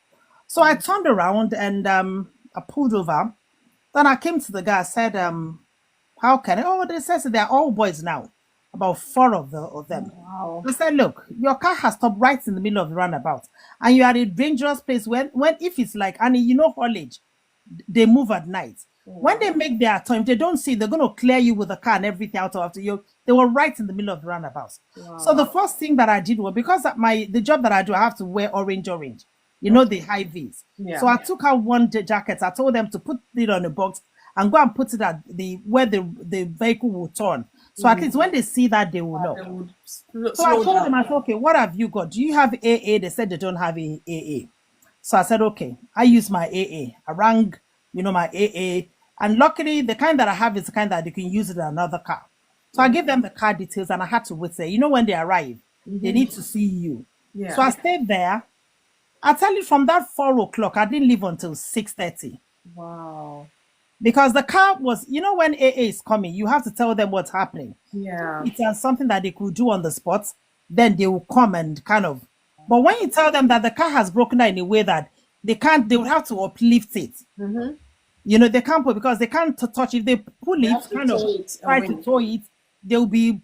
So I turned around and I pulled over. Then I came to the guy. I said, how can I? Oh, they said they're all boys now. About 4 of them. Wow. I said, look, your car has stopped right in the middle of the roundabout. And you are at a dangerous place when if it's like, and you know, haulage, they move at night. When they make their turn, if they don't see, they're going to clear you with the car and everything out of you. They were right in the middle of the roundabout. So the first thing that I did was, because the job that I do, I have to wear orange, the high V's. Yeah. So I took out one jacket. I told them to put it on a box and go and put it at where the vehicle will turn. So at least when they see that, they will know. They would So I slow told down. them, I said, okay, what have you got? Do you have AA? They said they don't have AA. So I said, okay, I use my AA. I rang, my AA. And luckily, the kind that I have is the kind that they can use it in another car. So I gave them the car details and I had to wait there. When they arrive, they need to see you. Yeah. So I stayed there. I tell you, from that 4 o'clock, I didn't leave until 6:30. Wow. Because the car was, when AA is coming, you have to tell them what's happening. Yeah. It's something that they could do on the spot. Then they will come and kind of. But when you tell them that the car has broken down in a way that they would have to uplift it. They can't put, because they can't touch it. If they pull it, kind of try to tow it, they'll be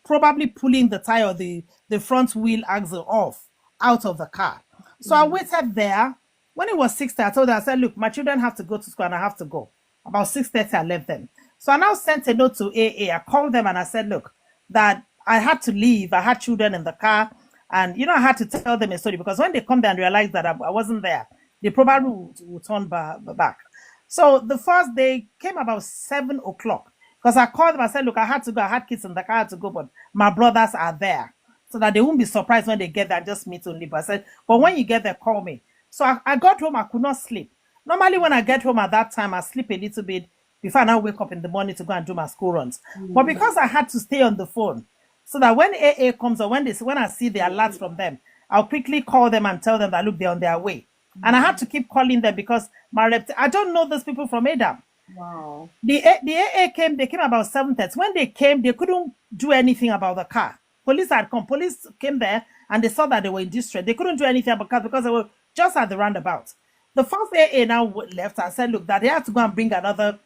probably pulling the tire or the front wheel axle out of the car. So I waited there. When it was 6:30, I told them, I said, look, my children have to go to school and I have to go. About 6:30, I left them. So I now sent a note to AA. I called them and I said, look, that I had to leave. I had children in the car. And, I had to tell them a story, because when they come there and realize that I wasn't there, they probably would turn back. So the first day came about 7 o'clock, because I called them. I said, look, I had to go. I had kids in the car. I had to go, but my brothers are there, so that they won't be surprised when they get there and just meet only. But I said, but when you get there, call me. So I got home. I could not sleep. Normally, when I get home at that time, I sleep a little bit before I now wake up in the morning to go and do my school runs. But because I had to stay on the phone, so that when AA comes, or when I see the alerts from them, I'll quickly call them and tell them that, look, they're on their way. And I had to keep calling them, because I don't know those people from Adam. Wow. The AA came. They came about 7:30. When they came, they couldn't do anything about the car. Police had come. Police came there and they saw that they were in distress. They couldn't do anything about the car because they were just at the roundabout. The first AA now left and said, look, that they had to go and bring another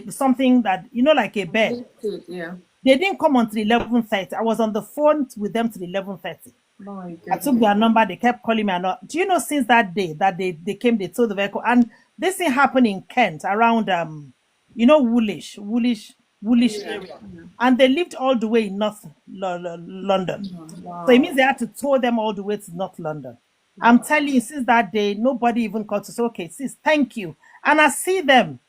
something that, like a bed. Yeah. They didn't come until 11:30. I was on the phone with them till 11:30. My I goodness. took their number. They kept calling me. Do you know, since that day that they came, they towed the vehicle, and this thing happened in Kent, around Woolwich area, and they lived all the way in North London. Wow. So it means they had to tow them all the way to North London. I'm telling you, since that day, nobody even called to say, okay, sis, thank you. And I see them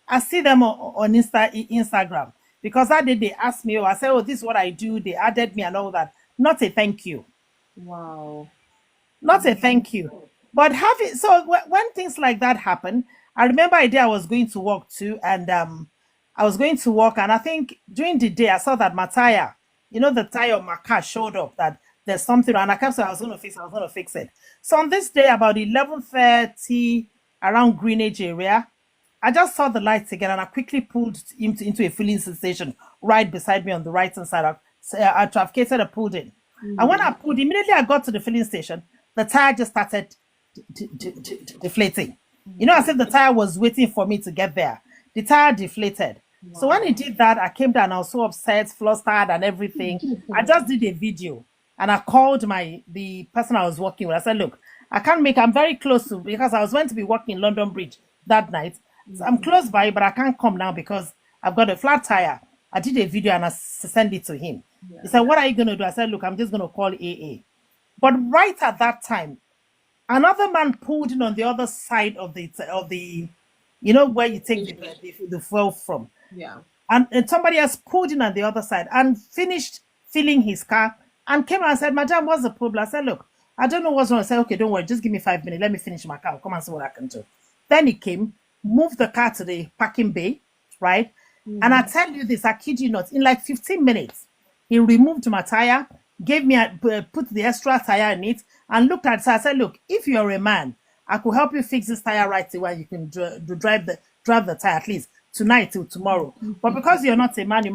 on Instagram, because that day they asked me, I said, oh, this is what I do. They added me and all that. Not a thank you. Wow. Not a thank you. But when things like that happen, I remember a day I was going to work too, and I was going to work, and I think during the day I saw that my tire, the tire of my car showed up, that there's something, and I kept saying I was going to fix it. So on this day, about 11:30, around Greenwich area, I just saw the lights again, and I quickly pulled into a filling station right beside me on the right hand side. I trafficated and pulled in. And when I pulled, immediately I got to the filling station, the tire just started deflating. As if the tire was waiting for me to get there. The tire deflated. Wow. So when it did that, I came down, I was so upset, flustered and everything. I just did a video and I called the person I was working with. I said, look, I'm very close to, because I was going to be working in London Bridge that night. So I'm close by, but I can't come now because I've got a flat tire. I did a video and I sent it to him. He said, what are you going to do? I said, look, I'm just going to call AA. But right at that time, another man pulled in on the other side of the where you take the fuel from. Yeah. And somebody else pulled in on the other side and finished filling his car and came and said, Madam, what's the problem? I said, look, I don't know what's wrong. I said, okay, don't worry, just give me 5 minutes. Let me finish my car. I'll come and see what I can do. Then he came, moved the car to the parking bay, right? And I tell you this, I kid you not, in like 15 minutes, he removed my tire, gave me put the extra tire in it, and looked at it. So I said, look, if you're a man, I could help you fix this tire right away. You can drive the tire at least tonight till tomorrow. But because you're not a man,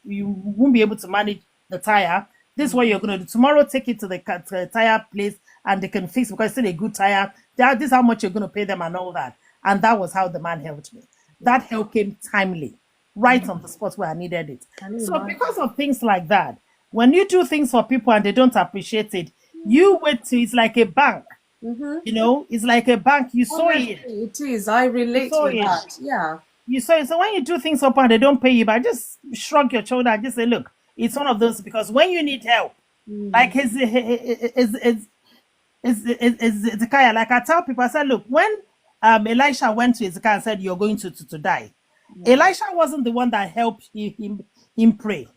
you won't be able to manage the tire. This is what you're going to do. Tomorrow, take it to the tire place and they can fix, because it's still a good tire. This is how much you're going to pay them and all that. And that was how the man helped me. That help came timely, right on the spot where I needed it. So because of things like that, when you do things for people and they don't appreciate it, you wait till it's like a bank. It's like a bank. You saw it. It is. I relate to that. Yeah. You saw it. So when you do things up and they don't pay you, but just shrug your shoulder and just say, look, It's one of those, because when you need help, like Hezekiah, like I tell people, I said, look, when Elisha went to Hezekiah and said, you're going to die, Elisha wasn't the one that helped him pray.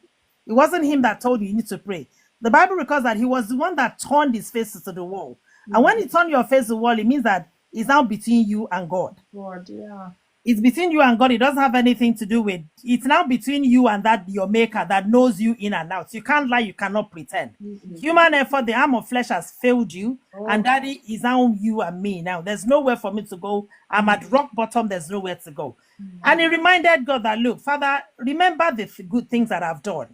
It wasn't him that told you need to pray. The Bible records that he was the one that turned his face to the wall. And when you turn your face to the wall, it means that it's now between you and God. God, yeah. It's between you and God. It doesn't have anything to do with, it's now between you and that your maker that knows you in and out. You can't lie, you cannot pretend. Human effort, the arm of flesh has failed you, and daddy is now you and me. Now there's nowhere for me to go. I'm at rock bottom, there's nowhere to go. And he reminded God that, look, Father, remember the good things that I've done.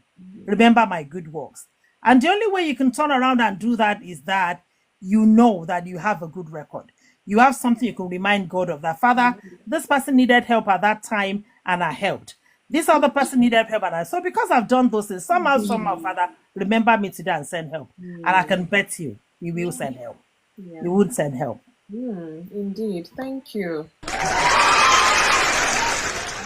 Remember my good works. And the only way you can turn around and do that is that you know that you have a good record. You have something you can remind God of, that, Father, this person needed help at that time and I helped. This other person needed help and I. So because I've done those things, somehow, Father, remember me today and send help. And I can bet you, he will send help. He would send help. Indeed. Thank you.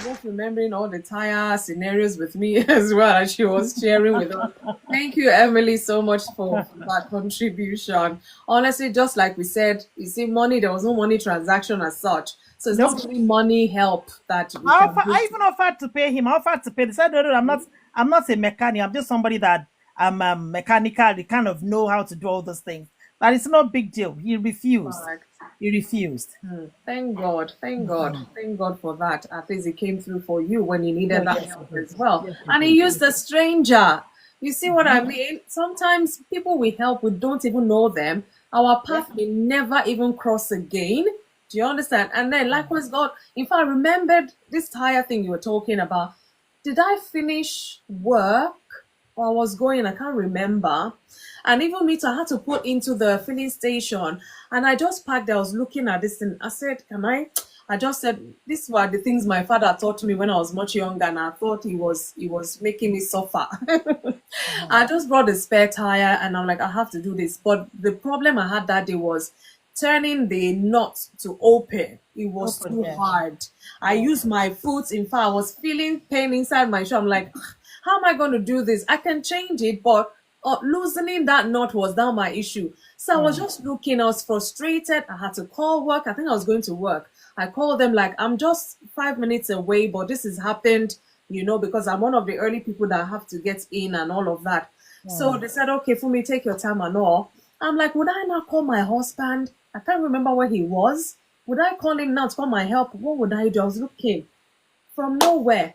Just remembering all the tire scenarios with me as well as she was sharing with us. Thank you, Emily, so much for that contribution. Honestly, just like we said, you see, money, there was no money transaction as such. So it's not really money help that we I even offered to pay him. I offered to pay. They said, no, I'm not a mechanic. I'm just somebody that I'm mechanical. They kind of know how to do all those things. But it's no big deal. He refused. Correct. He refused. Thank God. Thank God. Thank God for that. At least he came through for you when you needed that help as well. And he used a stranger. You see what I mean? Sometimes people we help, we don't even know them. Our path may never even cross again. Do you understand? And then likewise, God, if I remembered this tire thing you were talking about, did I finish work or I was going? I can't remember. And even me too, I had to put into the filling station. And I just parked there. I was looking at this and I said, I just said, these were the things my father taught me when I was much younger, and I thought he was making me suffer. I just brought the spare tire and I'm like, I have to do this. But the problem I had that day was turning the nut to open. It was too hard. I used my foot. In fact, I was feeling pain inside my shoe. I'm like, how am I going to do this? I can change it, but loosening that knot was now my issue. So I was just looking, I was frustrated. I had to call work. I think I was going to work. I called them like, I'm just 5 minutes away, but this has happened, because I'm one of the early people that have to get in and all of that. So they said, okay, Fumi, take your time and all. I'm like, would I not call my husband? I can't remember where he was. Would I call him now to call my help? What would I do? I was looking from nowhere.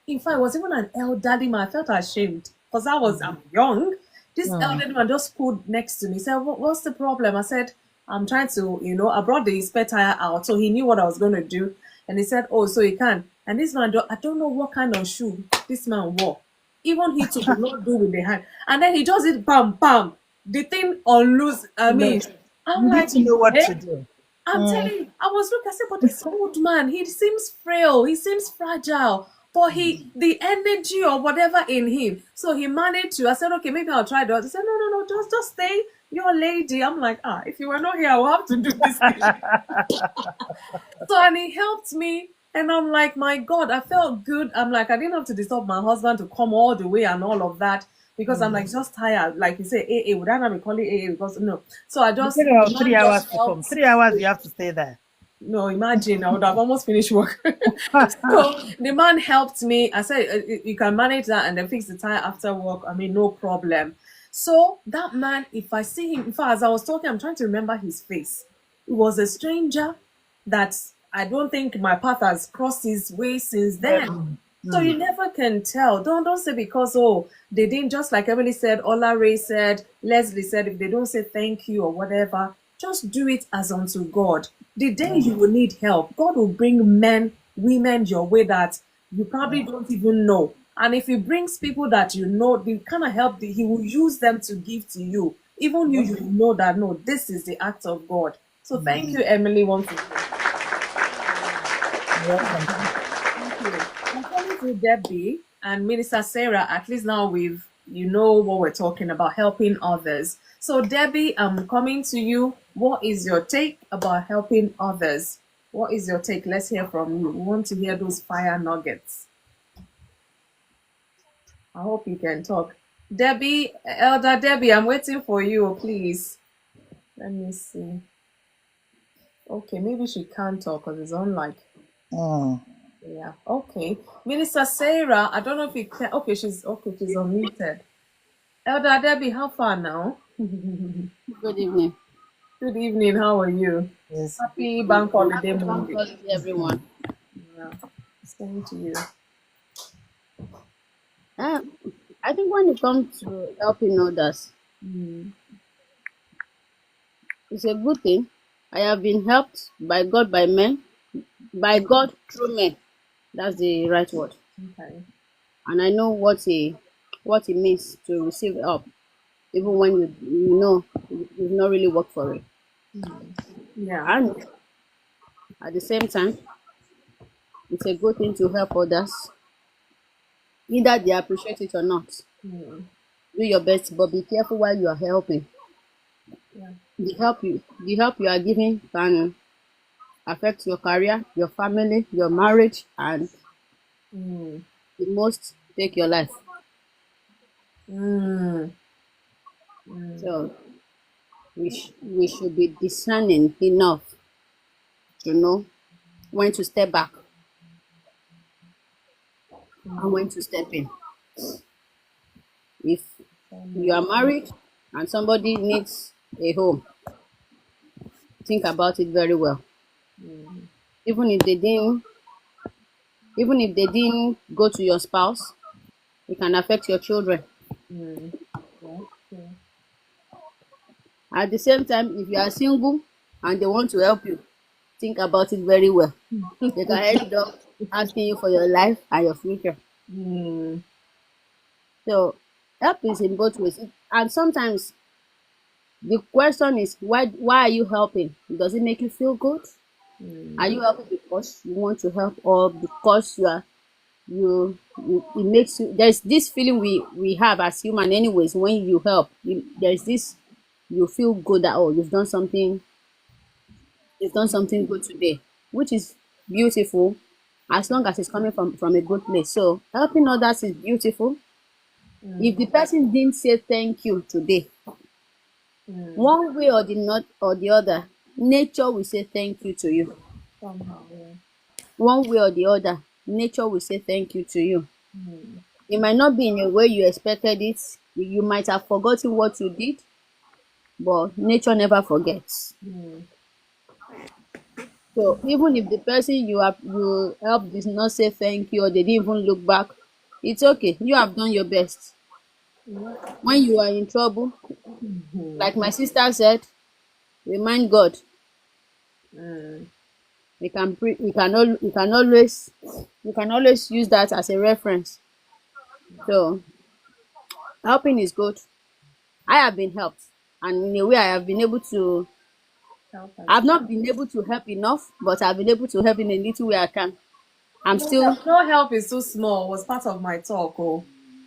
In fact, it was even an elderly man. I felt ashamed because I'm young. This elderly man just pulled next to me. He said, what's the problem? I said, I'm trying to, I brought the spare tire out. So he knew what I was going to do. And he said, oh, so you can. And this man, I don't know what kind of shoe this man wore. Even he too could not do with the hand. And then he just did bam, bam. The thing on loose. I'm you like, need to know what to do. I'm telling you, I was looking, I said, but this old man, he seems frail. He seems fragile. But the energy or whatever in him. So he managed to, I said, okay, maybe I'll try that. He said, no, just stay. You're a lady. I'm like, if you were not here, I will have to do this. So, and he helped me. And I'm like, my God, I felt good. I'm like, I didn't have to disturb my husband to come all the way and all of that. Because I'm like, just tired. Like you say, AA, would I not be calling AA? Because no. So I just... 3 hours to come. 3 hours, you have to stay there. No, imagine, I would have almost finished work. So the man helped me. I said, you can manage that and then fix the tire after work. I mean, no problem. So that man, if I see him, in fact, as I was talking, I'm trying to remember his face. It was a stranger that I don't think my path has crossed his way since then. So you never can tell. Don't say because, they didn't, just like Emily said, Ola Ray said, Leslie said, if they don't say thank you or whatever, just do it as unto God. The day you will need help, God will bring men, women your way that you probably don't even know. And if he brings people that you know, the kind of help that he will use them to give to you. Even you know that, no, this is the act of God. So thank you, Emily, once again. Thank you. I'm calling to Debbie and Minister Sarah. At least now what we're talking about, helping others. So Debbie, I'm coming to you. What is your take about helping others? What is your take? Let's hear from you. We want to hear those fire nuggets. I hope you can talk. Debbie, Elder Debbie, I'm waiting for you, please. Let me see. Okay, maybe she can't talk because it's on like. Mm. Yeah. Okay. Minister Sarah, I don't know if you can. Okay, she's unmuted. Elder Debbie, how far now? Good evening. Good evening. How are you? Yes. Happy Bank Holiday Happy Bank Monday. Holiday, everyone. Yeah. Same to you. Uh, I think when it comes to helping others, it's a good thing. I have been helped by God, by men, by God through men. That's the right word. Okay. And I know what it means to receive help, even when you know you've not really worked for it. Yeah. And at the same time, it's a good thing to help others, either they appreciate it or not. Do your best, but be careful while you are helping. Yeah. The help you are giving can affect your career, your family, your marriage, and the most take your life. Mm. So we should be discerning enough to know when to step back and when to step in. If you are married and somebody needs a home, think about it very well. Even if they didn't, even if they didn't go to your spouse, it can affect your children. Yeah. Yeah. At the same time, if you are single and they want to help you, think about it very well. They can end up asking you for your life and your future. So help is in both ways. And sometimes the question is why are you helping? Does it make you feel good? Are you helping because you want to help, or because you it makes you, there's this feeling we have as human anyways. When you help, there's this, you feel good that, oh, you've done something good today, which is beautiful, as long as it's coming from a good place. So helping others is beautiful. If the person didn't say thank you today, one way or the not or the other, nature will say thank you to you. Somehow. Yeah. One way or the other, nature will say thank you to you. It might not be in a way you expected it. You might have forgotten what you did, but nature never forgets. So even if the person you helped did not say thank you, or they didn't even look back, it's okay. You have done your best. When you are in trouble, like my sister said, remind God. You can always use that as a reference. So helping is good. I have been helped, and in a way, Help us. I've not been able to help enough, but I've been able to help in a little way I can. I'm still. No help is too small was part of my talk. Oh,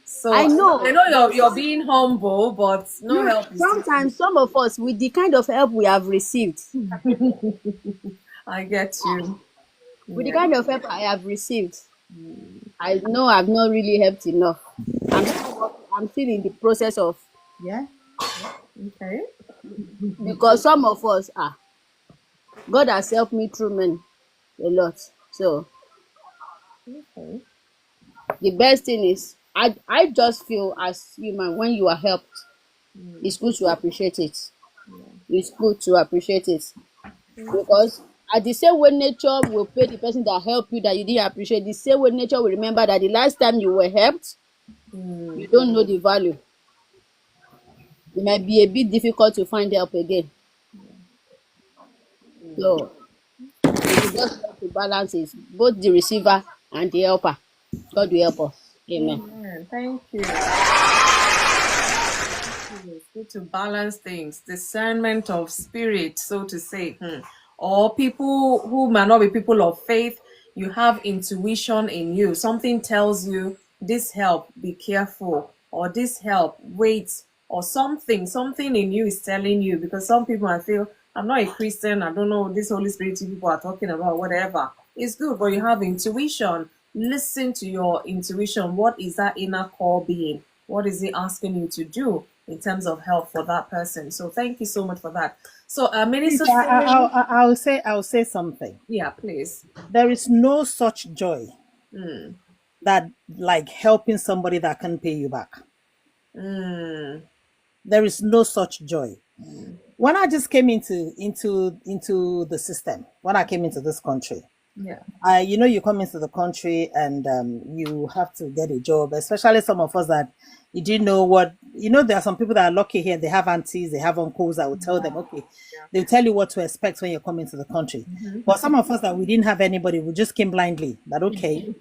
so I I know. know you're being humble, but no No, help is too sometimes some of us, with the kind of help we have received, small. I get you. with the Yeah. kind of help I have received, I know I've not really helped enough. I'm still in the process of, Yeah. Okay. because some of us are. God has helped me through men a lot. So Okay. the best thing is, I just feel as human, when you are helped, it's good to appreciate it. It's good to appreciate it, because at the same way nature will pay the person that helped you that you didn't appreciate, the same way nature will remember that the last time you were helped, you don't know the value. It might be a bit difficult to find help again. So we should just try to balance it, both the receiver and the helper. God will help us. Amen. Amen. Thank you. It's good to balance things, discernment of spirit, so to say. Or people who might not be people of faith, you have intuition in you. Something tells you this help, be careful, or this help, wait, or something in you is telling you. Because some people I feel, I'm not a Christian, I don't know this Holy Spirit people are talking about, whatever. It's good, but you have intuition. listen to your intuition. What is that inner core being? What is it asking you to do in terms of help for that person? So thank you so much for that. So, Minister Please, Philip, I'll say something. yeah, please. There is no such joy that like helping somebody that can pay you back. There is no such joy. When I just came into the system, when I came into this country, Yeah. you come into the country and you have to get a job, especially some of us that you didn't know what, there are some people that are lucky here. They have aunties, they have uncles that will tell them, okay, they'll tell you what to expect when you come into the country. But some of us that we didn't have anybody, we just came blindly that, okay,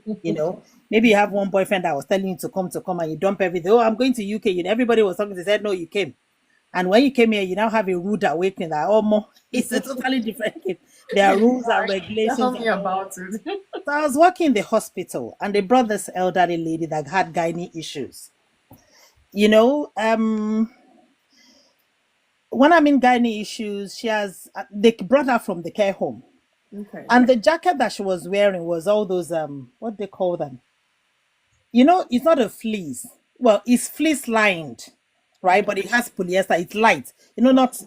maybe you have one boyfriend that was telling you to come and you dump everything. Oh, I'm going to UK. Everybody was talking, they said, no, you came. And when you came here, you now have a rude awakening that, oh, more, it's a totally different game. There are rules and regulations. Tell me about it. So I was working in the hospital and they brought this elderly lady that had gynae issues. When I'm in gynae issues, they brought her from the care home. Okay. And the jacket that she was wearing was all those, what they call them? It's not a fleece. Well, it's fleece lined, right? But it has polyester. It's light. Not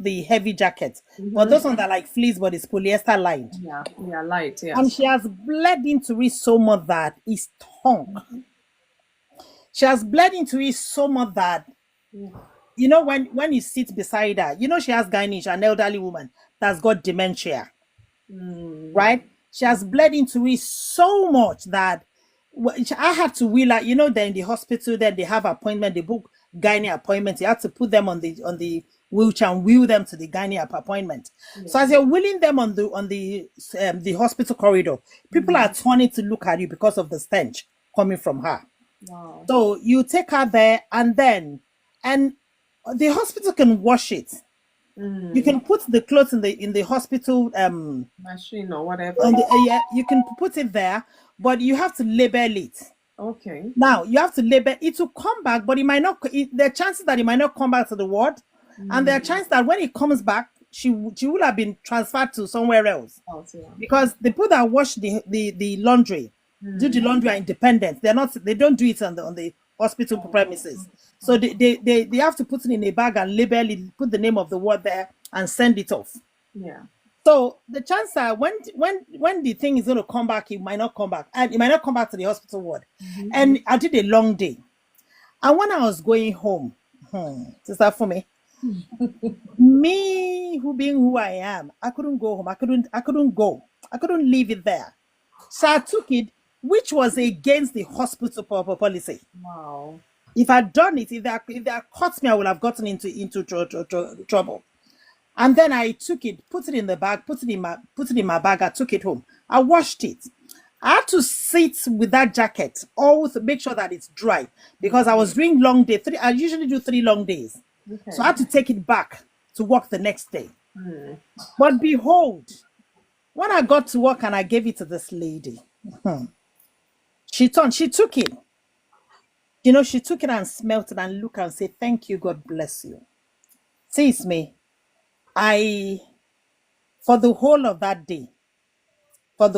the heavy jacket, but those ones are like fleece, but it's polyester lined. Yeah, light. Yeah. And she has bled into it so much that it's torn. She has bled into it so much that, when you sit beside her, she has gynae, an elderly woman that's got dementia, right? She has bled into it so much that I had to wheel her. They're in the hospital, then they have appointment, they book gynae appointment. You have to put them on the wheelchair and wheel them to the gynae appointment. So as you're wheeling them on the hospital corridor, people are turning to look at you because of the stench coming from her. Wow. So you take her there, and the hospital can wash it. You can put the clothes in the hospital Machine or whatever. you can put it there, but you have to label it. Okay. Now you have to label it to come back, but it might not. There are chances that it might not come back to the ward, and there are chances that when it comes back, she will have been transferred to somewhere else. Because the people that wash the laundry do the laundry are independent. They don't do it on the hospital premises. So they have to put it in a bag and label it, put the name of the ward there, and send it off. Yeah. So the chance that when the thing is going to come back, it might not come back, and it might not come back to the hospital ward. And I did a long day, and when I was going home, Sister Funmi, me being who I am, I couldn't go home. I couldn't leave it there. So I took it, which was against the hospital policy. Wow. If I'd done it, if they had caught me, I would have gotten into trouble. And then I took it, put it in the bag, put it in my bag. I took it home. I washed it. I had to sit with that jacket, always make sure that it's dry, because I was doing long day. I usually do 3 long days. Okay. So I had to take it back to work the next day. But behold, when I got to work and I gave it to this lady, she took it. She took it and smelt it and looked and said, "Thank you, God bless you." See, it's me. For the whole of that day, I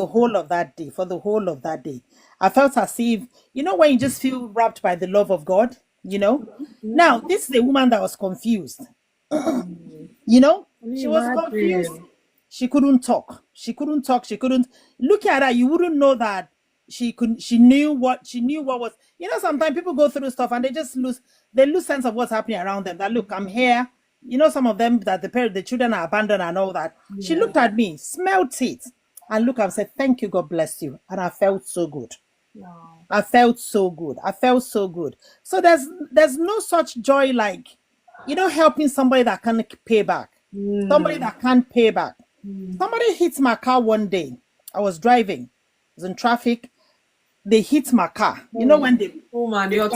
felt as if, when you just feel wrapped by the love of God, Now, this is a woman that was confused. She was confused. She couldn't talk. She couldn't look at her. You wouldn't know that she knew what was. Sometimes people go through stuff and they just lose sense of what's happening around them. That, look, I'm here. Some of them that the children are abandoned and all that. Yeah. She looked at me, smelled it, and looked and said, "Thank you, God bless you." And I felt so good. Wow. I felt so good. So there's no such joy like, helping somebody that can't pay back. Somebody that can't pay back. Somebody hit my car one day. I was driving. I was in traffic. They hit my car. When they... Oh, man, you're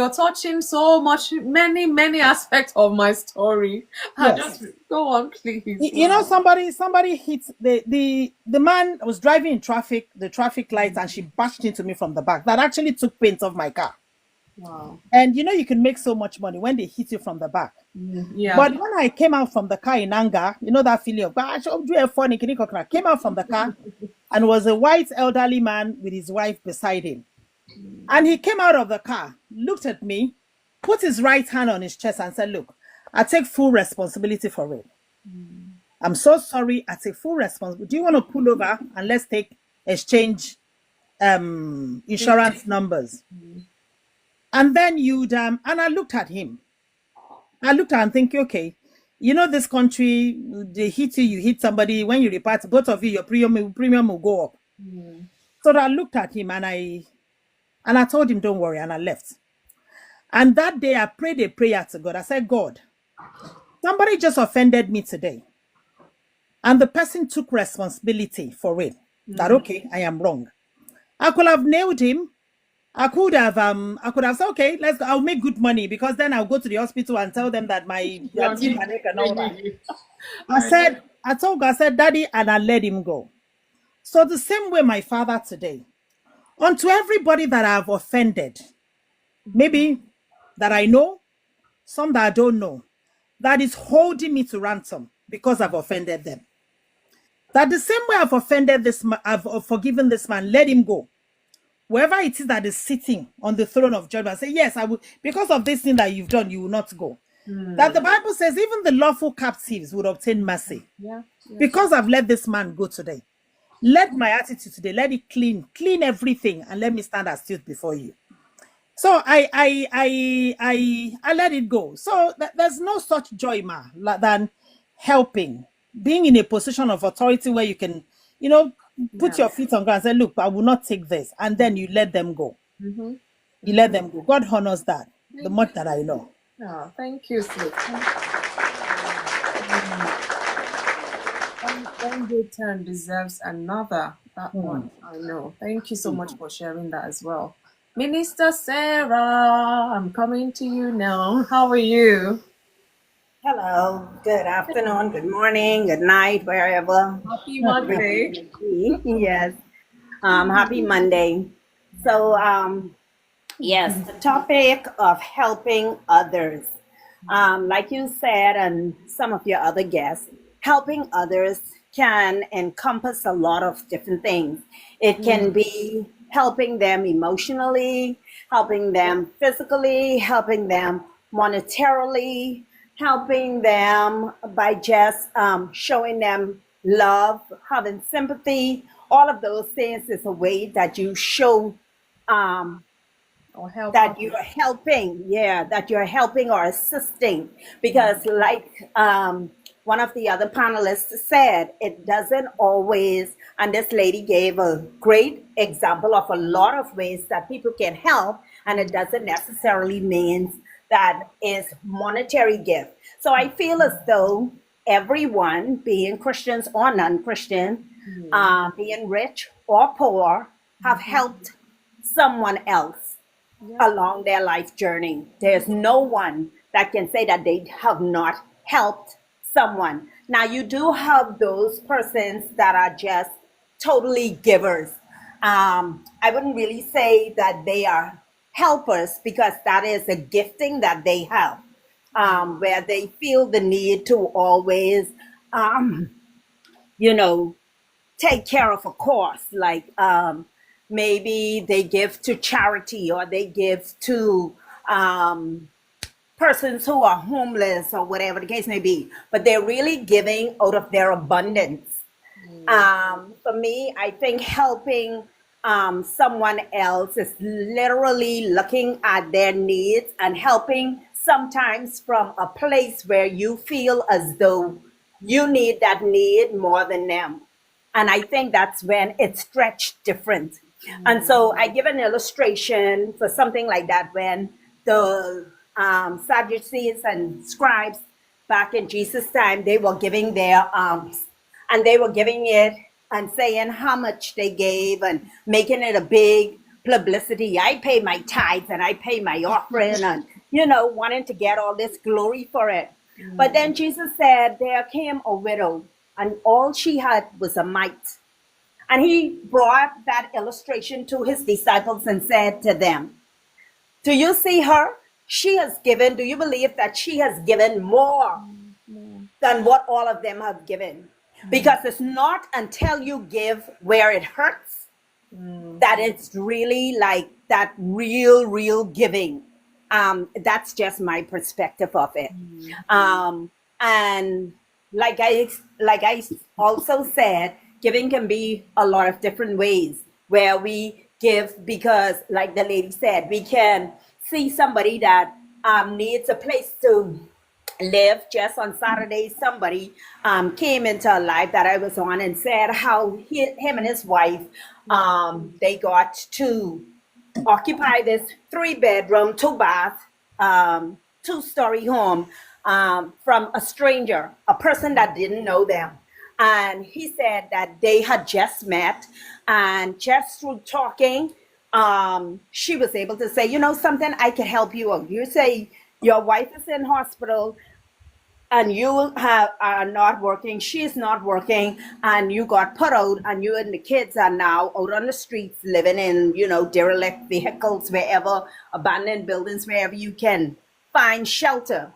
touching so much, many aspects of my story. Yes. Just go on, please. Somebody hit the man was driving in traffic, the traffic lights, and she bashed into me from the back. That actually took paint off my car. Wow. And you can make so much money when they hit you from the back. Yeah. But when I came out from the car in anger, that feeling of, I came out from the car and was a white elderly man with his wife beside him. And he came out of the car, looked at me, put his right hand on his chest and said, look, I take full responsibility for it. I'm so sorry. I take full responsibility. Do you want to pull over and let's exchange insurance numbers? And then and I looked at him. I looked at him thinking, okay, you know, this country, they hit you, you hit somebody. When you repart, both of you, your premium will go up. So I looked at him and I told him, don't worry, and I left. And that day I prayed a prayer to God. I said, God, somebody just offended me today. And the person took responsibility for it. That, okay, I am wrong. I could have nailed him. I could have said, okay, let's go. I'll make good money because then I'll go to the hospital and tell them that my teeth and neck and all that. I told God, I said, Daddy, and I let him go. So the same way my father today, unto everybody that I've offended, maybe that I know, some that I don't know, that is holding me to ransom because I've offended them. That the same way I've offended this man, I've forgiven this man, let him go. Wherever it is that is sitting on the throne of judgment, say, yes, I will, because of this thing that you've done, you will not go. That the Bible says even the lawful captives would obtain mercy. Because I've let this man go today. Let my attitude today, let it clean everything, and let me stand as still before you. So I let it go. So there's no such joy, than helping, being in a position of authority where you can, put your feet on ground and say, look, I will not take this. And then you let them go. You let them go. God honors that, the much that I know. Oh, thank you, sis. One good turn deserves another. That one, I know. Thank you so much for sharing that as well. Minister Sarah, I'm coming to you now. How are you? Hello, good afternoon, good morning, good night, wherever. Happy Monday. Yes, happy Monday. So, yes, the topic of helping others. Like you said, and some of your other guests, helping others can encompass a lot of different things. It can be helping them emotionally, helping them physically, helping them monetarily, helping them by just showing them love, having sympathy. All of those things is a way that you show Or help that others. you're helping, that you're helping or assisting. Because like one of the other panelists said, it doesn't always, and this lady gave a great example of a lot of ways that people can help, and it doesn't necessarily mean that is monetary gift. So I feel as though everyone, being Christians or non-Christian, being rich or poor, have helped someone else along their life journey. There's no one that can say that they have not helped someone. Now, you do have those persons that are just totally givers. I wouldn't really say that they are helpers because that is a gifting that they have, where they feel the need to always, take care of a cause. Like maybe they give to charity or they give to persons who are homeless or whatever the case may be, but they're really giving out of their abundance. For me, I think helping someone else is literally looking at their needs and helping sometimes from a place where you feel as though you need that need more than them. And I think that's when it's stretched different. And so I give an illustration for something like that when the Sadducees and scribes back in Jesus' time, they were giving their alms, and they were giving it and saying how much they gave and making it a big publicity. I pay my tithes and I pay my offering and, wanting to get all this glory for it. But then Jesus said, there came a widow and all she had was a mite. And he brought that illustration to his disciples and said to them, do you see her? She has given, do you believe that she has given more than what all of them have given? because it's not until you give where it hurts that it's really like that real giving. That's just my perspective of it. And like I also said, giving can be a lot of different ways where we give because, like the lady said, we can see somebody that needs a place to live. Just on Saturday, somebody came into a live that I was on and said how him and his wife they got to occupy this 3-bedroom, 2-bath, 2-story home from a stranger, a person that didn't know them. And he said that they had just met, and just through talking, she was able to say, you know, something, I can help you out. You say your wife is in hospital and you are not working, she's not working, and you got put out, and you and the kids are now out on the streets living in, you know, derelict vehicles, wherever, abandoned buildings, wherever you can find shelter.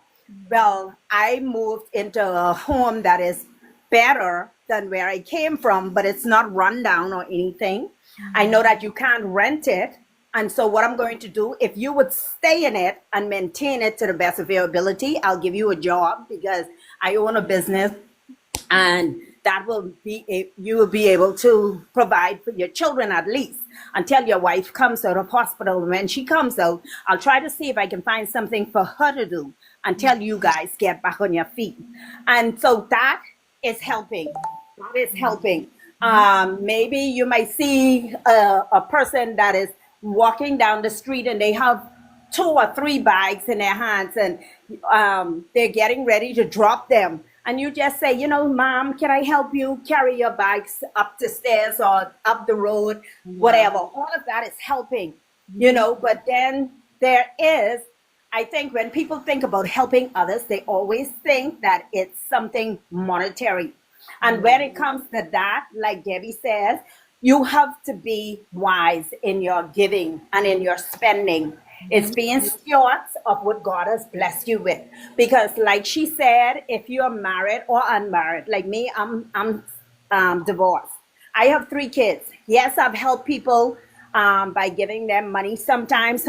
Well, I moved into a home that is better than where I came from, but it's not run down or anything. I know that you can't rent it. And so what I'm going to do, if you would stay in it and maintain it to the best of your ability, I'll give you a job because I own a business, and that will be, you will be able to provide for your children at least until your wife comes out of hospital. When she comes out, I'll try to see if I can find something for her to do until you guys get back on your feet. And so that is helping. That is helping. Maybe you might see a person that is walking down the street and they have 2 or 3 bags in their hands, and they're getting ready to drop them. And you just say, you know, Mom, can I help you carry your bags up the stairs or up the road, whatever. All of that is helping, you know. But then there is, I think when people think about helping others, they always think that it's something monetary. And when it comes to that, like Debbie says, you have to be wise in your giving and in your spending. It's being stewards of what God has blessed you with. Because like she said, if you're married or unmarried, like me, I'm divorced. I have 3 kids. Yes, I've helped people by giving them money. Sometimes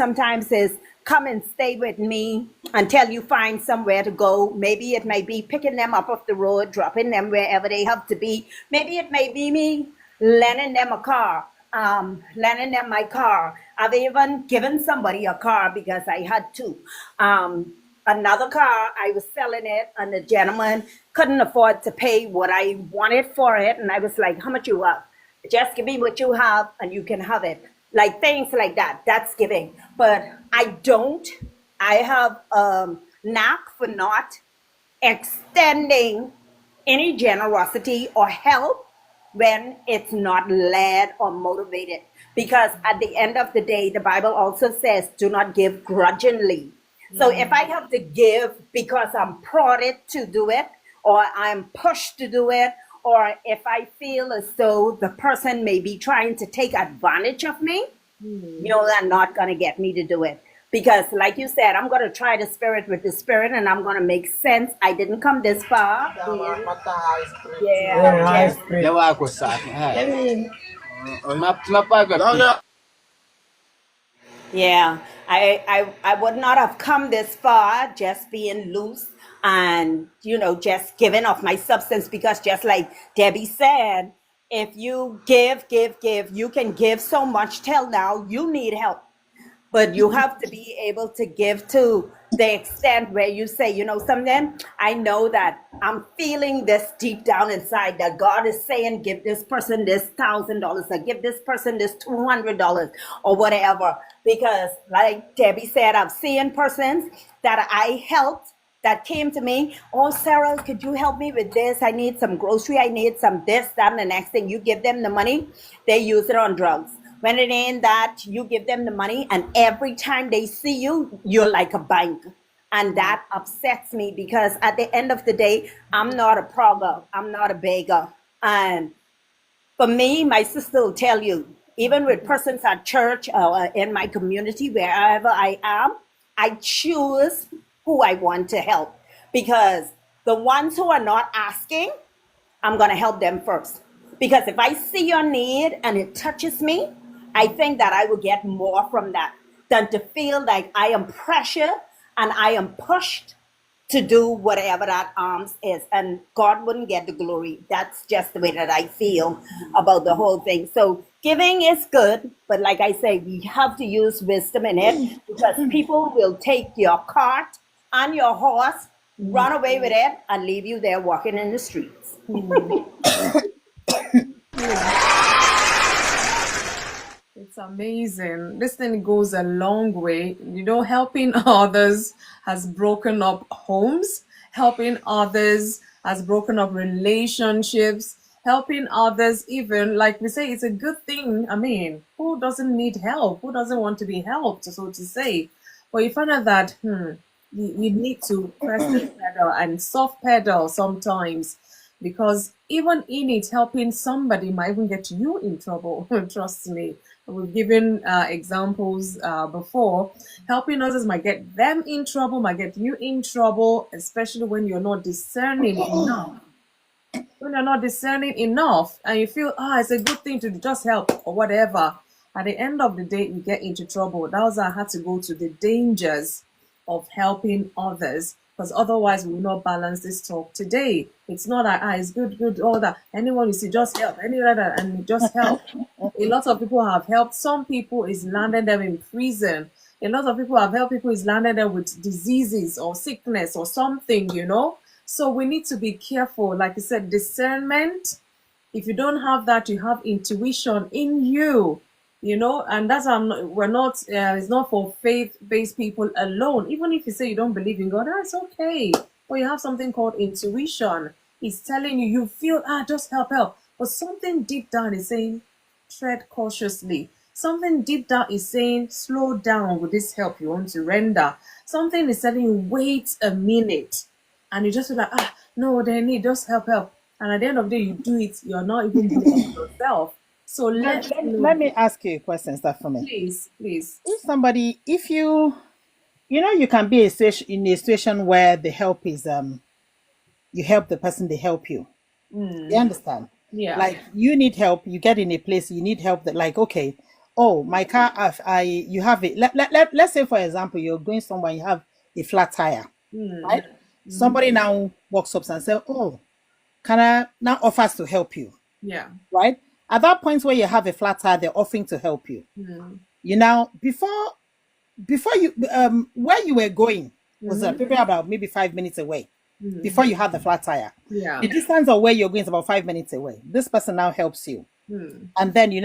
is come and stay with me until you find somewhere to go. Maybe it may be picking them up off the road, dropping them wherever they have to be. Maybe it may be me lending them a car, lending them my car. I've even given somebody a car because I had to. Another car, I was selling it, and the gentleman couldn't afford to pay what I wanted for it. And I was like, how much you have? Just give me what you have and you can have it. Like things like that, that's giving. But I have knack for not extending any generosity or help when it's not led or motivated. Because at the end of the day, the Bible also says, do not give grudgingly. So if I have to give because I'm prodded to do it, or I'm pushed to do it, or if I feel as though the person may be trying to take advantage of me, you know, they're not going to get me to do it. Because like you said, I'm going to try the spirit with the spirit, and I'm going to make sense. I didn't come this far. Yeah. Yeah, I would not have come this far just being loose and, you know, just giving off my substance, because just like Debbie said, if you give, you can give so much till now you need help. But you have to be able to give to the extent where you say, you know something, I know that I'm feeling this deep down inside that God is saying, give this person this $1,000 or give this person this $200 or whatever. Because like Debbie said, I've seen persons that I helped that came to me, oh, Sarah, could you help me with this? I need some grocery. I need some this, that, and the next thing. You give them the money, they use it on drugs. When it ain't that, you give them the money, and every time they see you, you're like a bank. And that upsets me, because at the end of the day, I'm not a progger. I'm not a beggar. And for me, my sister will tell you, even with persons at church or in my community, wherever I am, I choose who I want to help. Because the ones who are not asking, I'm going to help them first. Because if I see your need and it touches me, I think that I will get more from that than to feel like I am pressured and I am pushed to do whatever that arms is. And God wouldn't get the glory. That's just the way that I feel about the whole thing. So giving is good, but like I say, we have to use wisdom in it, because people will take your cart and your horse, run away with it, and leave you there walking in the streets. It's amazing. This thing goes a long way. You know, helping others has broken up homes. Helping others has broken up relationships. Helping others, even like we say, it's a good thing. I mean, who doesn't need help? Who doesn't want to be helped, so to say? But you find out that you need to press the pedal and soft pedal sometimes, because even in it, helping somebody might even get you in trouble. Trust me. We've given examples before. Helping others might get them in trouble, might get you in trouble, especially when you're not discerning enough. When you're not discerning enough and you feel, it's a good thing to just help or whatever, at the end of the day, you get into trouble. That was why I had to go to the dangers of helping others, because otherwise we will not balance this talk today. It's not that it's good, all that. Anyone you see, just help. Any other, and just help. A lot of people have helped. Some people is landed them in prison. A lot of people have helped people is landed them with diseases or sickness or something, you know. So we need to be careful. Like I said, discernment. If you don't have that, you have intuition in you, you know, and that's we're not. It's not for faith-based people alone. Even if you say you don't believe in God, that's okay. But you have something called intuition. It's telling you, you feel just help, but something deep down is saying, tread cautiously. Something deep down is saying, slow down with this help you want to render. Something is telling you, wait a minute. And you just feel like, no, they need just help. And at the end of the day, you do it, you're not even blaming yourself. So Let me ask you a question, Stephanie. please. If somebody, if you know, you can be in a situation where the help is you help the person, they help you. You understand? Yeah. Like you need help, you get in a place, you need help that, like, okay, oh, my car, you have it. Let's say, for example, you're going somewhere, you have a flat tire, right? Somebody now walks up and says, oh, can I now offers to help you, Yeah. right? At that point where you have a flat tire, they're offering to help you. You know, before you where you were going was probably about maybe 5 minutes away. Before you had the flat tire, Yeah. the distance of where you're going is about 5 minutes away. This person now helps you, and then they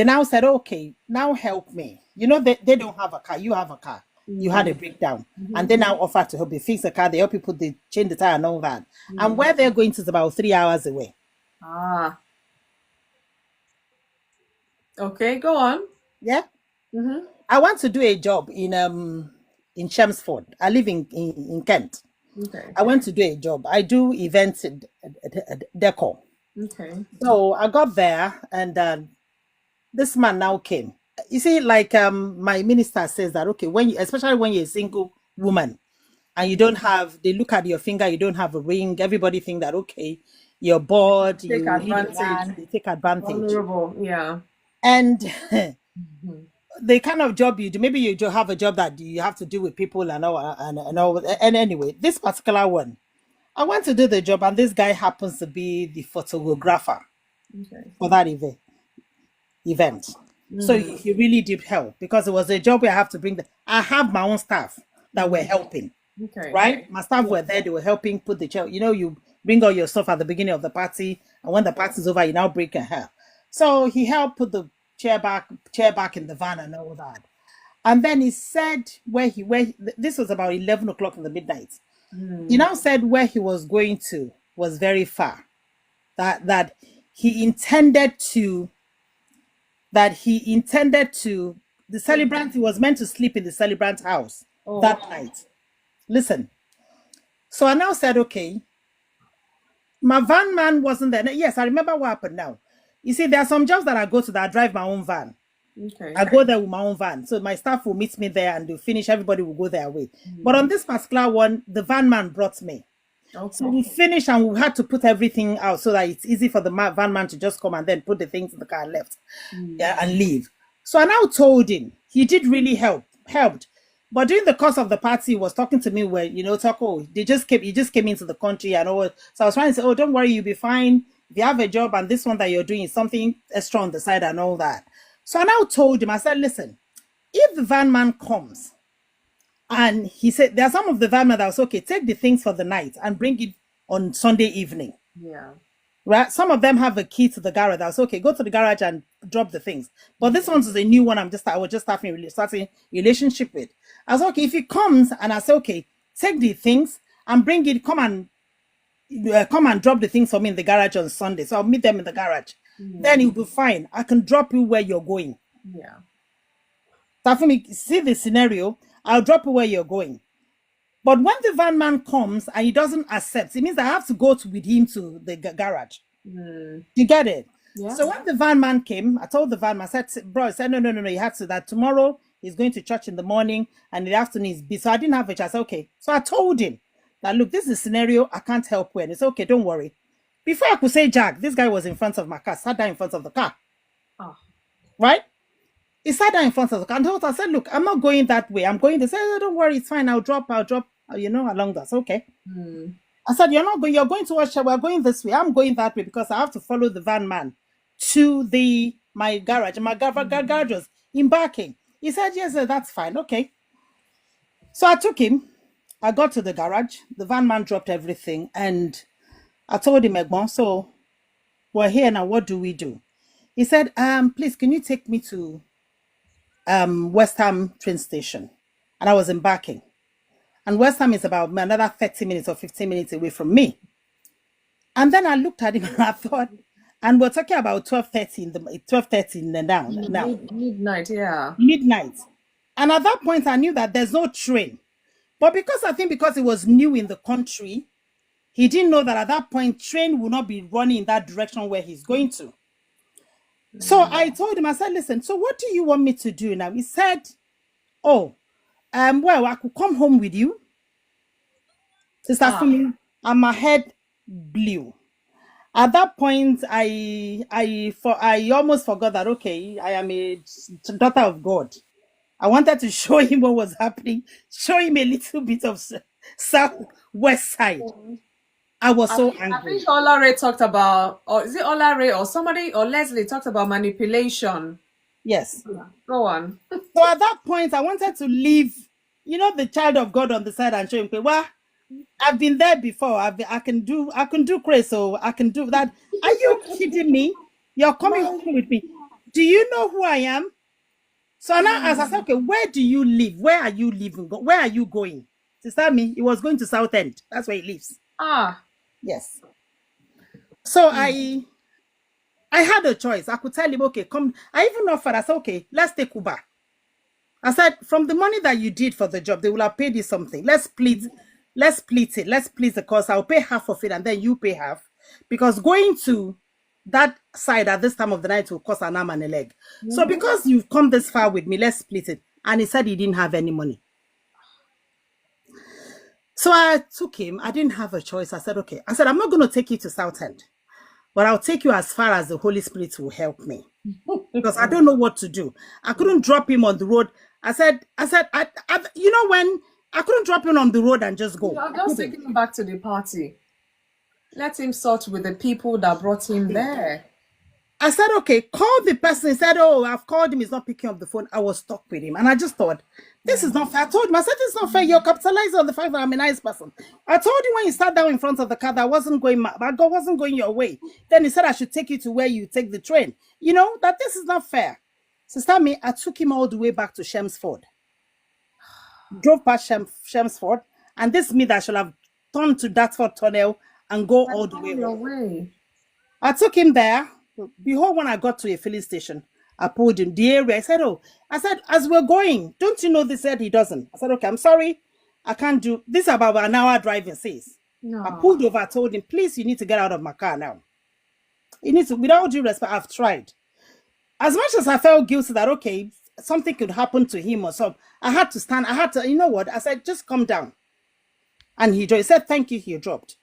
now said, okay, now help me. You know, they don't have a car, you have a car, you had a breakdown, and they now offer to help you fix the car. They help you change the tire and all that. And where they're going to is about 3 hours away. Okay, go on. Yeah. I want to do a job in Chelmsford. I live in Kent. Okay. I went to do a job. I do events decor. Okay. So I got there, and this man now came. You see, like my minister says that, okay, especially when you're a single woman and you don't have, they look at your finger, you don't have a ring, everybody think that, okay, you're bored, Take advantage. they take advantage. Vulnerable. Yeah. And the kind of job you do, maybe you do have a job that you have to do with people and all, and anyway, this particular one, I went to do the job, and this guy happens to be the photographer for that event. So he really did help, because it was a job where I have my own staff that were helping. Okay. Right? My staff were there, they were helping put the chair. You know, you bring all your stuff at the beginning of the party, and when the party's over, you now break a hair. So he helped put the chair back in the van and all that. And then he said this was about 11 o'clock in the midnight. He now said where he was going to was very far. That he intended to the celebrant, he was meant to sleep in the celebrant's house that night. Listen. So I now said, okay, my van man wasn't there. Yes, I remember what happened now. You see, there are some jobs that I go to that I drive my own van. Okay. I go there with my own van. So my staff will meet me there and they'll finish. Everybody will go their way. But on this particular one, the van man brought me. So Okay. we finished and we had to put everything out so that it's easy for the van man to just come and then put the things in the car and left, yeah, and leave. So I now told him he did really helped. But during the course of the party, he was talking to me where, talk, oh, he just came into the country and all. So I was trying to say, oh, don't worry, you'll be fine. If you have a job and this one that you're doing is something extra on the side and all that. So I now told him, I said, listen, if the van man comes and he said, there are some of the van men that was okay, take the things for the night and bring it on Sunday evening. Yeah. Right? Some of them have a key to the garage. That's okay. Go to the garage and drop the things. But this one's a new one. I was just starting relationship with. I was okay. If he comes and I say, okay, take the things and bring it. Come and drop the things for me in the garage on Sunday. So I'll meet them in the garage. Then it'll be fine. I can drop you where you're going. Yeah. So for me, see the scenario. I'll drop you where you're going. But when the van man comes and he doesn't accept, it means I have to go with him to the garage. You get it? Yeah. So when the van man came, I told the van man, I said, bro, I said, no, you have to, that tomorrow he's going to church in the morning and in the afternoon he's busy. So I didn't have a chance. I said, okay. So I told him that, look, this is a scenario I can't help with. It's okay, don't worry. Before I could say Jack, this guy was in front of my car, sat down in front of the car. Oh. Right? He sat down in front of the car and I said, look, I'm not going that way. I'm going to say, oh, don't worry, it's fine. I'll drop, along that. Okay. I said, you're going to watch, we're going this way. I'm going that way because I have to follow the van man to my garage. My garage was embarking. He said, yes, sir, that's fine. Okay. So I took him. I got to the garage. The van man dropped everything. And I told him, Egbon, so we're here now. What do we do? He said, please, can you take me to West Ham train station? And I was embarking. And West Ham is about another 30 minutes or 15 minutes away from me. And then I looked at him and I thought, and we're talking about 12:30 now. Midnight, yeah. Midnight. And at that point, I knew that there's no train. But because he was new in the country, he didn't know that at that point, train will not be running in that direction where he's going to. So I told him, I said, listen, so what do you want me to do now? He said, oh, well, I could come home with you. Sister Fumi, and my head blew. At that point, I almost forgot that, okay, I am a daughter of God. I wanted to show him what was happening, show him a little bit of southwest side. I was so angry. I think Olare talked about, or is it Olare or somebody, or Leslie talked about manipulation. Yes. Go on. So at that point, I wanted to leave, the child of God on the side and show him, well, I've been there before. I can do crazy, so I can do that. Are you kidding me? You're coming home with me. Do you know who I am? So now, as I said, okay, where do you live? Where are you living? Where are you going? Sister me, he was going to South End. That's where he lives. Yes. So I had a choice. I could tell him, okay, come. I even offered. I said, okay, let's take Uber. I said, from the money that you did for the job, they will have paid you something. Let's split it. Let's split the cost. I'll pay half of it and then you pay half. Because going to that side at this time of the night will cost an arm and a leg. So because you've come this far with me, let's split it. And he said he didn't have any money. So I took him. I didn't have a choice. I said, okay. I said, I'm not going to take you to Southend, but I'll take you as far as the Holy Spirit will help me. Because I don't know what to do. I couldn't drop him on the road. I said, when I couldn't drop him on the road and just go. I'll just take him back to the party. Let him sort with the people that brought him there. I said, okay, call the person. He said, oh, I've called him. He's not picking up the phone. I was stuck with him. And I just thought, this is not fair. I told him, I said, this is not fair. You're capitalizing on the fact that I'm a nice person. I told you when you sat down in front of the car that God wasn't going your way. Then he said, I should take you to where you take the train. That this is not fair. Sister me, I took him all the way back to Chelmsford. Drove past Chelmsford. And this me that should have turned to Dartford Tunnel and go all the way. I took him there. Behold, when I got to a filling station, I pulled him the area. I said, as we're going, don't you know they said he doesn't? I said, okay, I'm sorry. I can't do this. About an hour driving, says. No. I pulled over, I told him, please, you need to get out of my car now. You need to, without due respect, I've tried. As much as I felt guilty that, okay, something could happen to him or something, I had to stand. You know what? I said, just come down. And he said, thank you, he dropped.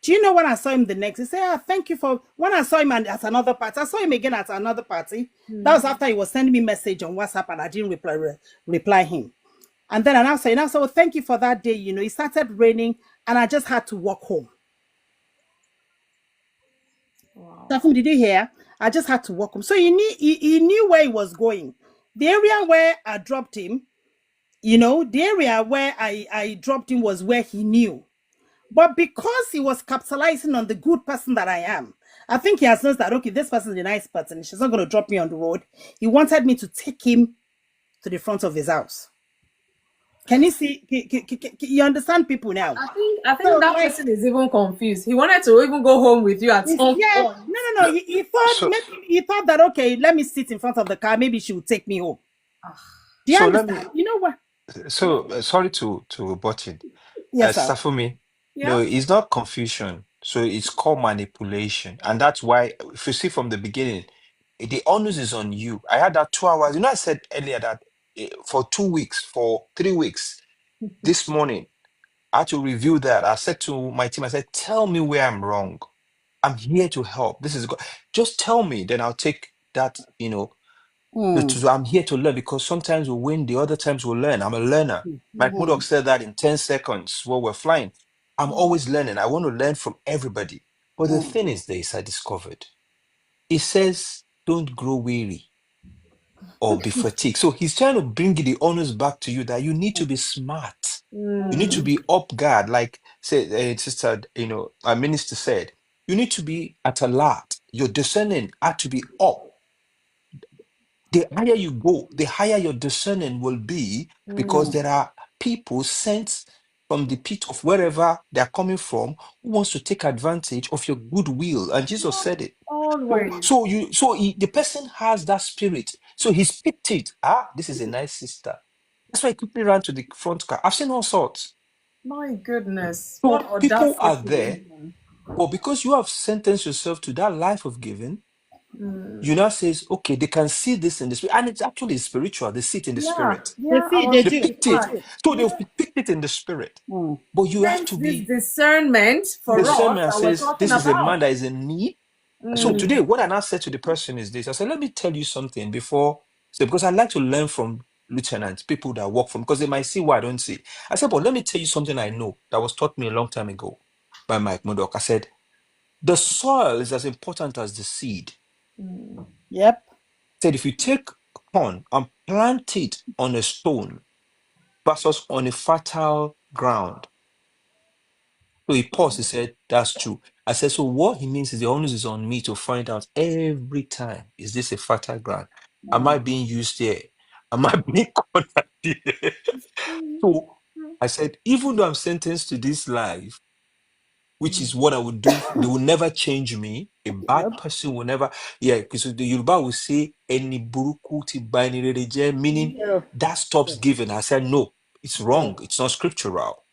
Do you know when I saw him the next? He said, thank you for when I saw him at another party. I saw him again at another party. That was after he was sending me message on WhatsApp and I didn't reply him. And then I said, well, thank you for that day. It started raining and I just had to walk home. Wow. Stephen, did you hear? I just had to walk home. So he knew where he was going. The area where I dropped him, the area where I dropped him was where he knew. But because he was capitalizing on the good person that I am, I think he has noticed that, okay, this person is a nice person. She's not going to drop me on the road. He wanted me to take him to the front of his house. Can you see? You understand people now? I think so, that person is even confused. He wanted to even go home with you at some point. No. He thought maybe he thought that, okay, let me sit in front of the car. Maybe she would take me home. Do you understand? You know what? So sorry to butt in. Yes, sir. Safumi, Yeah. no, it's not confusion. So it's called manipulation, and that's why if you see from the beginning, the onus is on you. I had that 2 hours. I said earlier that for 2 weeks, for 3 weeks, this morning I had to review that. I said to my team, I said, tell me where I'm wrong. I'm here to help. This is just tell me, then I'll take that, I'm here to learn because sometimes we win, the other times we'll learn. I'm a learner. Mike Murdoch said that in 10 seconds while we're flying. I'm always learning. I want to learn from everybody. But the thing is this, I discovered. It says, don't grow weary or be fatigued. So he's trying to bring the honors back to you that you need to be smart. You need to be up guard. Like Sister, our minister said, you need to be at alert. Your discerning had to be up. The higher you go, the higher your discerning will be because there are people sent from the pit of wherever they're coming from who wants to take advantage of your goodwill. And Jesus said it. Always. The person has that spirit. So he's picked it. This is a nice sister. That's why he quickly ran to the front car. I've seen all sorts. My goodness. So What people are audacity. there, but because you have sentenced yourself to that life of giving, you now says, okay, they can see this in the spirit, and it's actually spiritual. They see it in the spirit. Yeah, They They do. picked it. So they've picked it in the spirit. But you have to this be discernment for us discernment that we're says talking this is a about. man that is in need. So today, what I now said to the person is this. I said, let me tell you something before. So because I like to learn from lieutenants, people that work from, because they might see what I don't see. I said, but let me tell you something I know that was taught me a long time ago by Mike Murdoch. I said, the soil is as important as the seed. Yep. Said if you take corn and plant it on a stone versus on a fertile ground. So he paused, he said, that's true. I said, so what he means is the onus is on me to find out every time, is this a fertile ground? Am I being used here? Am I being cornered here? So I said, even though I'm sentenced to this life, which is what I would do, they will never change me. A bad person will never, because the Yoruba will say, any buruku ti ba ni rere je," meaning that stops giving. I said, no, it's wrong. It's not scriptural.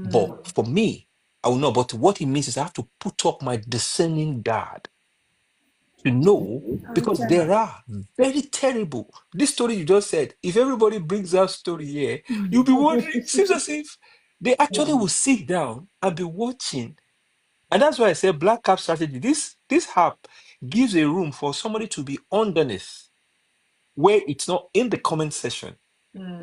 But for me, I will know. But what it means is I have to put up my discerning guard to know, because there are very terrible. This story you just said, if everybody brings that story here, you'll be wondering, it seems as if they actually will sit down and be watching. And that's why I say black cap strategy. This app gives a room for somebody to be underneath, where it's not in the comment section,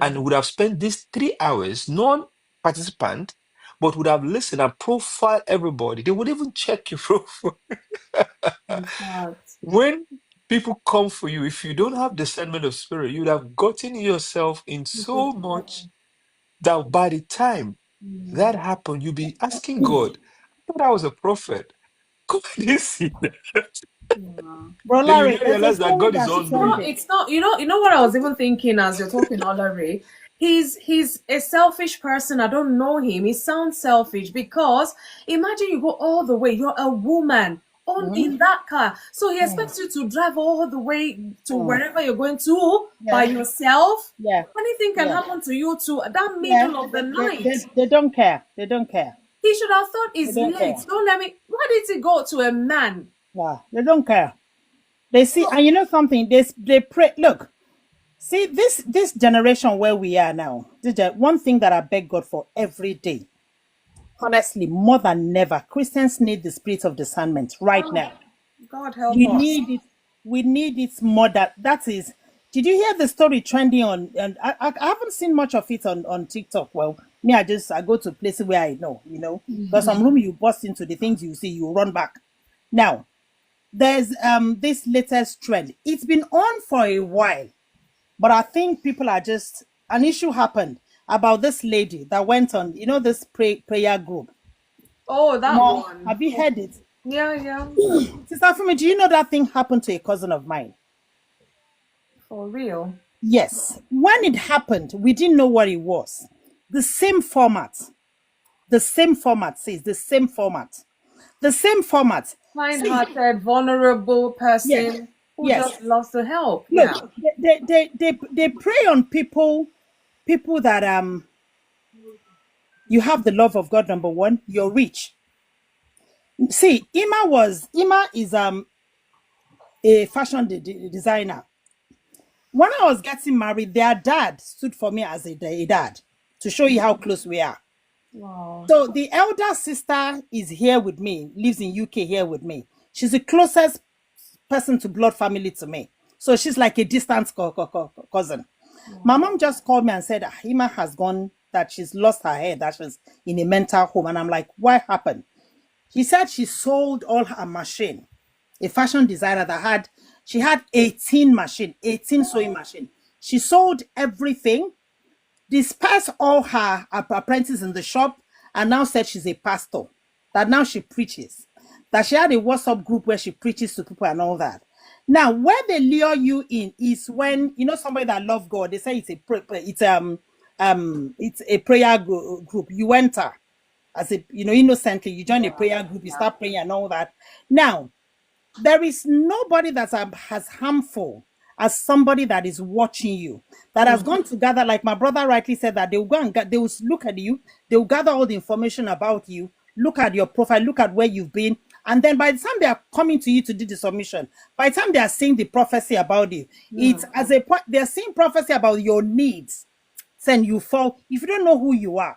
and would have spent these 3 hours, non-participant, but would have listened and profiled everybody. They would even check your profile. When people come for you, if you don't have discernment of spirit, you would have gotten yourself in so much that by the time that happened, you'll be asking God, I thought I was a prophet. God, I didn't see that. Bro, Then you Larry, now there's a realize that story God is that's all No, knowing. trending. it's not. You know what I was even thinking as you're talking, Olari. He's a selfish person. I don't know him. He sounds selfish because imagine you go all the way. You're a woman on in that car, so he expects you to drive all the way to wherever you're going to by yourself. Yeah. Anything can happen to you too. At that middle of the night, They don't care. They don't care. he should have thought They it's don't late. care. Don't let me. Why did he go to a man? Yeah, they don't care. They see, and you know something? They pray. Look, see this generation where we are now. One thing that I beg God for every day Honestly, more than ever, Christians need the spirit of discernment right now. God help We us. need it. We need it more. That is. Did you hear the story trending on? And I haven't seen much of it on TikTok. Well, me, I go to places where I know, because some room you bust into the things you see, you run back. Now, there's this latest trend. It's been on for a while, but I think people are just an issue happened about this lady that went on, this prayer group. Oh, that Now, one. have you heard it? Yeah. Sister Fumi, do you know that thing happened to a cousin of mine? For real. Yes. When it happened, we didn't know what it was. The same format. The same format says the same format. The same format. See, Kind-hearted, vulnerable yes, person who yes. just loves to help. Look, Yeah. they prey on people that you have the love of God, number one, you're rich. See, Ima is a fashion designer. When I was getting married, their dad stood for me as a dad to show you how close we are. Wow. So the elder sister is here with me, lives in UK here with me. She's the closest person to blood family to me. So she's like a distant cousin. My mom just called me and said Ima has gone, that she's lost her head, that she's in a mental home. And I'm like, what happened? She said she sold all her machine. A fashion designer she had 18 sewing machine. She sold everything, dispersed all her apprentices in the shop, and now said she's a pastor, that now she preaches, that she had a WhatsApp group where she preaches to people and all that. Now, where they lure you in is when somebody that loves God, they say it's a prayer group. You enter as a innocently, you join a prayer group, you start praying and all that. Now, there is nobody that's as harmful as somebody that is watching you, that has gone to gather, like my brother rightly said, that they will go and they will look at you, they will gather all the information about you, look at your profile, look at where you've been, and then by the time they are coming to you to do the submission, by the time they are seeing the prophecy about you, it's as a point they're seeing prophecy about your needs, then you fall if you don't know who you are.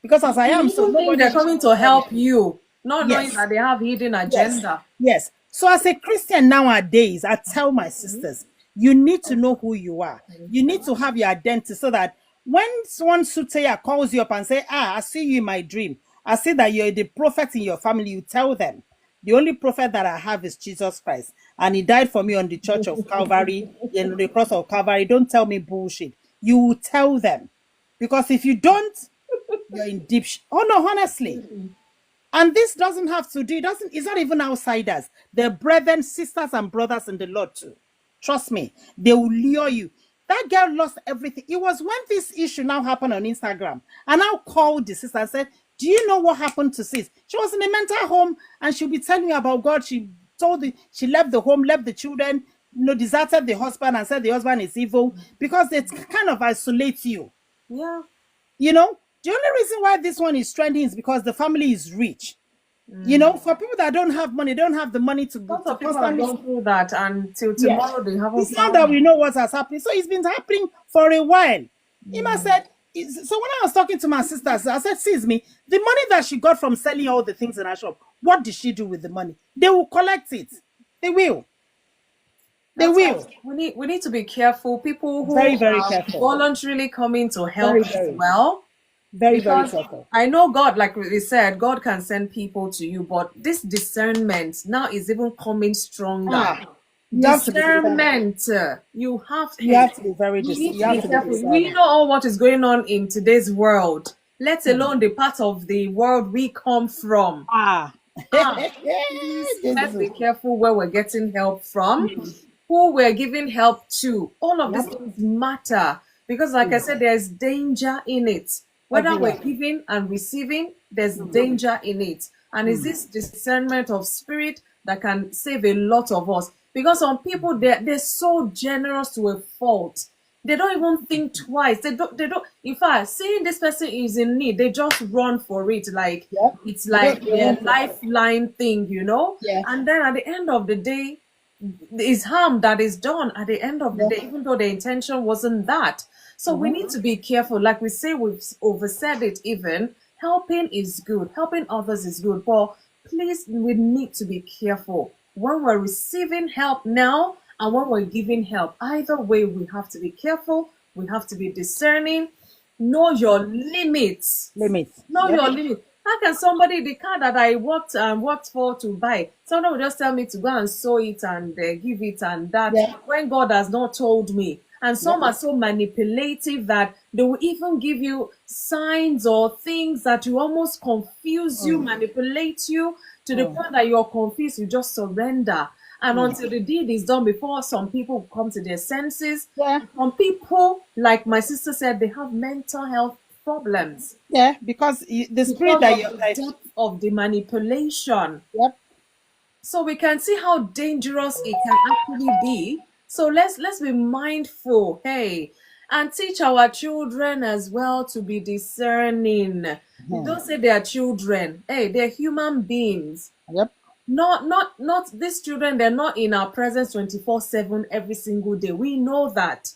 Because as I am, so You think nobody they're should coming to help you, not knowing Yes. that they have hidden Yes. agenda. Yes. So as a Christian nowadays, I tell my sisters, you need to know who you are. You need to have your identity so that when someone Suteya calls you up and say, I see you in my dream. I see that you're the prophet in your family. You tell them, the only prophet that I have is Jesus Christ. And he died for me on the church of Calvary, in the cross of Calvary. Don't tell me bullshit. You will tell them. Because if you don't, you're in deep oh no, honestly. And this doesn't have to do, it's not even outsiders. They're brethren, sisters, and brothers in the Lord too. Trust me, they will lure you. That girl lost everything. It was when this issue now happened on Instagram. And I called the sister and said, do you know what happened to sis? She was in a mental home and she'll be telling me about God. She she left the home, left the children, deserted the husband and said the husband is evil because they kind of isolate you. Yeah. The only reason why this one is trending is because the family is rich. For people that don't have money, don't have the money to Lots of people have constantly. gone through that, and till tomorrow they haven't It's not found that we it. know what has happened. So it's been happening for a while. Ima said, so when I was talking to my sisters, I said, "Sis, me, the money that she got from selling all the things in her shop, what did she do with the money? They will collect it. They will. They That's will. why we need to be careful. People who Very, very are careful. voluntarily coming to help Very, as very, well. very, very Because careful. I know God, like we said, God can send people to you, but this discernment now is even coming stronger. You have to be discerning. Discernment, you have You have to be very you need you to be have to be careful. We discerning. know all what is going on in today's world, let alone the part of the world we come from. Please, let's be careful where we're getting help from, who we're giving help to. All of these things matter because, like I said, there's danger in it. Whether Everywhere. we're giving and receiving, there's danger in it. And it's this discernment of spirit that can save a lot of us. Because some people, they're so generous to a fault. They don't even think twice. They don't. In fact, seeing this person is in need, they just run for it. Like it's like their lifeline thing, Yeah. And then at the end of the day, is harm that is done at the end of the day, even though the intention wasn't that. So we need to be careful. Like we say, we've oversaid it even. Helping is good, helping others is good, but please, we need to be careful when we're receiving help now and when we're giving help. Either way, we have to be careful, we have to be discerning, know your limits. Limits. Know Yep. your limit. How can somebody, the car that I worked for to buy, someone will just tell me to go and sew it and give it and that Yeah. when God has not told me? And some Yep. are so manipulative that they will even give you signs or things that you almost confuse you, manipulate you to the point that you're confused, you just surrender. And until the deed is done, before some people come to their senses, Yeah. some people, like my sister said, they have mental health problems Yeah. Because the spirit because that of you. the depth of the manipulation. Yep. So we can see how dangerous it can actually be. So let's be mindful, hey, and teach our children as well to be discerning. You don't say they are children, hey, they're human beings. Yep. Not these children, they're not in our presence 24/7 every single day. We know that.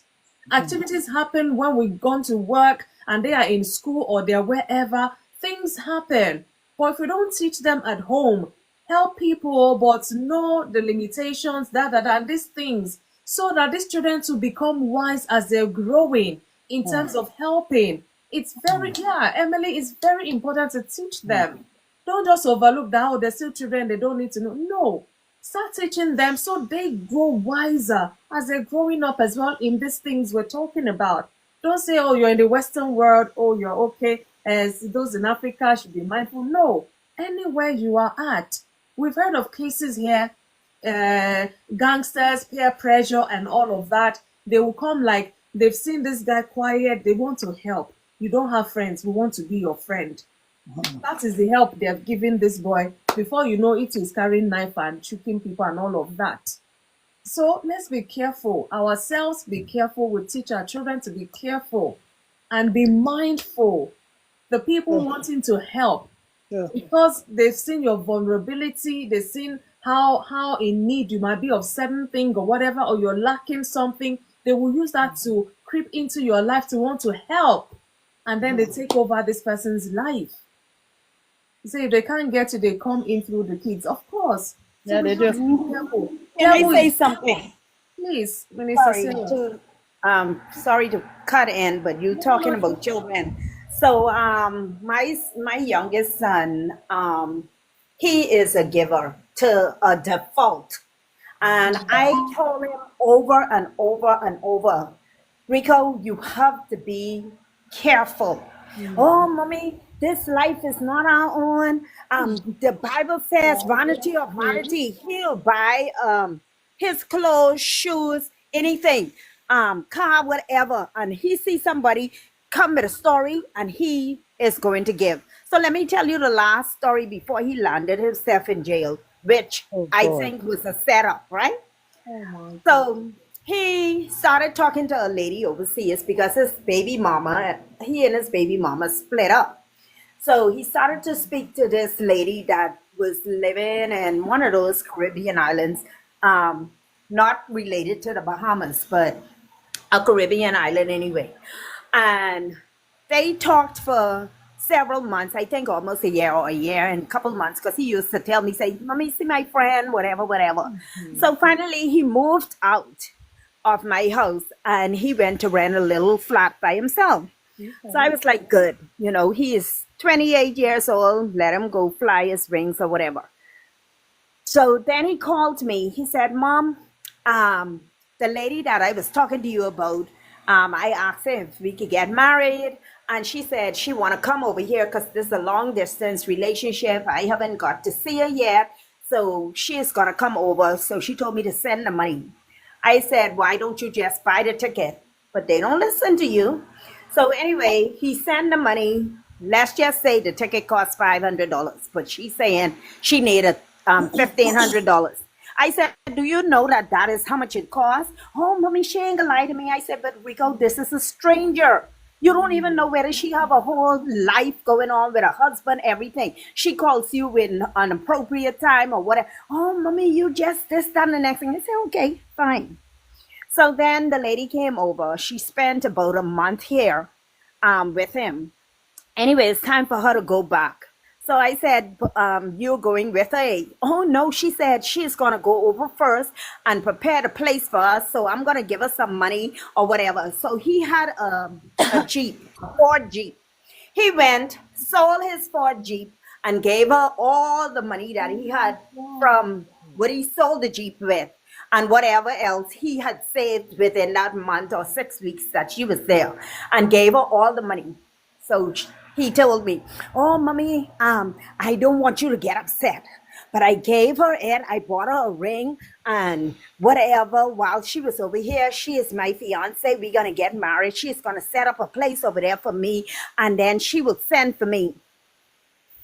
Activities happen when we've gone to work and they are in school or they're wherever. Things happen. But if we don't teach them at home, help people, but know the limitations, and these things, so that these children to become wise as they're growing in terms of helping. It's very, yeah, Emily, it's very important to teach them. Don't just overlook that, oh, they're still children, they don't need to know. No. Start teaching them so they grow wiser as they're growing up as well in these things we're talking about. Don't say, oh, you're in the Western world, oh, you're okay, as those in Africa should be mindful. No. Anywhere you are at. We've heard of cases here, gangsters, peer pressure, and all of that. They will come like they've seen this guy quiet, they want to help. You don't have friends, we want to be your friend. That is the help they have given this boy. Before you know it, he's carrying knife and shooting people and all of that. So let's be careful. Ourselves, be careful. We teach our children to be careful and be mindful. The people wanting to help, because they've seen your vulnerability, they've seen how in need you might be of certain thing or whatever, or you're lacking something, they will use that to creep into your life to want to help. And then they take over this person's life. Say if they can't get it, they come in through the kids. Of course. So Yeah, we they have do. to be careful. Can I Devil say is, something? please, Minister Sorry Sarah. to sorry to cut in, but you No, talking no, about children. So my youngest son, he is a giver to a default. And I told him over and over and over, Rico, you have to be careful. Oh, mommy, this life is not our own. The Bible says, vanity of vanity, he'll buy his clothes, shoes, anything, car, whatever. And he sees somebody come with a story and he is going to give. So let me tell you the last story before he landed himself in jail, which I God. think was a setup, right? oh my God. So he started talking to a lady overseas because his baby mama, he and his baby mama split up. So he started to speak to this lady that was living in one of those Caribbean islands, not related to the Bahamas, but a Caribbean island anyway. And they talked for several months, I think almost a year or a year and a couple months, because he used to tell me, say, Mommy, see my friend, whatever, whatever. So finally he moved out of my house and he went to rent a little flat by himself. So I was like, good, he is 28 years old, let him go fly his rings or whatever. So then he called me. He said, Mom, the lady that I was talking to you about, I asked her if we could get married. And she said she want to come over here because this is a long distance relationship. I haven't got to see her yet. So she's going to come over. So she told me to send the money. I said, why don't you just buy the ticket? But they don't listen to you. So anyway, he sent the money. Let's just say the ticket cost $500, but she's saying she needed $1,500. I said, do you know that that is how much it costs? Oh, mommy, she ain't gonna lie to me. I said, but Rico, this is a stranger. You don't even know whether she have a whole life going on with her husband, everything. She calls you in an appropriate time or whatever. Oh, mommy, you just this, that, and the next thing. I said, okay, fine. So then the lady came over. She spent about a month here with him. Anyway, it's time for her to go back. So I said, you're going with her? Oh, no, she said she's going to go over first and prepare the place for us. So I'm going to give her some money or whatever. So he had a Jeep, a Ford Jeep. He went, sold his Ford Jeep, and gave her all the money that he had from what he sold the Jeep with and whatever else he had saved within that month or 6 weeks that she was there, and gave her all the money. So he told me, "Oh, mommy, I don't want you to get upset, but I gave her it. I bought her a ring and whatever. While she was over here, she is my fiance. We're gonna get married. She's gonna set up a place over there for me, and then she will send for me."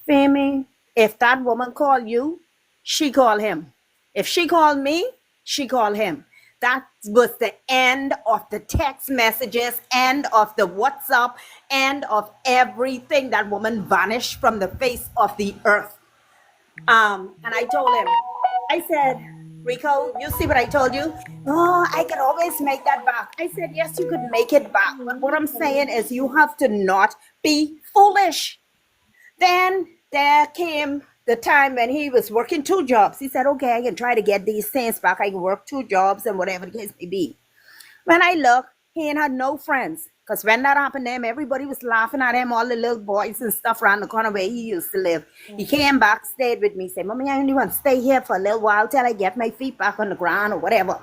Femi, if that woman call you, she call him. If she called me, she call him. That was the end of the text messages, end of the WhatsApp, end of everything. That woman vanished from the face of the earth. And I told him, I said, "Rico, you see what I told you? Oh, I can always make that back." I said, "Yes, you could make it back. But what I'm saying is you have to not be foolish." Then there came the time when he was working 2 jobs. He said, "Okay, I can try to get these things back. I can work 2 jobs and whatever the case may be." When I looked, he ain't had no friends. Because when that happened to him, everybody was laughing at him, all the little boys and stuff around the corner where he used to live. He came back, stayed with me, said, "Mommy, I only want to stay here for a little while till I get my feet back on the ground or whatever."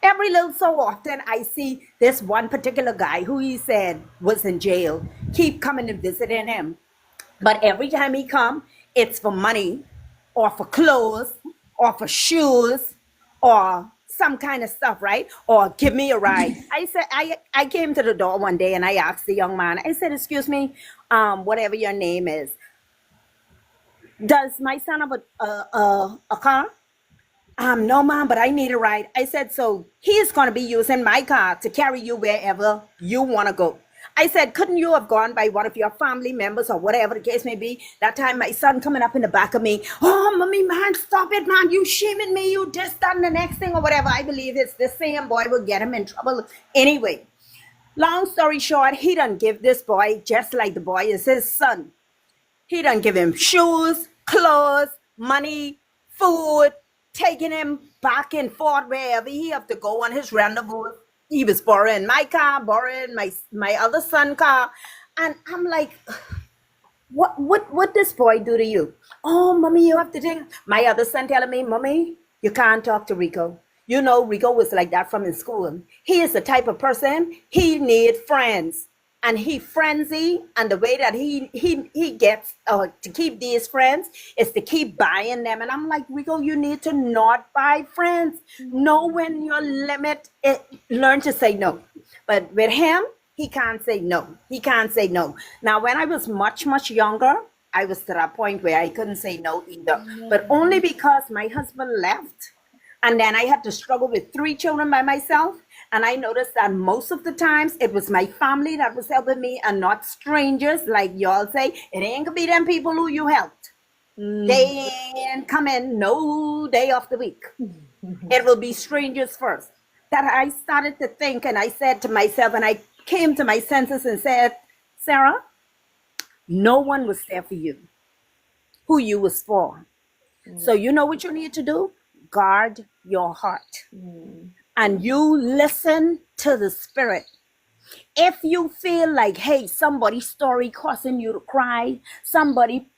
Every little so often, I see this one particular guy who he said was in jail, keep coming and visiting him. But every time he come, it's for money or for clothes or for shoes or some kind of stuff, right? Or give me a ride. I said, I came to the door one day and I asked the young man, I said, "Excuse me, whatever your name is, does my son have a car?" "No, mom, but I need a ride." I said, "So he's going to be using my car to carry you wherever you want to go." I said, "Couldn't you have gone by one of your family members or whatever the case may be?" That time my son coming up in the back of me, "Oh, mommy, man, stop it, man. You shaming me. You this, that, and the next thing or whatever." I believe it's the same boy will get him in trouble anyway. Long story short, he done give this boy, just like the boy is his son, he done give him shoes, clothes, money, food, taking him back and forth wherever he have to go on his rendezvous. He was borrowing my car, borrowing my other son car. And I'm like, what this boy do to you? "Oh, mommy, you have to take..." My other son telling me, "Mommy, you can't talk to Rico. You know, Rico was like that from his school. He is the type of person, he need friends. And he frenzy, and the way that he gets to keep these friends is to keep buying them." And I'm like, "Rico, you need to not buy friends. Know when your limit, learn to say no." But with him, he can't say no. He can't say no. Now, when I was much, much younger, I was to that point where I couldn't say no either. But only because my husband left. And then I had to struggle with 3 children by myself. And I noticed that most of the times it was my family that was helping me and not strangers. Like y'all say, it ain't gonna be them people who you helped. They ain't coming no day of the week. It will be strangers first. That I started to think, and I said to myself, and I came to my senses and said, "Sarah, no one was there for you who you was for. So you know what you need to do? Guard your heart. And you listen to the spirit. If you feel like, hey, somebody's story causing you to cry, somebody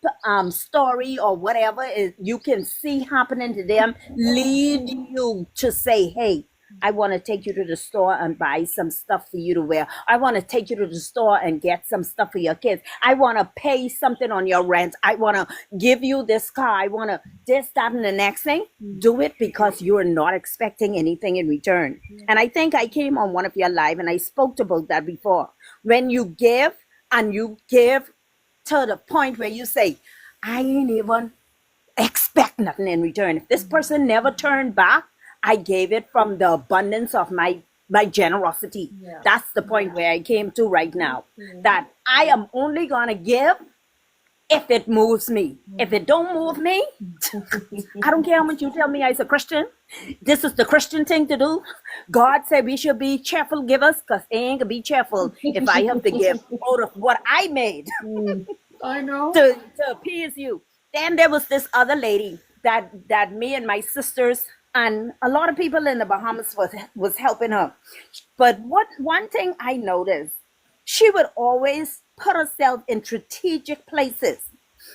story or whatever is you can see happening to them, lead you to say, hey, I want to take you to the store and buy some stuff for you to wear. I want to take you to the store and get some stuff for your kids. I want to pay something on your rent. I want to give you this car. I want to this, that, and the next thing. Do it because you are not expecting anything in return. And I think I came on one of your live and I spoke about that before. When you give and you give to the point where you say, I ain't even expect nothing in return. If this person never turned back, I gave it from the abundance of my generosity. That's the point where I came to right now. That I am only going to give if it moves me. If it don't move me, I don't care how much you tell me I'm a Christian. This is the Christian thing to do. God said we should be cheerful givers, because I ain't gonna be cheerful if I have to give out of what I made I know. to appease you. Then there was this other lady that me and my sisters and a lot of people in the Bahamas was helping her. But one thing I noticed, she would always put herself in strategic places.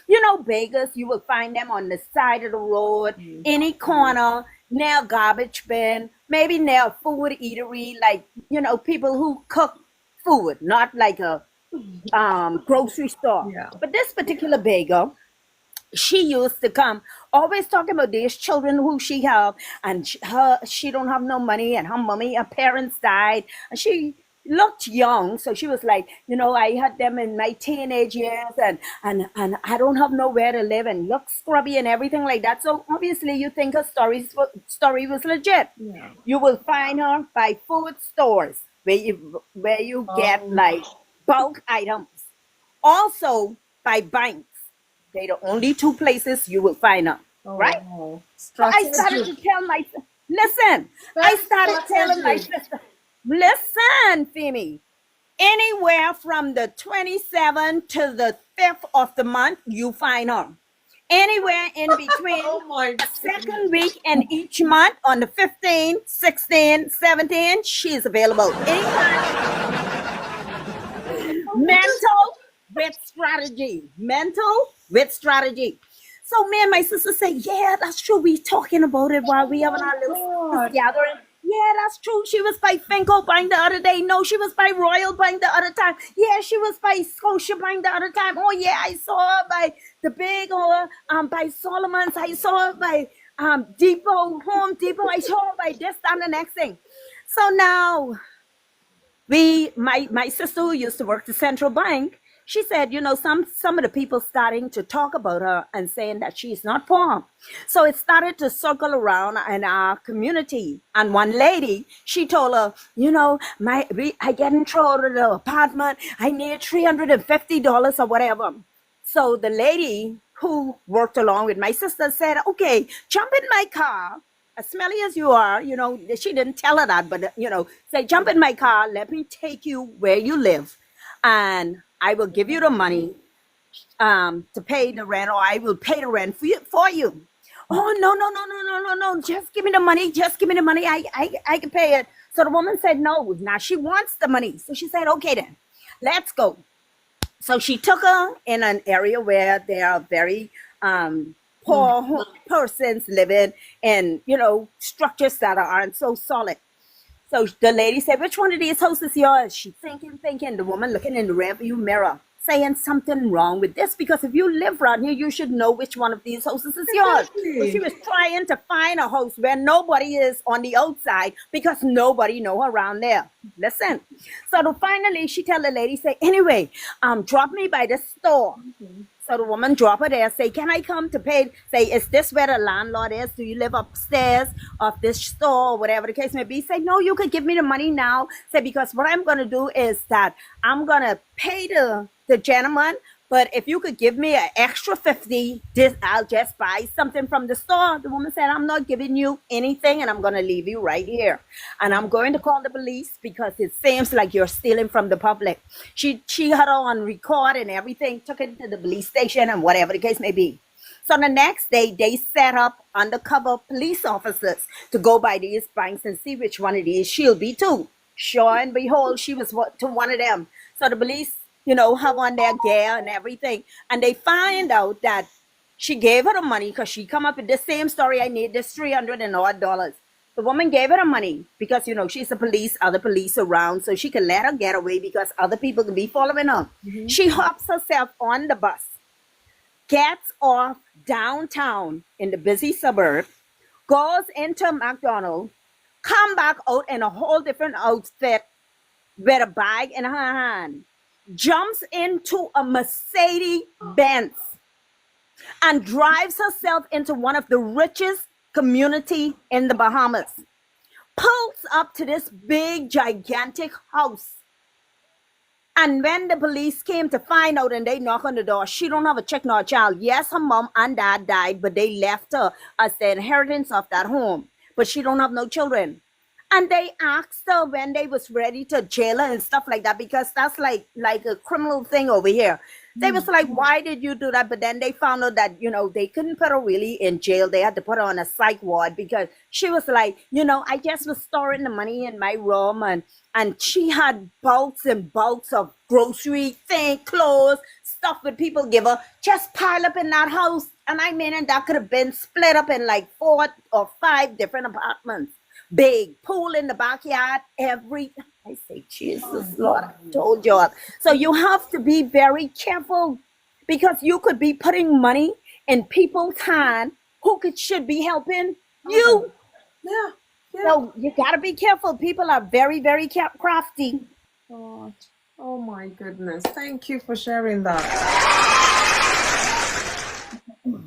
You know, beggars, you will find them on the side of the road, any corner, near a garbage bin, maybe near a food eatery, like, you know, people who cook food, not like a grocery store. Yeah. But this particular beggar, she used to come always talking about these children who she have, and she don't have no money, and her parents died, and she looked young, so she was like, you know, I had them in my teenage years, and I don't have nowhere to live, and look scrubby and everything like that. So obviously you think her story was legit. Yeah. You will find her by food stores where you get like bulk items, also by banks. They're the only two places you will find her, right? Oh, So I started to tell my listen. I started telling my sister, listen, Femi. Anywhere from the 27th to the 5th of the month, you find her. Anywhere in between Oh my the second week in each month on the 15th, 16th, 17th, she's available. Mental with strategy. Mental with strategy. So me and my sister say, yeah, that's true. We talking about it while we having our little God. gathering. Yeah, that's true. She was by Finco Bank the other day. No, she was by Royal Bank the other time. Yeah, she was by Scotia Bank the other time. Oh yeah, I saw her by the big or by Solomon's. I saw her by Depot, Home Depot. I saw her by this and the next thing. So now my sister who used to work the central bank, she said, you know, some of the people starting to talk about her and saying that she's not poor. So it started to circle around in our community. And one lady, she told her, you know, I get in trouble with the apartment. I need $350 or whatever. So the lady who worked along with my sister said, okay, jump in my car. As smelly as you are, you know, she didn't tell her that, but, you know, say, jump in my car. Let me take you where you live. And I will give you the money to pay the rent, or I will pay the rent for you. Oh, no. Just give me the money. Just give me the money. I can pay it. So the woman said no. Now she wants the money. So she said, okay then, let's go. So she took her in an area where there are very poor persons living in, you know, structures that aren't so solid. So the lady said, which one of these houses is yours? She thinking. The woman looking in the rearview mirror, saying something wrong with this, because if you live around here, you should know which one of these houses is yours. So she was trying to find a house where nobody is on the outside, because nobody know around there. Listen. So finally she tell the lady, say, anyway, drop me by the store. So the woman drop her there, say, can I come to pay? Say, is this where the landlord is? Do you live upstairs of this store, or whatever the case may be? Say, no, you could give me the money now. Say, because what I'm going to do is that I'm going to pay the gentleman, but if you could give me an extra 50, I'll just buy something from the store. The woman said, I'm not giving you anything, and I'm going to leave you right here. And I'm going to call the police, because it seems like you're stealing from the public. She had her on record and everything, took it to the police station and whatever the case may be. So the next day, they set up undercover police officers to go by these banks and see which one of these she'll be to. Sure and behold, she was to one of them. So the police, you know, have on their gear and everything. And they find out that she gave her the money, because she come up with the same story. I need this $300 and odd. The woman gave her the money because, you know, she's a police, other police around, so she can let her get away because other people can be following her. She hops herself on the bus, gets off downtown in the busy suburb, goes into McDonald's, come back out in a whole different outfit with a bag in her hand, jumps into a Mercedes Benz and drives herself into one of the richest community in the Bahamas, pulls up to this big gigantic house, And when the police came to find out and they knock on the door, she don't have a chick nor a child. Yes, her mom and dad died, but they left her as the inheritance of that home. But she don't have no children. And they asked her when they was ready to jail her and stuff like that, because that's like a criminal thing over here. They was like, why did you do that? But then they found out that, they couldn't put her really in jail. They had to put her on a psych ward because she was like, I just was storing the money in my room, and she had bulks and bulks of grocery thing, clothes, stuff that people give her, just pile up in that house. And I mean, and that could have been split up in like 4 or 5 different apartments. Big pool in the backyard, I say, Jesus, Lord, I told you all. So you have to be very careful, because you could be putting money in people's hand who should be helping you. Yeah. So you got to be careful. People are very, very crafty. God. Oh my goodness. Thank you for sharing that.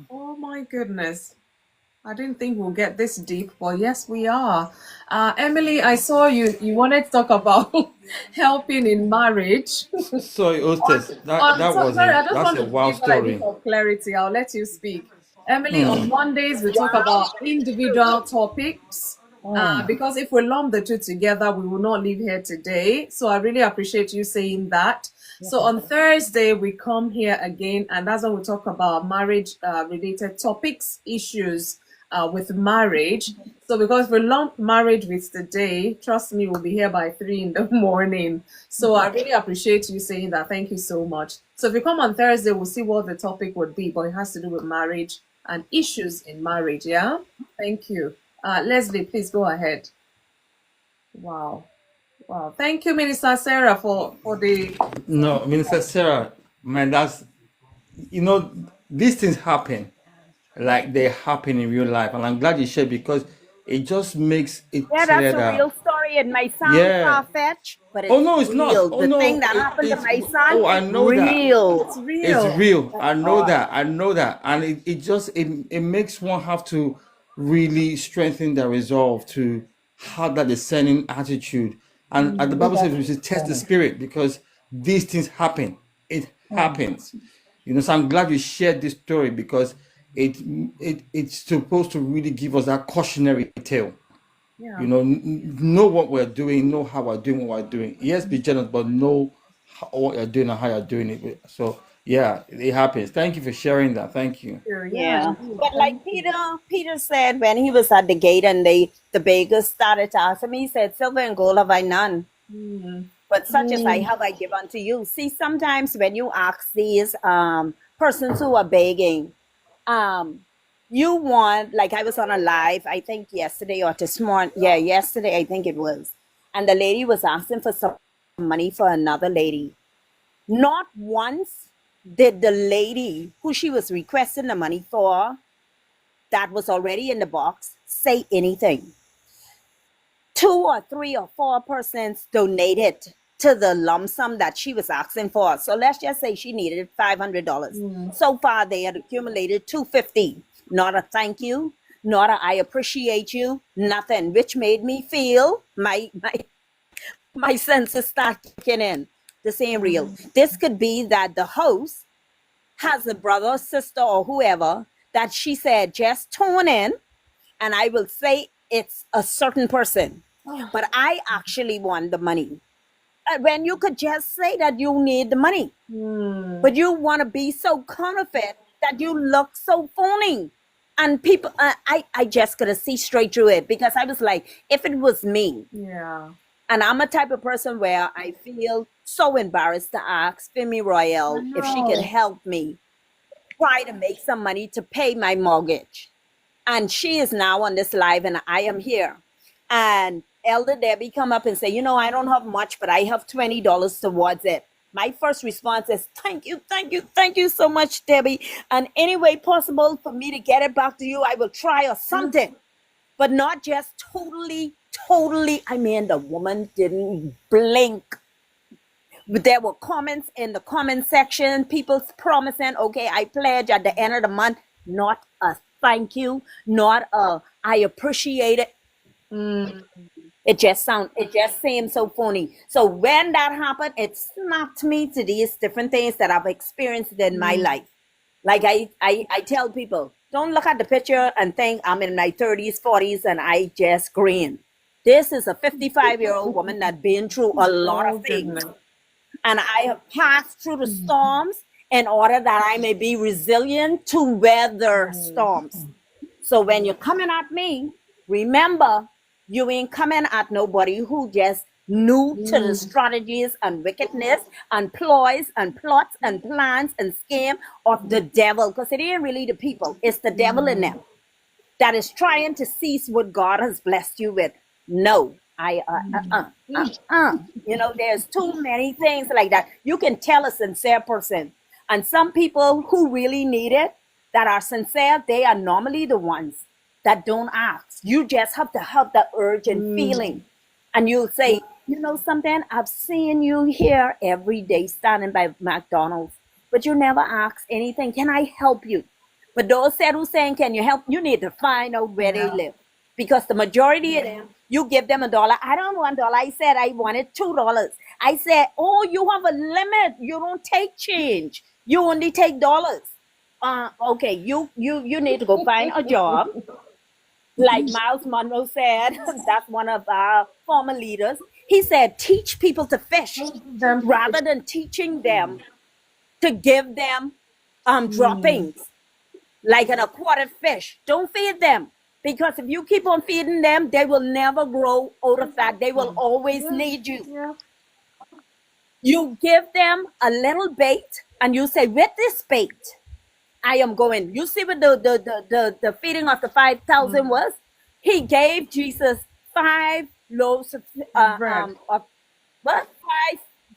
Oh my goodness. I didn't think we'll get this deep, but yes, we are. Emily, I saw you wanted to talk about helping in marriage. Sorry, hostess. Sorry, I just That's want a to wild give her a bit story. of clarity. I'll let you speak. Emily, on Mondays, we talk about individual topics. Because if we lump the two together, we will not leave here today. So I really appreciate you saying that. So on Thursday, we come here again, and that's when we talk about marriage related topics, issues with marriage. So because we lump marriage with today, trust me, we'll be here by 3 in the morning. So I really appreciate you saying that. Thank you so much. So if you come on Thursday, we'll see what the topic would be, but it has to do with marriage and issues in marriage. Yeah. Thank you. Leslie, please go ahead. Wow. Thank you, Minister Sarah, for the. No, Minister Sarah, man, these things happen. Like they happen in real life. And I'm glad you shared, because it just makes it Yeah, clear that's a that, real story. It might sound yeah. far-fetched, but Oh it's no, it's not. real. Oh The thing no, that happened to it's my son, oh, I know that. It's real. It's real. real. I know that. I know that. And it just it makes one have to really strengthen their resolve to have that discerning attitude. And the Bible says we should test the spirit, because these things happen. It happens. So I'm glad you shared this story, because it's supposed to really give us that cautionary tale. Yeah. Know what we're doing, know how we're doing what we're doing. Yes, be generous, but know what you're doing and how you're doing it. So yeah, it happens. Thank you for sharing that. Thank you. Yeah, Yeah. indeed. But like Thank you. Peter said when he was at the gate and the beggars started to ask him, he said, silver and gold have I none, but such as I have I give unto you. See, sometimes when you ask these persons who are begging, you want, like I was on a live, I think yesterday or this morning. Yeah, yesterday I think it was. And the lady was asking for some money for another lady. Not once did the lady who she was requesting the money for, that was already in the box, say anything. 2 or 3 or 4 persons donated to the lump sum that she was asking for. So let's just say she needed $500. So far they had accumulated $250. Not a thank you, not a I appreciate you, nothing, which made me feel my senses start kicking in. This ain't real. This could be that the host has a brother, sister, or whoever that she said, just tune in, and I will say it's a certain person. But I actually want the money. When you could just say that you need the money, but you want to be so counterfeit that you look so phony. And people, I just could see straight through it, because I was like, if it was me, Yeah. and I'm a type of person where I feel so embarrassed to ask FunmiRoyal if she could help me try to make some money to pay my mortgage. And she is now on this live and I am here. And Elder Debbie come up and say, I don't have much, but I have $20 towards it. My first response is, thank you so much, Debbie. And any way possible for me to get it back to you, I will try, or something. But not just totally. I mean, the woman didn't blink. But there were comments in the comment section, people promising, okay, I pledge at the end of the month. Not a thank you, not a I appreciate it. It just seems so phony. So when that happened, it snapped me to these different things that I've experienced in my life. Like I tell people, don't look at the picture and think I'm in my 30s, 40s, and I just grin. This is a 55-year-old woman that's been through a lot Oh of things. goodness. And I have passed through the storms in order that I may be resilient to weather storms. So when you're coming at me, remember you ain't coming at nobody who just new to the strategies and wickedness and ploys and plots and plans and scam of the devil. Because it ain't really the people, it's the devil in them that is trying to seize what God has blessed you with. No, you know, there's too many things like that. You can tell a sincere person, and some people who really need it, that are sincere, they are normally the ones that don't ask. You just have to have the urge and feeling, and you'll say, you know something, I've seen you here every day standing by McDonald's, but you never ask anything. Can I help you? But those said who saying, can you help? You need to find out where they live. Because the majority of them, you give them $1. I don't want $1. I said I wanted $2. I said, oh, you have a limit. You don't take change. You only take dollars. Okay, you need to go find a job. Like Miles Monroe said, that's one of our former leaders. He said, teach people to fish rather than teaching them to give them droppings like an aquatic fish. Don't feed them, because if you keep on feeding them, they will never grow out of that. They will always need you. You give them a little bait and you say, with this bait, I am going. You see what the feeding of the 5,000 was? He gave Jesus 5 loaves of what?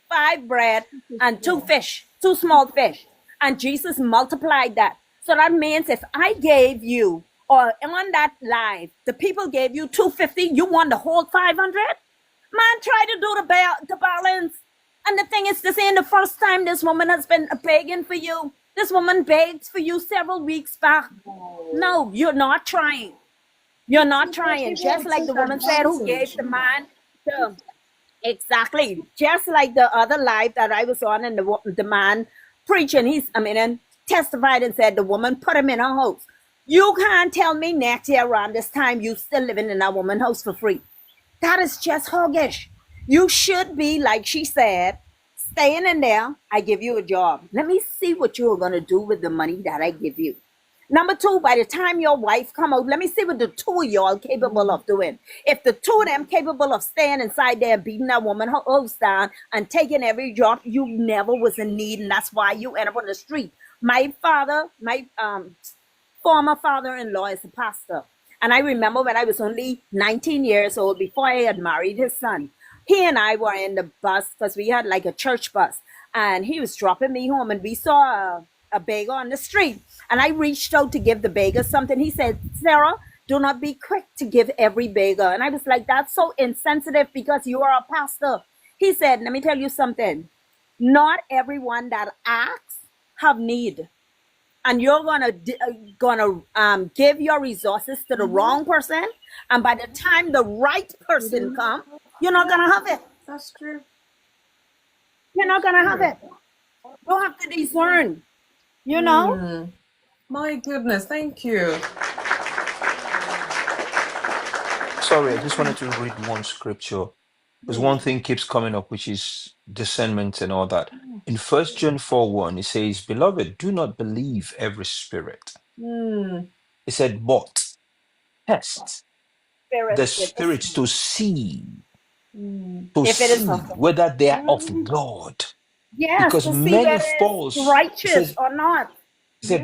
Five bread and 2 fish, 2 small fish. And Jesus multiplied that. So that means if I gave you, or on that live, the people gave you 250, you want the whole 500? Man, try to do the balance. And the thing is, this ain't the first time this woman has been begging for you. This woman begged for you several weeks back. No, you're not trying. You're not trying. Just like the woman said who gave the man the exactly. Just like the other live that I was on, and the man preaching, and testified and said the woman put him in her house. You can't tell me next year around this time you still living in that woman's house for free. That is just hoggish. You should be, like she said, staying in there. I give you a job. Let me see what you're going to do with the money that I give you. Number 2, by the time your wife come out, let me see what the 2 of y'all capable of doing. If the 2 of them capable of staying inside there, beating that woman her house down and taking every job, you never was in need, and that's why you end up on the street. My father, my former father-in-law is a pastor. And I remember when I was only 19 years old, before I had married his son, he and I were in the bus, because we had like a church bus, and he was dropping me home, and we saw a beggar on the street. And I reached out to give the beggar something. He said, Sarah, do not be quick to give every beggar. And I was like, that's so insensitive, because you are a pastor. He said, let me tell you something. Not everyone that asks have need. And you're gonna give your resources to the wrong person, and by the time the right person comes, you're not gonna have it. That's true. You're not gonna have it. You have to discern. You know. My goodness, thank you. Sorry, I just wanted to read one scripture because one thing keeps coming up, which is discernment and all that. In First John 4:1, it says, Beloved, do not believe every spirit. It said, but test the spirits to see, If it is of whether they are of God. yes, Because to see many whether false, it's it righteous says, or not.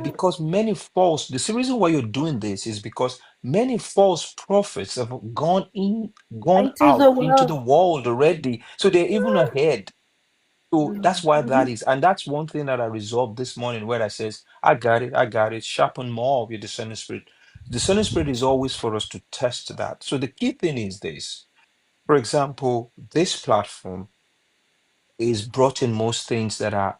because many false, the reason why you're doing this is because many false prophets have gone Into the out into the world. world already. So they're even ahead. So that's why that is. And that's one thing that I resolved this morning where I says, I got it, I got it. Sharpen more of your discerning spirit. Discerning spirit is always for us to test that. So the key thing is this. For example, this platform is brought in most things that are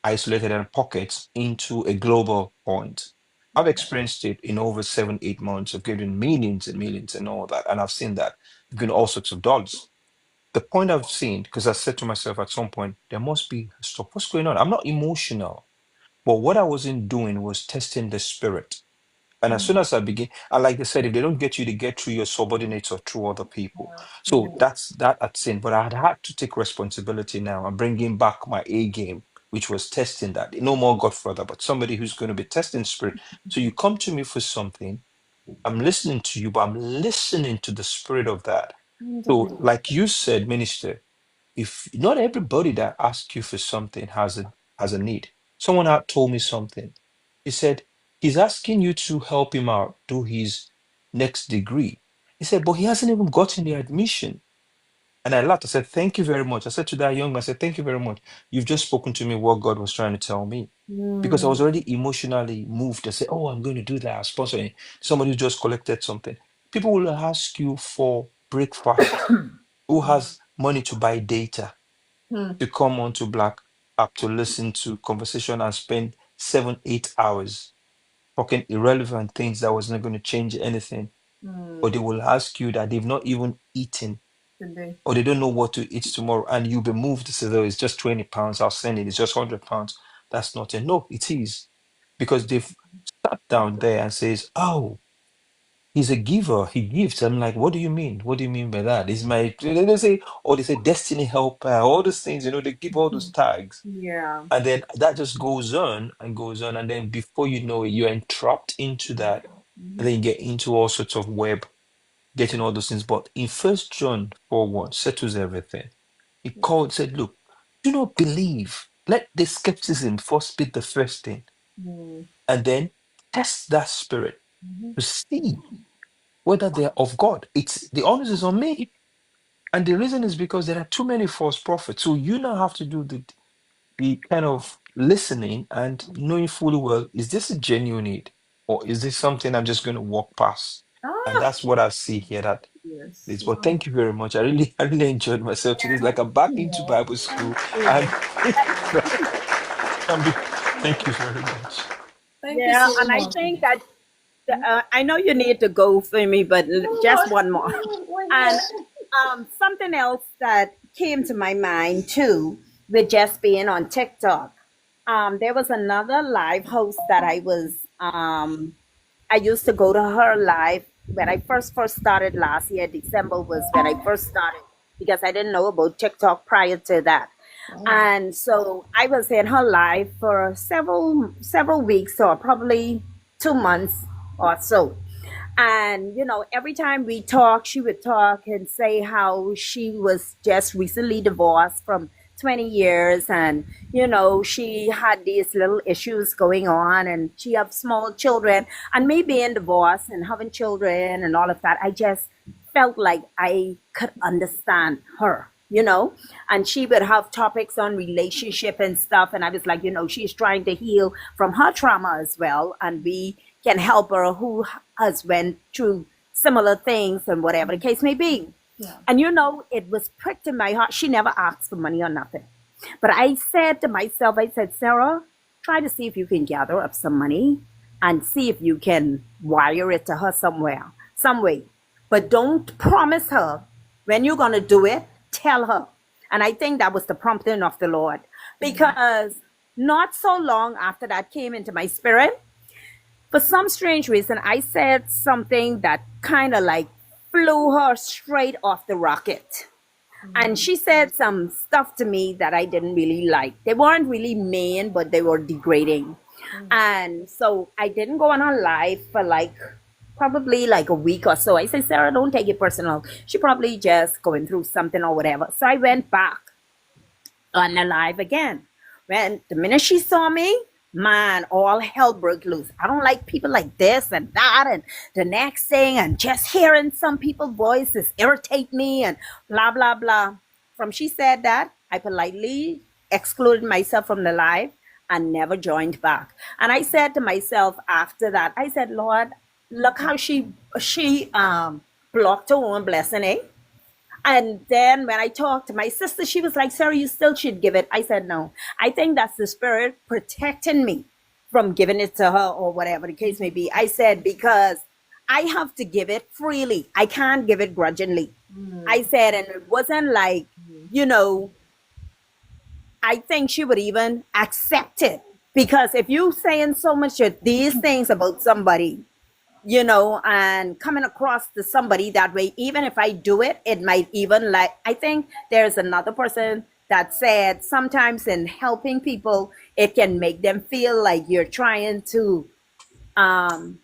isolated and pockets into a global point. I've experienced it in over 7, 8 months of giving millions and millions and all that, and I've seen that. giving all sorts of dollars. The point I've seen, because I said to myself at some point, there must be stop. What's going on? I'm not emotional, but what I wasn't doing was testing the spirit. And as soon as I begin, and like they said, if they don't get you, they get through your subordinates or through other people. So that's that at sin. But I had to take responsibility now and bringing back my A game, which was testing that. No more Godfather, but somebody who's going to be testing spirit. So you come to me for something, I'm listening to you, but I'm listening to the spirit of that. So, like you said, Minister, if not everybody that asks you for something has a need. Someone had told me something. He said he's asking you to help him out do his next degree. He said, but he hasn't even gotten the admission. And I laughed. I said, thank you very much. I said to that young man, I said, thank you very much. You've just spoken to me what God was trying to tell me. Because I was already emotionally moved. I said, oh, I'm going to do that. I'm sponsoring somebody who just collected something. People will ask you for breakfast. Who has money to buy data? To come onto Black App to listen to conversation and spend 7, 8 hours talking irrelevant things that was not going to change anything. Or they will ask you that they've not even eaten or they don't know what to eat tomorrow, and you'll be moved to say, oh, it's just 20 pounds, I'll send it, it's just 100 pounds. That's not it. No, it is. Because they've sat down there and says, oh, he's a giver. He gives. I'm like, what do you mean? What do you mean by that? Is my they say, or they say destiny helper, all those things, they give all those tags. Yeah. And then that just goes on and goes on. And then before you know it, you're entrapped into that. And then you get into all sorts of web, getting all those things. But in First John 4:1 settles everything. He called, said, look, do not believe. Let the skepticism first be the first thing. And then test that spirit to see whether they are of God. It's the onus is on me. And the reason is because there are too many false prophets. So you now have to do the kind of listening and knowing fully well, is this a genuine need? Or is this something I'm just going to walk past? And that's what I see here that Yes. is. But thank you very much. I really enjoyed myself today. It's like I'm back into Bible school. And thank you very much. Thank you Yeah, so and I much. think that I know you need to go for me, but just one more. And something else that came to my mind too, with just being on TikTok. There was another live host that I used to go to her live when I first started last year. December was when I first started because I didn't know about TikTok prior to that. And so I was in her live for several weeks or probably 2 months or so. And every time we talk, she would talk and say how she was just recently divorced from 20 years, and she had these little issues going on, and she have small children, and me being divorced and having children and all of that, I just felt like I could understand her. And she would have topics on relationship and stuff, and I was like, she's trying to heal from her trauma as well, and we can help her who has went through similar things and whatever the case may be. And it was pricked in my heart. She never asked for money or nothing. But I said to myself, I said, Sarah, try to see if you can gather up some money and see if you can wire it to her somewhere, some way. But don't promise her when you're going to do it, tell her. And I think that was the prompting of the Lord. Because not so long after that came into my spirit, for some strange reason, I said something that kind of like flew her straight off the rocket. And she said some stuff to me that I didn't really like. They weren't really mean, but they were degrading. And so I didn't go on her live for probably like a week or so. I said, Sarah, don't take it personal. She probably just going through something or whatever. So I went back on the live again. When the minute she saw me, man, all hell broke loose. I don't like people like this and that and the next thing, and just hearing some people's voices irritate me and blah, blah, blah. From she said that, I politely excluded myself from the live and never joined back. And I said to myself after that, I said, Lord, look how she blocked her own blessing, eh? And then when I talked to my sister, she was like, Sarah, you still should give it. I said, no. I think that's the spirit protecting me from giving it to her or whatever the case may be. I said, because I have to give it freely. I can't give it grudgingly. I said, and it wasn't like, you know, I think she would even accept it. Because if you saying so much of these things about somebody, you know, and coming across to somebody that way, even if I do it, it might even like, I think there's another person that said sometimes in helping people, it can make them feel like you're trying to, um,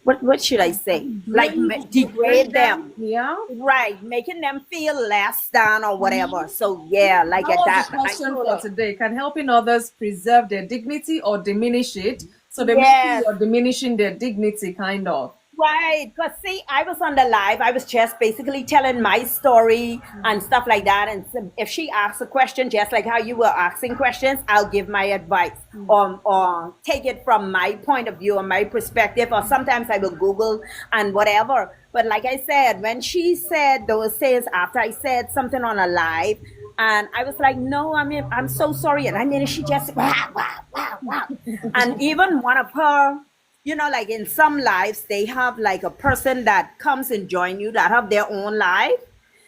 what should I say? Like Degrade degrade them. them. Yeah. Right, making them feel less than or whatever. So yeah, like That at was the that, I question told for her, today. Can helping others preserve their dignity or diminish it? So they may feel yes. you're diminishing their dignity, kind of. Right, because see, I was on the live. I was just basically telling my story and stuff like that. And so if she asks a question, just like how you were asking questions, I'll give my advice or take it from my point of view or my perspective. Or sometimes I will Google and whatever. But like I said, when she said those things after I said something on a live, and I was like, no, I mean, I'm so sorry. And I mean, she just, wow, wow, wow, wow. And even one of her, you know, like in some lives they have like a person that comes and join you that have their own life.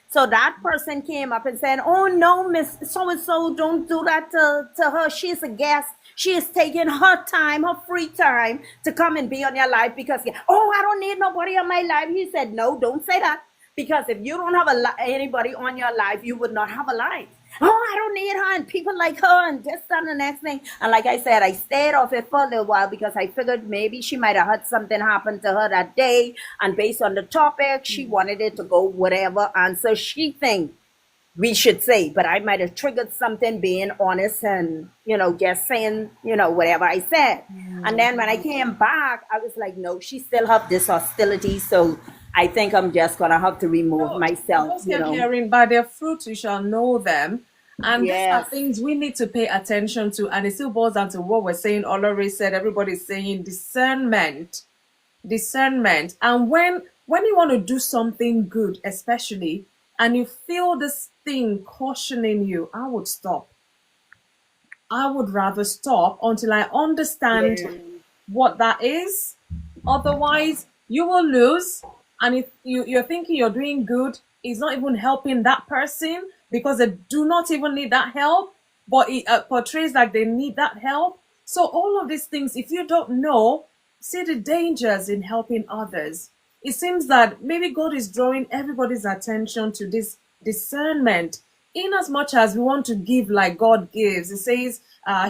So that person came up and said, oh no, Miss so and so, don't do that to her. She's a guest. She is taking her time, her free time to come and be on your life because, oh, I don't need nobody on my life. He said, no, don't say that. Because if you don't have anybody on your life, you would not have a life. Oh, I don't need her and people like her and this and the next thing. And like I said, I stayed off it for a little while because I figured maybe she might have had something happen to her that day. And based on the topic, she wanted it to go whatever answer she think we should say. But I might have triggered something being honest and, you know, just saying, you know, whatever I said. And then when I came back, I was like, no, she still have this hostility. So I think I'm just going to have to remove No, I myself, just you kept know. hearing, by their fruits you shall know them. And these are Yes. things we need to pay attention to. And it still boils down to what we're saying. Olore said, everybody's saying discernment. Discernment. And when you want to do something good, especially, and you feel this thing cautioning you, I would stop. I would rather stop until I understand Yeah. what that is. Otherwise, you will lose. And if you're thinking you're doing good, it's not even helping that person because they do not even need that help, but it portrays like they need that help. So, all of these things, if you don't know, see the dangers in helping others. It seems that maybe God is drawing everybody's attention to this discernment in as much as we want to give like God gives. It says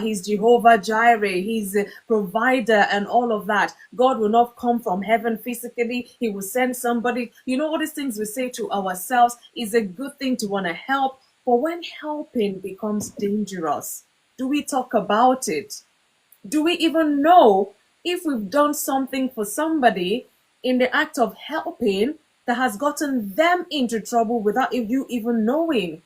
he's Jehovah Jireh, he's a provider and all of that. God will not come from heaven physically. He will send somebody. You know, all these things we say to ourselves is a good thing to want to help. But when helping becomes dangerous, do we talk about it? Do we even know if we've done something for somebody in the act of helping that has gotten them into trouble without you even knowing?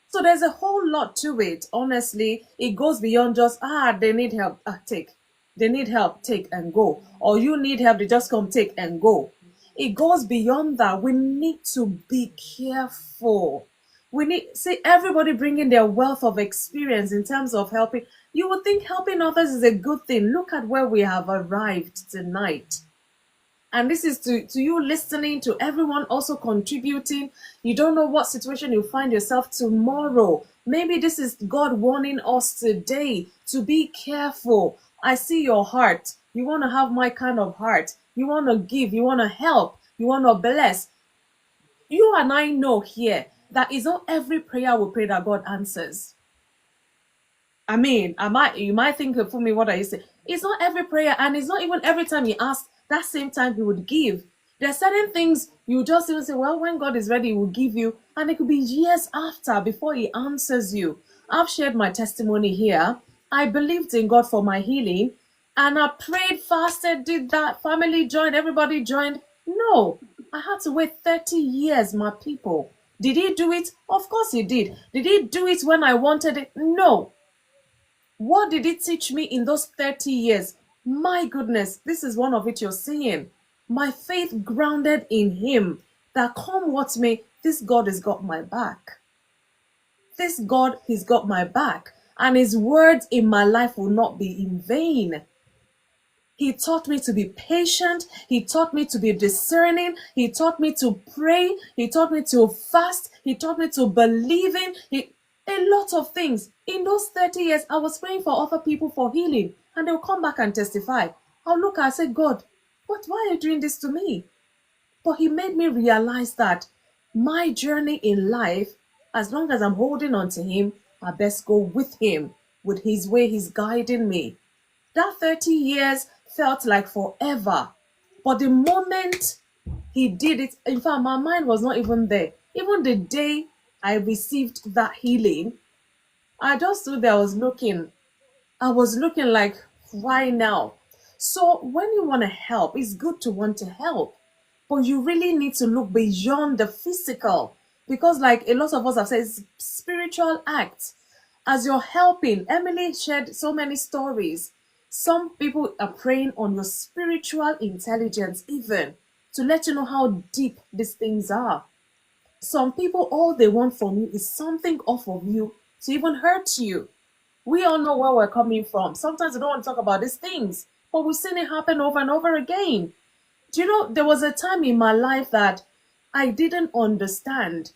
So there's a whole lot to it. Honestly, it goes beyond just, they need help, take. They need help, take and go. Or you need help, they just come take and go. It goes beyond that. We need to be careful. We need, see, everybody bringing their wealth of experience in terms of helping. You would think helping others is a good thing. Look at where we have arrived tonight. And this is to you listening, to everyone also contributing. You don't know what situation you'll find yourself tomorrow. Maybe this is God warning us today to be careful. I see your heart. You want to have my kind of heart. You want to give. You want to help. You want to bless. You and I know here that it's not every prayer we pray that God answers. I mean, you might think for me what I say. It's not every prayer, and it's not even every time you ask, that same time he would give. There are certain things you just even say, well, when God is ready, he will give you, and it could be years after before he answers you. I've shared my testimony here. I believed in God for my healing, and I prayed, fasted, did that, family joined, everybody joined. No, I had to wait 30 years, my people. Did he do it? Of course he did. Did he do it when I wanted it? No. What did it teach me in those 30 years? My goodness, this is one of it you're seeing. My faith grounded in him, that come what may, this God has got my back. This God, he's got my back. And his words in my life will not be in vain. He taught me to be patient. He taught me to be discerning. He taught me to pray. He taught me to fast. He taught me to believe in. A lot of things. In those 30 years, I was praying for other people for healing, and they'll come back and testify. I'll look and say, God, why are you doing this to me? But he made me realize that my journey in life, as long as I'm holding on to him, I best go with him, with his way he's guiding me. That 30 years felt like forever. But the moment he did it, in fact, my mind was not even there. Even the day I received that healing, I just stood there, I was looking like, why now? So when you want to help, it's good to want to help. But you really need to look beyond the physical. Because like a lot of us have said, it's spiritual act. As you're helping, Emily shared so many stories. Some people are preying on your spiritual intelligence even to let you know how deep these things are. Some people, all they want from you is something off of you to even hurt you. We all know where we're coming from. Sometimes we don't want to talk about these things, but we've seen it happen over and over again. Do you know, there was a time in my life that I didn't understand.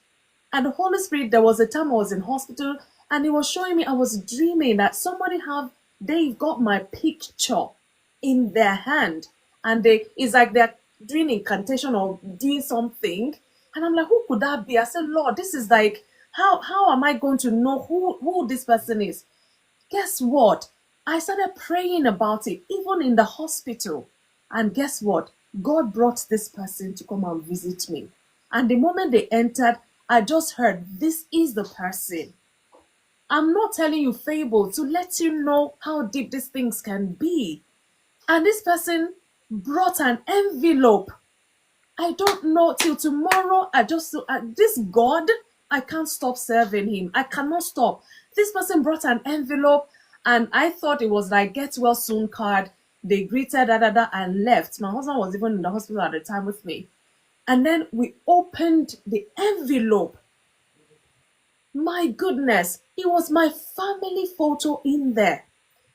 And the Holy Spirit, there was a time I was in hospital and he was showing me, I was dreaming that they've got my picture in their hand. And it's like they're doing incantation or doing something. And I'm like, who could that be? I said, Lord, this is like, how am I going to know who this person is? Guess what? I started praying about it, even in the hospital. And guess what? God brought this person to come and visit me. And the moment they entered, I just heard, this is the person. I'm not telling you fable to let you know how deep these things can be. And this person brought an envelope. I don't know till tomorrow. This God, I can't stop serving him. I cannot stop. This person brought an envelope and I thought it was like get well soon card. They greeted and left. My husband was even in the hospital at the time with me. And then we opened the envelope. My goodness, it was my family photo in there.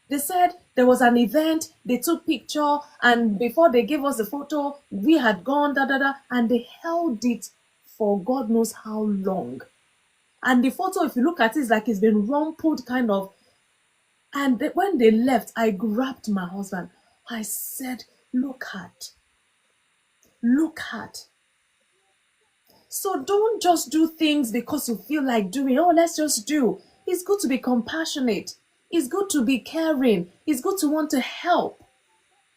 They said there was an event, they took picture, and before they gave us the photo, we had gone, and they held it for God knows how long. And the photo, if you look at it, it's like it's been rumpled kind of. And when they left, I grabbed my husband. I said, look at. So don't just do things because you feel like doing. Oh, let's just do. It's good to be compassionate. It's good to be caring. It's good to want to help.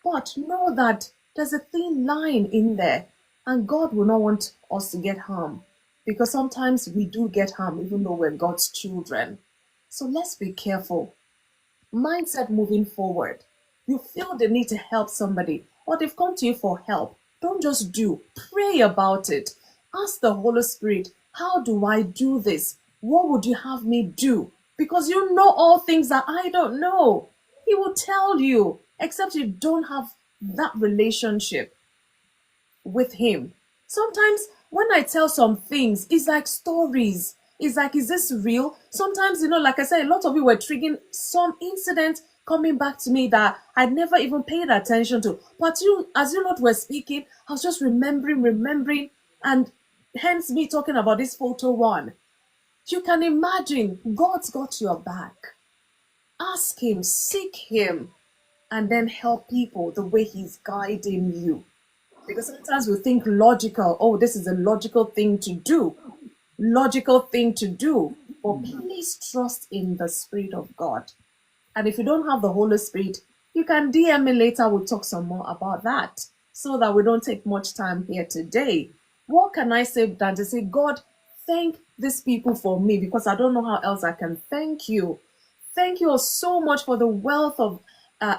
But know that there's a thin line in there. And God will not want us to get harm. Because sometimes we do get harm even though we're God's children. So let's be careful. Mindset moving forward. You feel the need to help somebody or they've come to you for help. Don't just do. Pray about it. Ask the Holy Spirit, how do I do this? What would you have me do? Because you know all things that I don't know. He will tell you, except you don't have that relationship with him. Sometimes when I tell some things, it's like stories. It's like, is this real? Sometimes, like I said, a lot of you were triggering some incident coming back to me that I'd never even paid attention to. But as you lot were speaking, I was just remembering, and hence me talking about this photo one. You can imagine God's got your back. Ask him, seek him, and then help people the way he's guiding you. Because sometimes we think logical, oh, this is a logical thing to do. But please trust in the Spirit of God. And if you don't have the Holy Spirit, you can DM me later. We'll talk some more about that so that we don't take much time here today. What can I say than to say, God, thank these people for me, because I don't know how else I can thank you. Thank you so much for the wealth of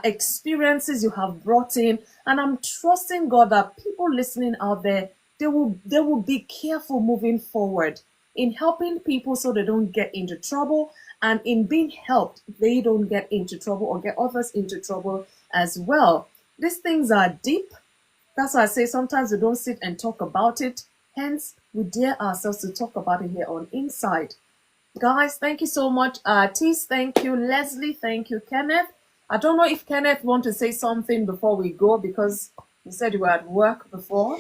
experiences you have brought in. And I'm trusting God that people listening out there, they will be careful moving forward in helping people so they don't get into trouble, and in being helped, they don't get into trouble or get others into trouble as well. These things are deep. That's why I say sometimes we don't sit and talk about it. Hence, we dare ourselves to talk about it here on Inside. Guys, thank you so much. Tis, thank you. Leslie, thank you. Kenneth, I don't know if Kenneth want to say something before we go, because you said you were at work before.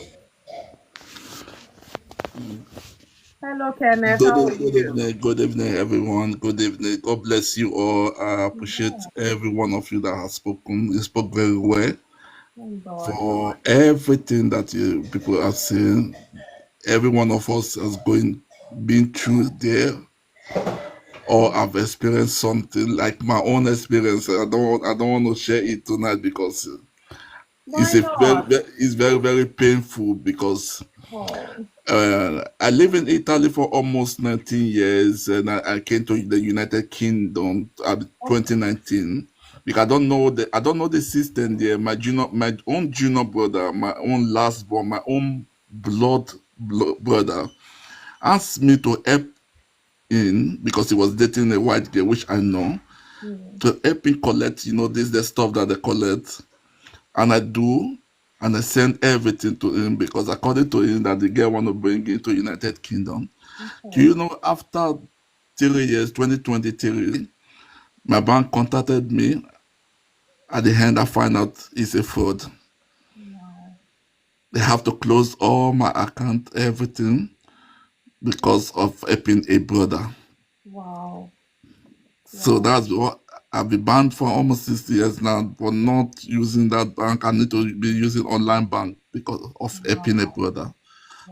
Hello, Kenneth. How are you? Good evening, everyone. Good evening. God bless you all. I appreciate every one of you that has spoken. You spoke very well Thank God. for everything that you people are saying. Every one of us has been through there, or I've experienced something like my own experience. I don't want to share it tonight because Why not? it's very painful because Oh, I live in Italy for almost 19 years, and I came to the United Kingdom at okay. 2019. Because I don't know the system there. My own junior brother, my own last born, my own brother asked me to help in because he was dating a white girl, which I know, Hmm. to help him collect, this the stuff that they collect, and I do, and I send everything to him because according to him that the girl want to bring him to United Kingdom. Do Okay. you know after 3 years, 2023, my bank contacted me. At the end, I find out it's a fraud. Wow. They have to close all my account, everything, because of helping a brother. Wow. So Wow. that's what I've been banned for almost 6 years now for not using that bank. I need to be using online bank because of helping a brother.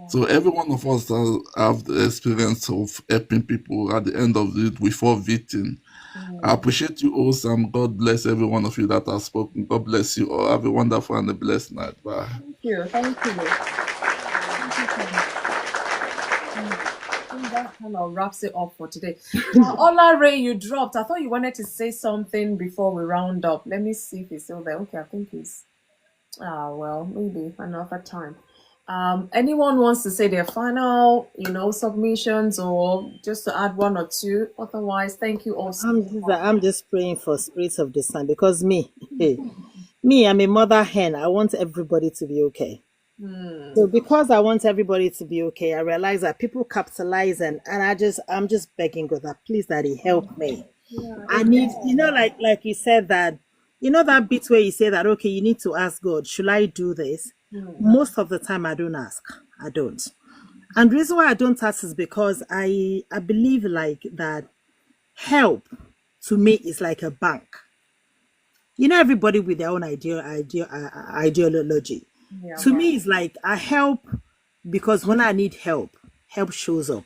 So Wow. every one of us have the experience of helping people at the end of it before victim. I Hmm. appreciate you all, Sam. God bless every one of you that has spoken. God bless you all. Have a wonderful and a blessed night. Bye. Thank you. Thank you. Thank you, Kenneth. I think that kind of wraps it up for today. Ola Ray, you dropped. I thought you wanted to say something before we round up. Let me see if he's still there. Okay, I think he's. Well, maybe another time. Anyone wants to say their final, submissions, or just to add one or two? Otherwise, thank you all so I'm just praying for spirits of discernment because me, hey, me, I'm a mother hen. I want everybody to be okay. much. So because I want everybody to be okay, I realize that people capitalize and I'm just begging God that please Daddy help me. Yeah, I need, amen. like you said that, that bit where you say that, okay, you need to ask God, should I do this? Hmm. Most of the time I don't ask. I don't. And the reason why I don't ask is because I believe like that help to me is like a bank. Everybody with their own ideology. Yeah, To right. me, it's like I help because when I need help, help shows up.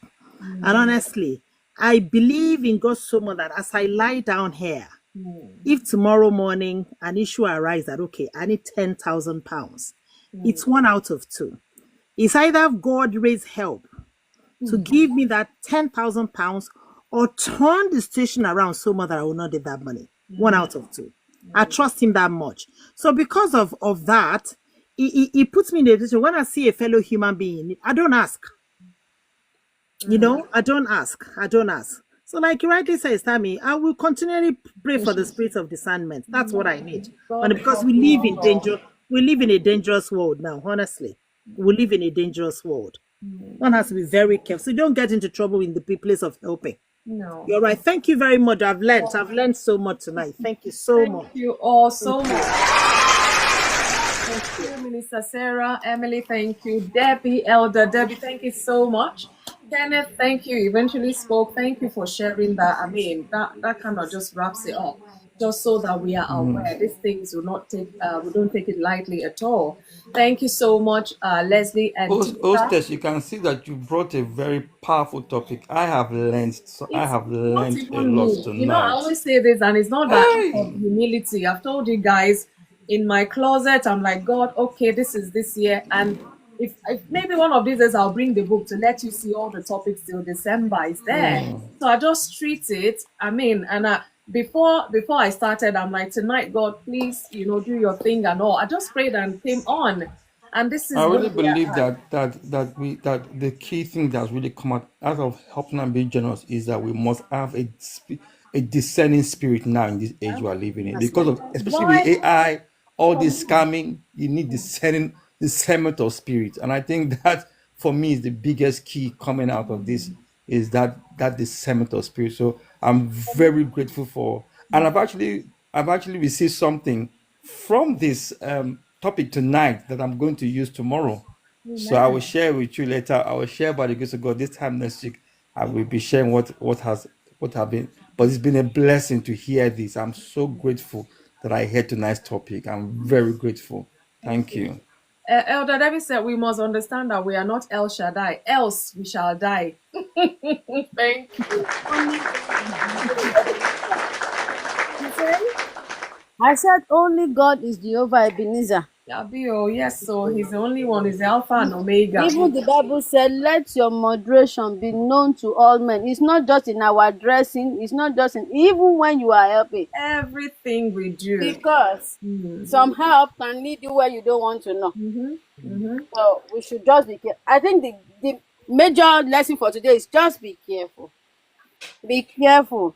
And Hmm. honestly, I believe in God so much that as I lie down here, Hmm. if tomorrow morning an issue arises that okay, I need £10,000, Hmm. it's one out of two. It's either God raise help to give me that £10,000 or turn the situation around so much that I will not get that money. One out of two. I trust him that much. So because of that, he puts me in a position when I see a fellow human being, I don't ask. I don't ask. I don't ask. So like you rightly says, Tammy, I will continually pray for the spirit of discernment. That's what I need. And God because help you all. we live in a dangerous world now, honestly. We live in a dangerous world. One has to be very careful. So you don't get into trouble in the place of helping. No. You're right. Thank you very much. I've learned. I've learned so much tonight. Thank you so Thank much. you all Thank so you. much. Thank you, Minister Sarah, Emily, thank you, Debbie, Elder Debbie, thank you so much. Kenneth, thank you. Eventually spoke. Thank you for sharing that. I mean, that kind of just wraps it up, just so that we are aware. These things will not take we don't take it lightly at all. Thank you so much, Leslie and Tika. Hostess, you can see that you brought a very powerful topic. I It's have not learned a even lot me. I tonight. always say this, and it's not that act of Hey! humility. I've told you guys in my closet, I'm like, God, okay, this is this year. And if maybe one of these days I'll bring the book to let you see all the topics till December is there. So I just treat it. I mean, and before I started, I'm like, tonight, God, please, do your thing and all. I just prayed and came on. And this I is where really we are believe at. that the key thing that's really come out of helping and being generous is that we must have a discerning spirit now in this age we are living in, That's because right. of especially with Why? AI, all this scamming. You need discernment of spirit, and I think that for me is the biggest key coming out of this is that discernment of spirit. So I'm very grateful for, and I've actually I've actually received something from this topic tonight that I'm going to use tomorrow. So I will share with you later. I will share by the grace of God this time next week. I will be sharing what have been. But it's been a blessing to hear this. I'm so grateful that I heard tonight's topic. I'm very grateful. Thank you. Elder David said we must understand that we are not El Shaddai, else we shall die. Thank you. Only God is Jehovah Ebenezer. You say? I said only God is Jehovah Ebenezer. Yabio, yes, so he's the only one, he's the Alpha and Omega. Even the Bible said, let your moderation be known to all men. It's not just in our dressing, it's not just in, even when you are helping. Everything we do. Because some help can lead you where you don't want to know. So we should just be careful. I think the major lesson for today is just be careful. Be careful.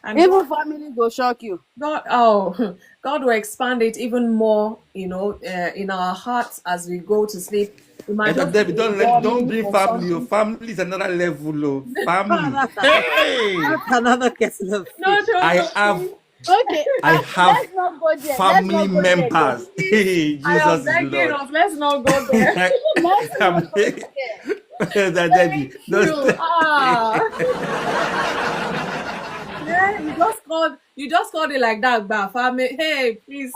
And Even family go shock you. God will expand it even more, in our hearts as we go to sleep. We might And just David, be don't warning bring or family. something. Family is another level. Family. That's another kettle of No, fish. I don't have Okay, I have let's not go there. Let's family not go there again. members. Hey, I am Jesus is begging Lord. us. Let's not go there. Let's I'm not go there. that Debbie. You yeah, you just called it like that, but family. Hey, please.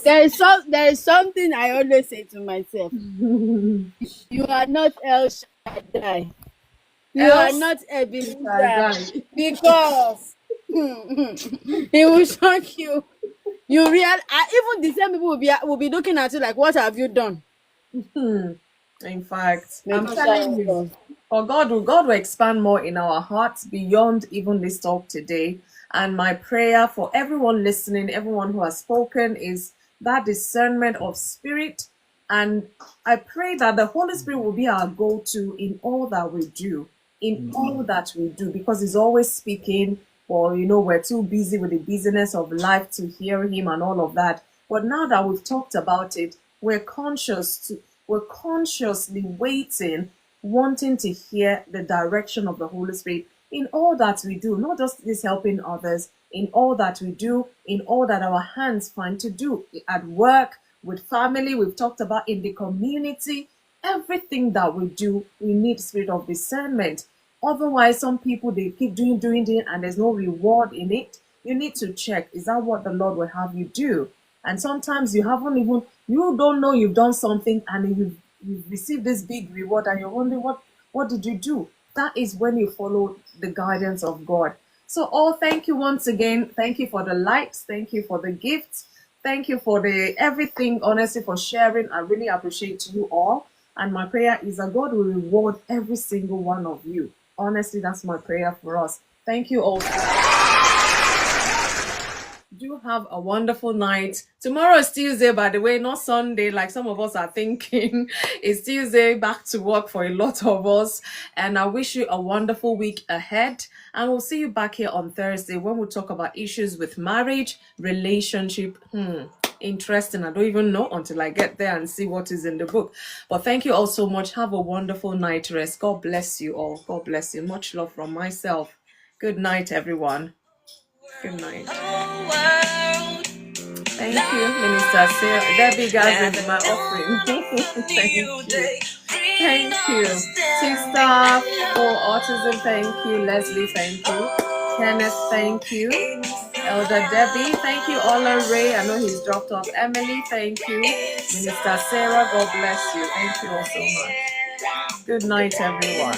There is something I always say to myself. You are not El Shaddai. You are Else not I Ebenezer, die. because he will shock you. You even the same people will be looking at you like, what have you done? In fact, I'm Maybe telling you, for God will expand more in our hearts beyond even this talk today. And my prayer for everyone listening, everyone who has spoken, is that discernment of spirit. And I pray that the Holy Spirit will be our go-to in all that we do, because He's always speaking. Or, we're too busy with the busyness of life to hear Him and all of that. But now that we've talked about it, we're consciously waiting, wanting to hear the direction of the Holy Spirit in all that we do, not just this helping others, in all that we do, in all that our hands find to do, at work, with family, we've talked about, in the community. Everything that we do, we need spirit of discernment. Otherwise, some people, they keep doing, and there's no reward in it. You need to check, is that what the Lord will have you do? And sometimes you don't know you've done something, and you've received this big reward, and you're wondering, what did you do? That is when you follow the guidance of God. So, thank you once again. Thank you for the likes. Thank you for the gifts. Thank you for the everything, honestly, for sharing. I really appreciate you all. And my prayer is that God will reward every single one of you. Honestly, that's my prayer for us. Thank you all. Do have a wonderful night. Tomorrow is Tuesday, by the way, not Sunday, like some of us are thinking. It's Tuesday, back to work for a lot of us. And I wish you a wonderful week ahead. And we'll see you back here on Thursday when we talk about issues with marriage, relationship. Interesting. I don't even know until I get there and see what is in the book. But thank you all so much. Have a wonderful night rest. God bless you all. God bless you. Much love from myself. Good night, everyone. Good night. Thank you, Minister Sarah. Debbie Gaz is my offering. Thank you. Thank you. T-Star for autism. Thank you. Leslie, thank you. Kenneth, thank you. Elder Debbie, thank you. Ola Ray, I know he's dropped off. Emily, thank you. Minister Sarah, God bless you. Thank you all so much. Good night, everyone.